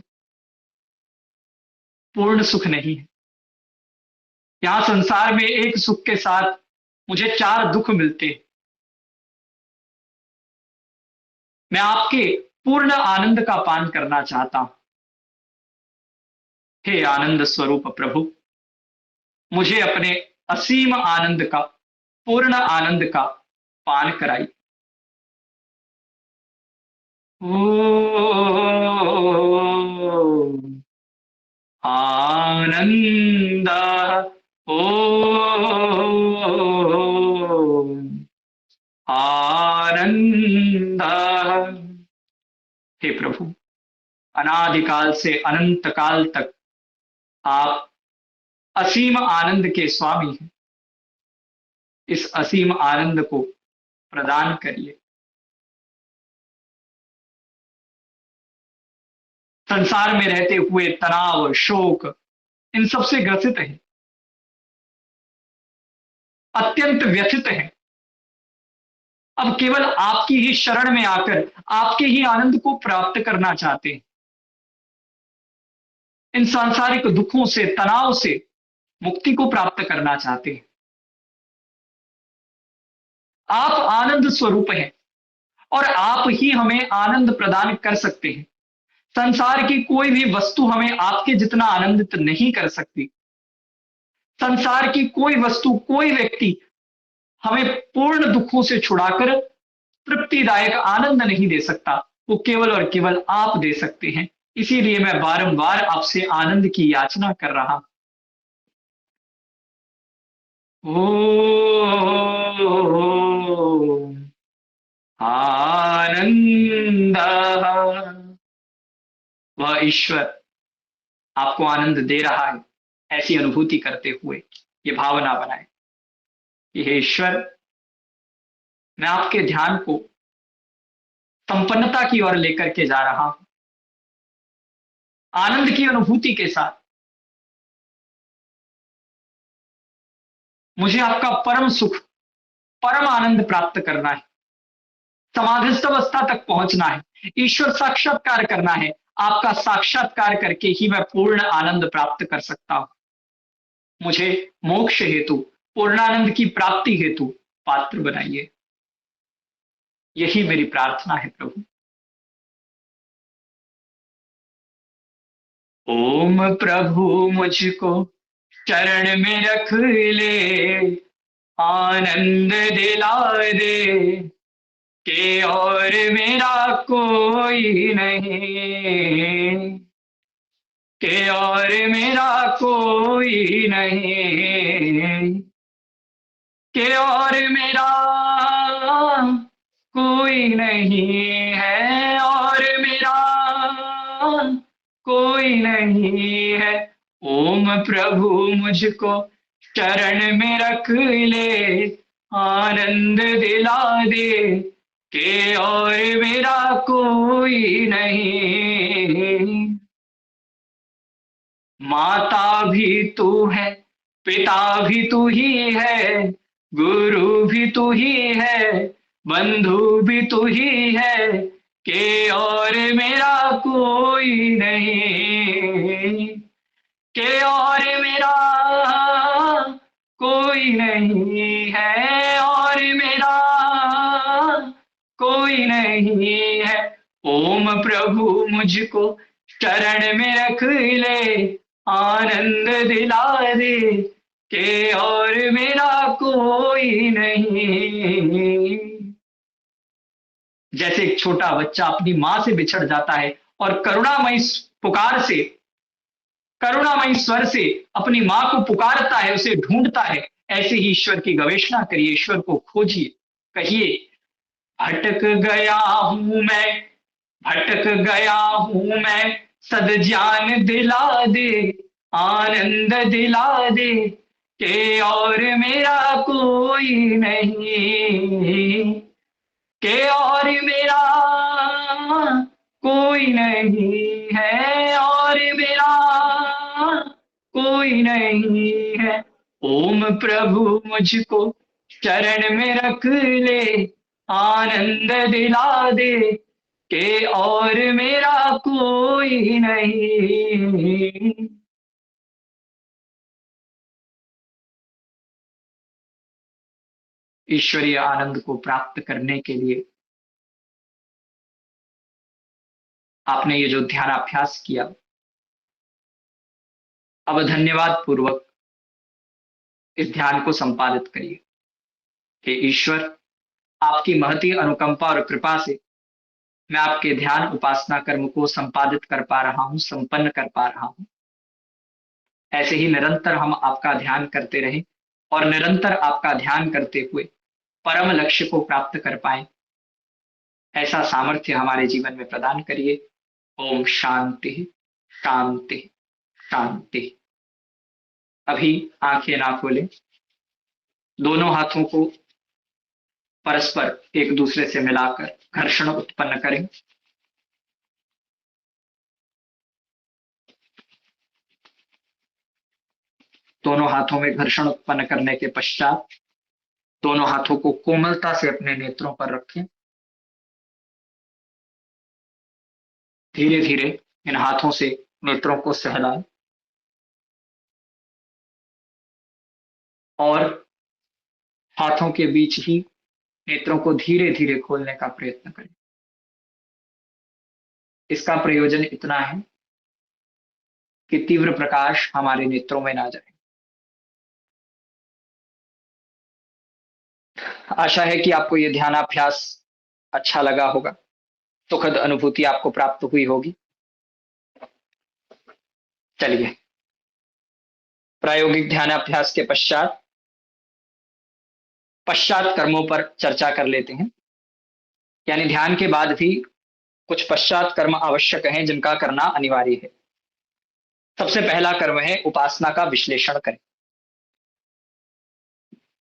पूर्ण सुख नहीं है। यहाँ संसार में एक सुख के साथ मुझे चार दुख मिलते हैं। मैं आपके पूर्ण आनंद का पान करना चाहता हूं। हे आनंद स्वरूप प्रभु, मुझे अपने असीम आनंद का, पूर्ण आनंद का पान कराइए। ओम आनंद, ओम आनंद। हे प्रभु, अनादिकाल से अनंत काल तक आप असीम आनंद के स्वामी हैं। इस असीम आनंद को प्रदान करिए। संसार में रहते हुए तनाव, शोक, इन सबसे ग्रसित हैं, अत्यंत व्यथित हैं। अब केवल आपकी ही शरण में आकर आपके ही आनंद को प्राप्त करना चाहते हैं। इन सांसारिक दुखों से, तनाव से मुक्ति को प्राप्त करना चाहते हैं। आप आनंद स्वरूप हैं और आप ही हमें आनंद प्रदान कर सकते हैं। संसार की कोई भी वस्तु हमें आपके जितना आनंदित नहीं कर सकती। संसार की कोई वस्तु, कोई व्यक्ति हमें पूर्ण दुखों से छुड़ाकर तृप्तिदायक आनंद नहीं दे सकता। वो केवल और केवल आप दे सकते हैं। इसीलिए मैं बारंबार आपसे आनंद की याचना कर रहा हूं। आनंद। वह ईश्वर आपको आनंद दे रहा है, ऐसी अनुभूति करते हुए ये भावना बनाए कि हे ईश्वर, मैं आपके ध्यान को संपन्नता की ओर लेकर के जा रहा हूं, आनंद की अनुभूति के साथ। मुझे आपका परम सुख, परम आनंद प्राप्त करना है, समाधिस्थ अवस्था तक पहुंचना है, ईश्वर साक्षात्कार करना है। आपका साक्षात्कार करके ही मैं पूर्ण आनंद प्राप्त कर सकता हूं। मुझे मोक्ष हेतु, पूर्णानंद की प्राप्ति हेतु पात्र बनाइए। यही मेरी प्रार्थना है प्रभु। ओम प्रभु, मुझको चरण में रख ले, आनंद दिला दे कि और मेरा कोई नहीं, कि और मेरा कोई नहीं, कि और मेरा कोई नहीं है, और मेरा कोई नहीं है। ओम प्रभु मुझको शरण में रख ले, आनंद दिला दे कि और मेरा कोई नहीं। माता भी तू है, पिता भी तू ही है, गुरु भी तू ही है, बंधु भी तू ही है, के और मेरा कोई नहीं, के और मेरा कोई नहीं है, और मेरा कोई नहीं है। ओम प्रभु मुझको शरण में रख ले, आनंद दिला दे के और मेरा कोई नहीं। जैसे एक छोटा बच्चा अपनी मां से बिछड़ जाता है और पुकार से करुणामयी स्वर से अपनी मां को पुकारता है, उसे ढूंढता है, ऐसे ही ईश्वर की गवेषणा करिए, ईश्वर को खोजिए। कहिए, भटक गया हूं मैं, भटक गया हूं मैं, सद ज्ञान दिला दे, आनंद दिला दे के और मेरा कोई नहीं, के और मेरा कोई नहीं है, और मेरा कोई नहीं है। ओम प्रभु मुझको शरण में रख ले, आनंद दिला दे के और मेरा कोई नहीं। ईश्वरीय आनंद को प्राप्त करने के लिए आपने ये जो ध्यानाभ्यास किया, अब धन्यवाद पूर्वक इस ध्यान को संपादित करिए कि ईश्वर, आपकी महती अनुकंपा और कृपा से मैं आपके ध्यान उपासना कर्म को संपादित कर पा रहा हूं, संपन्न कर पा रहा हूं। ऐसे ही निरंतर हम आपका ध्यान करते रहें और निरंतर आपका ध्यान करते हुए परम लक्ष्य को प्राप्त कर पाए, ऐसा सामर्थ्य हमारे जीवन में प्रदान करिए। ओम शांति शांति शांति। अभी आंखें ना खोलें, दोनों हाथों को परस्पर एक दूसरे से मिलाकर घर्षण उत्पन्न करें। दोनों हाथों में घर्षण उत्पन्न करने के पश्चात दोनों हाथों को कोमलता से अपने नेत्रों पर रखें। धीरे धीरे इन हाथों से नेत्रों को सहलाएं और हाथों के बीच ही नेत्रों को धीरे धीरे खोलने का प्रयत्न करें। इसका प्रयोजन इतना है कि तीव्र प्रकाश हमारे नेत्रों में ना जाए। आशा है कि आपको यह ध्यानाभ्यास अच्छा लगा होगा, सुखद अनुभूति आपको प्राप्त हुई होगी। चलिए, प्रायोगिक ध्यानाभ्यास के पश्चात कर्मों पर चर्चा कर लेते हैं। यानी ध्यान के बाद भी कुछ पश्चात कर्म आवश्यक हैं जिनका करना अनिवार्य है। सबसे पहला कर्म है उपासना का विश्लेषण करें।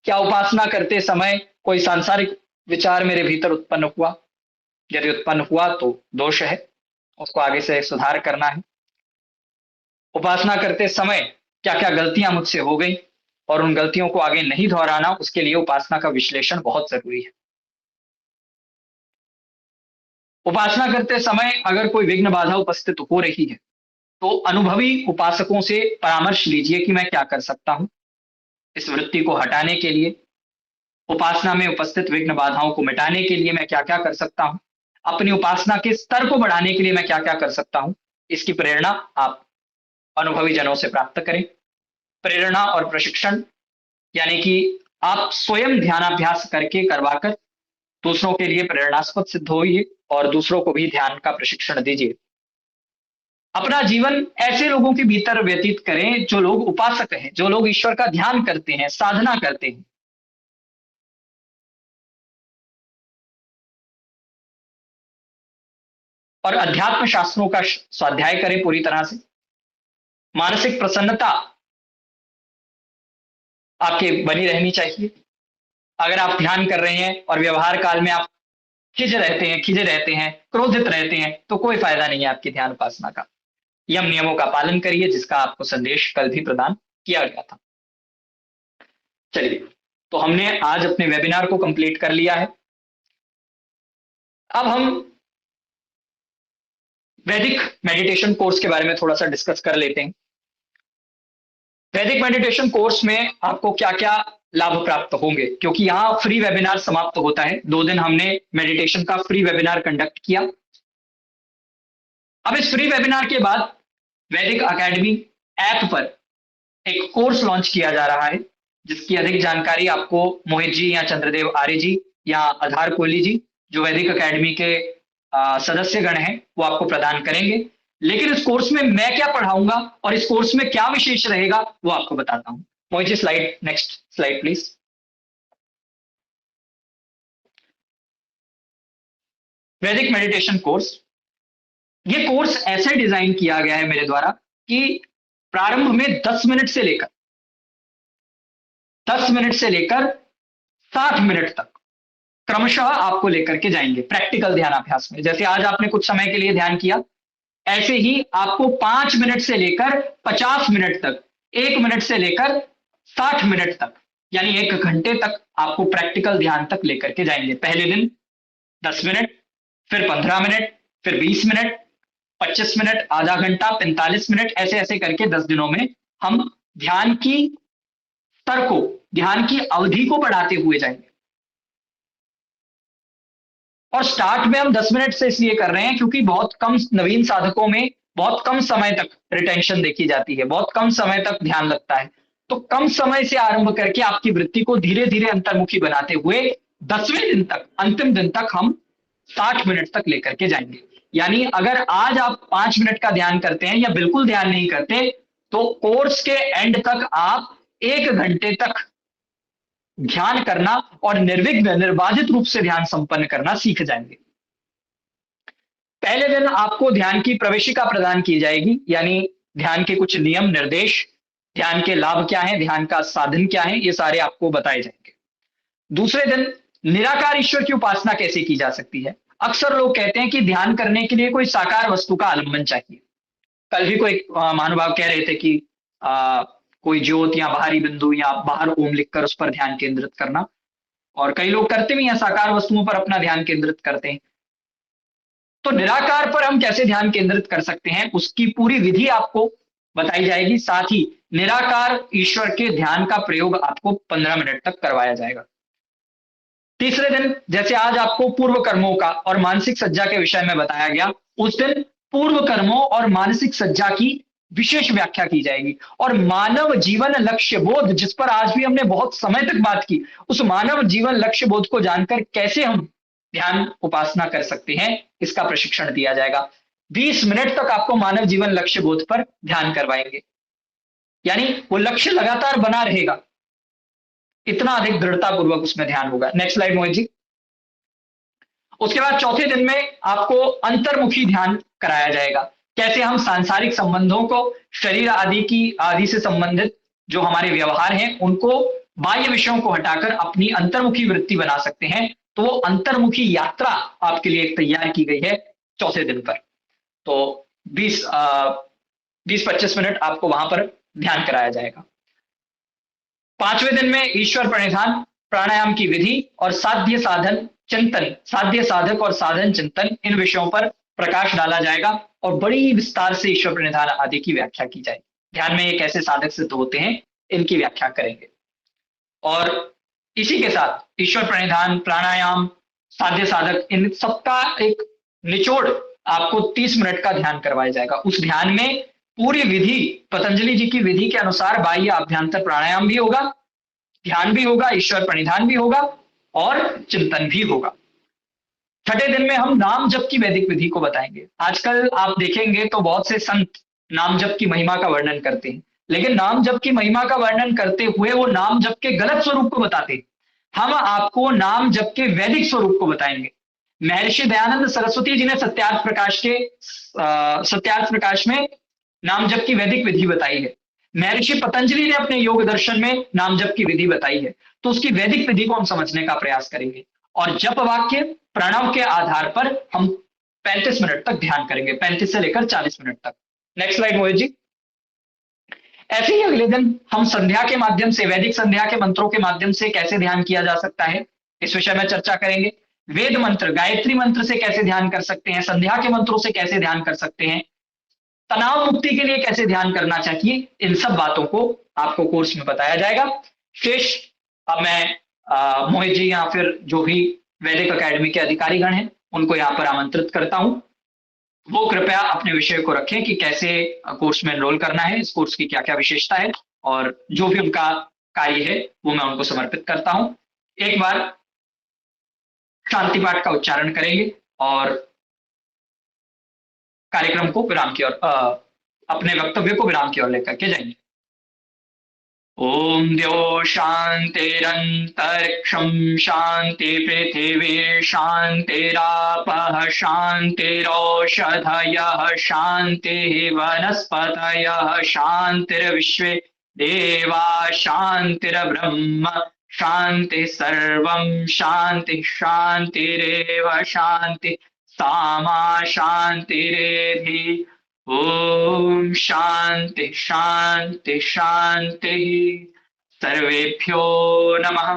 क्या उपासना करते समय कोई सांसारिक विचार मेरे भीतर उत्पन्न हुआ? यदि उत्पन्न हुआ तो दोष है, उसको आगे से सुधार करना है। उपासना करते समय क्या क्या गलतियां मुझसे हो गई और उन गलतियों को आगे नहीं दोहराना, उसके लिए उपासना का विश्लेषण बहुत जरूरी है। उपासना करते समय अगर कोई विघ्न बाधा उपस्थित हो रही है तो अनुभवी उपासकों से परामर्श लीजिए कि मैं क्या कर सकता हूं इस वृत्ति को हटाने के लिए। उपासना में उपस्थित विघ्न बाधाओं को मिटाने के लिए मैं क्या क्या कर सकता हूं, अपनी उपासना के स्तर को बढ़ाने के लिए मैं क्या क्या कर सकता हूं, इसकी प्रेरणा आप अनुभवी जनों से प्राप्त करें। प्रेरणा और प्रशिक्षण यानी कि आप स्वयं ध्यानाभ्यास करके करवाकर दूसरों के लिए प्रेरणास्पद सिद्ध होइए और दूसरों को भी ध्यान का प्रशिक्षण दीजिए। अपना जीवन ऐसे लोगों के भीतर व्यतीत करें जो लोग उपासक हैं, जो लोग ईश्वर का ध्यान करते हैं, साधना करते हैं। और अध्यात्म शास्त्रों का स्वाध्याय करें पूरी तरह से। मानसिक प्रसन्नता आपके बनी रहनी चाहिए। अगर आप ध्यान कर रहे हैं और व्यवहार काल में आप खिजे रहते हैं, क्रोधित रहते हैं, तो कोई फायदा नहीं है आपकी ध्यान उपासना का। यम नियमों का पालन करिए, जिसका आपको संदेश कल भी प्रदान किया गया था। चलिए, तो हमने आज अपने वेबिनार को कंप्लीट कर लिया है। अब हम वैदिक मेडिटेशन कोर्स के बारे में थोड़ा सा डिस्कस कर लेते हैं। वैदिक मेडिटेशन कोर्स में आपको क्या क्या लाभ प्राप्त होंगे, क्योंकि यहाँ फ्री वेबिनार समाप्त होता है। 2 दिन हमने मेडिटेशन का फ्री वेबिनार कंडक्ट किया। अब इस फ्री वेबिनार के बाद वैदिक अकेडमी ऐप पर एक कोर्स लॉन्च किया जा रहा है, जिसकी अधिक जानकारी आपको मोहित जी या चंद्रदेव आर्य जी या आधार कोहली जी, जो वैदिक अकेडमी के सदस्यगण हैं, वो आपको प्रदान करेंगे। लेकिन इस कोर्स में मैं क्या पढ़ाऊंगा और इस कोर्स में क्या विशेष रहेगा, वो आपको बताता हूं। Mohit ji, slide, next slide please. वैदिक मेडिटेशन कोर्स, ये कोर्स ऐसे डिजाइन किया गया है मेरे द्वारा कि प्रारंभ में 10 मिनट से लेकर 60 मिनट तक क्रमशः आपको लेकर के जाएंगे प्रैक्टिकल ध्यान अभ्यास में। जैसे आज आपने कुछ समय के लिए ध्यान किया, ऐसे ही आपको 5 मिनट से लेकर 50 मिनट तक, 1 मिनट से लेकर 60 मिनट तक, यानी 1 घंटे तक आपको प्रैक्टिकल ध्यान तक लेकर के जाएंगे। पहले दिन 10 मिनट, फिर 15 मिनट, फिर 20 मिनट, 25 मिनट, आधा घंटा, 45 मिनट, ऐसे ऐसे करके 10 दिनों में हम ध्यान की स्तर को, ध्यान की अवधि को बढ़ाते हुए जाएंगे। और स्टार्ट में हम 10 मिनट से इसलिए कर रहे हैं क्योंकि बहुत कम नवीन साधकों में बहुत कम समय तक रिटेंशन देखी जाती है, बहुत कम समय तक ध्यान लगता है। तो कम समय से आरंभ करके आपकी वृत्ति को धीरे धीरे अंतर्मुखी बनाते हुए 10वें दिन तक, अंतिम दिन तक हम 60 मिनट तक लेकर के जाएंगे। यानी अगर आज आप 5 मिनट का ध्यान करते हैं या बिल्कुल ध्यान नहीं करते, तो कोर्स के एंड तक आप 1 घंटे तक ध्यान करना और निर्विघ्न, निर्बाधित रूप से ध्यान संपन्न करना सीख जाएंगे। पहले दिन आपको ध्यान की प्रवेशिका प्रदान की जाएगी, यानी ध्यान के कुछ नियम निर्देश, ध्यान के लाभ क्या है, ध्यान का साधन क्या है, ये सारे आपको बताए जाएंगे। दूसरे दिन निराकार ईश्वर की उपासना कैसे की जा सकती है। अक्सर लोग कहते हैं कि ध्यान करने के लिए कोई साकार वस्तु का आलंबन चाहिए। कल भी कोई महानुभाव कह रहे थे कि कोई ज्योत या बाहरी बिंदु या बाहर ओम लिखकर उस पर ध्यान केंद्रित करना, और कई लोग करते भी हैं, साकार वस्तुओं पर अपना ध्यान केंद्रित करते हैं। तो निराकार पर हम कैसे ध्यान केंद्रित कर सकते हैं, उसकी पूरी विधि आपको बताई जाएगी। साथ ही निराकार ईश्वर के ध्यान का प्रयोग आपको 15 मिनट तक करवाया जाएगा। तीसरे दिन, जैसे आज आपको पूर्व कर्मों का और मानसिक सज्जा के विषय में बताया गया, उस दिन पूर्व कर्मों और मानसिक सज्जा की विशेष व्याख्या की जाएगी। और मानव जीवन लक्ष्य बोध, जिस पर आज भी हमने बहुत समय तक बात की, उस मानव जीवन लक्ष्य बोध को जानकर कैसे हम ध्यान उपासना कर सकते हैं, इसका प्रशिक्षण दिया जाएगा। 20 मिनट तक आपको मानव जीवन लक्ष्य बोध पर ध्यान करवाएंगे, यानी वो लक्ष्य लगातार बना रहेगा, इतना अधिक दृढ़ता पूर्वक उसमें ध्यान होगा। Next slide Mohit ji. उसके बाद चौथे दिन में आपको अंतर्मुखी ध्यान कराया जाएगा। कैसे हम सांसारिक संबंधों को, शरीर आदि से संबंधित जो हमारे व्यवहार हैं, उनको बाह्य विषयों को हटाकर अपनी अंतर्मुखी वृत्ति बना सकते हैं। तो वो अंतर्मुखी यात्रा आपके लिए एक तैयार की गई है चौथे दिन पर। तो 20-25 मिनट आपको वहां पर ध्यान कराया जाएगा। 5वें दिन में ईश्वर प्रणिधान, प्राणायाम की विधि और साध्य साधन चिंतन, साध्य साधक और साधन चिंतन, इन विषयों पर प्रकाश डाला जाएगा और बड़ी विस्तार से ईश्वर प्रणिधान आदि की व्याख्या की जाएगी। ध्यान में ये कैसे साधक सिद्ध होते हैं, इनकी व्याख्या करेंगे। और इसी के साथ ईश्वर प्रणिधान, प्राणायाम, साध्य साधक, इन सबका एक निचोड़ आपको 30 मिनट का ध्यान करवाया जाएगा। उस ध्यान में पूरी विधि, पतंजलि जी की विधि के अनुसार बाह्य आभ्यंतर प्राणायाम भी होगा, ध्यान भी होगा, ईश्वर प्रणिधान भी होगा और चिंतन भी होगा। छठे दिन में हम नाम जप की वैदिक विधि को बताएंगे। आजकल आप देखेंगे तो बहुत से संत नाम जप की महिमा का वर्णन करते हैं, लेकिन नाम जप की महिमा का वर्णन करते हुए वो नाम जप के गलत स्वरूप को बताते हैं। हम आपको नाम जप के वैदिक स्वरूप को बताएंगे। महर्षि दयानंद सरस्वती जी ने सत्यार्थ प्रकाश में नाम जप की वैदिक विधि बताई है। महर्षि पतंजलि ने अपने योग दर्शन में नाम जप की विधि बताई है, तो उसकी वैदिक विधि को हम समझने का प्रयास करेंगे। और जप वाक्य प्रणव के आधार पर हम 35 मिनट तक ध्यान करेंगे, 35 से लेकर 40 मिनट तक। Next slide Mohit ji. ऐसे ही अगले दिन हम संध्या के माध्यम से, वैदिक संध्या के मंत्रों के माध्यम से कैसे ध्यान किया जा सकता है, इस विषय में चर्चा करेंगे। वेद मंत्र, गायत्री मंत्र से कैसे ध्यान कर सकते हैं, संध्या के मंत्रों से कैसे ध्यान कर सकते हैं, तनाव मुक्ति के लिए कैसे ध्यान करना चाहिए, इन सब बातों को आपको कोर्स में बताया जाएगा। शेष अब मैं मोहित जी या फिर जो भी वैदिक अकेडमी के अधिकारीगण हैं उनको यहाँ पर आमंत्रित करता हूं, वो कृपया अपने विषय को रखें कि कैसे कोर्स में एनरोल करना है, इस कोर्स की क्या क्या विशेषता है, और जो भी उनका कार्य है वो मैं उनको समर्पित करता हूं। एक बार शांति पाठ का उच्चारण करेंगे और कार्यक्रम को विराम की ओर, अपने वक्तव्य को विराम की ओर लेकर के जाएंगे। ओम द्यो शांतिरंतरिक्षम शांति पृथिवी शांतिरापः शांतिरौषधयः शांति वनस्पतयः शांतिर्विश्वे देवा शांतिर्ब्रह्म शांति सर्वं शांति शांतिरेव शांति सामा शांतिरेधि। ओम शांति शांति शांति। सर्वेभ्यो नमः।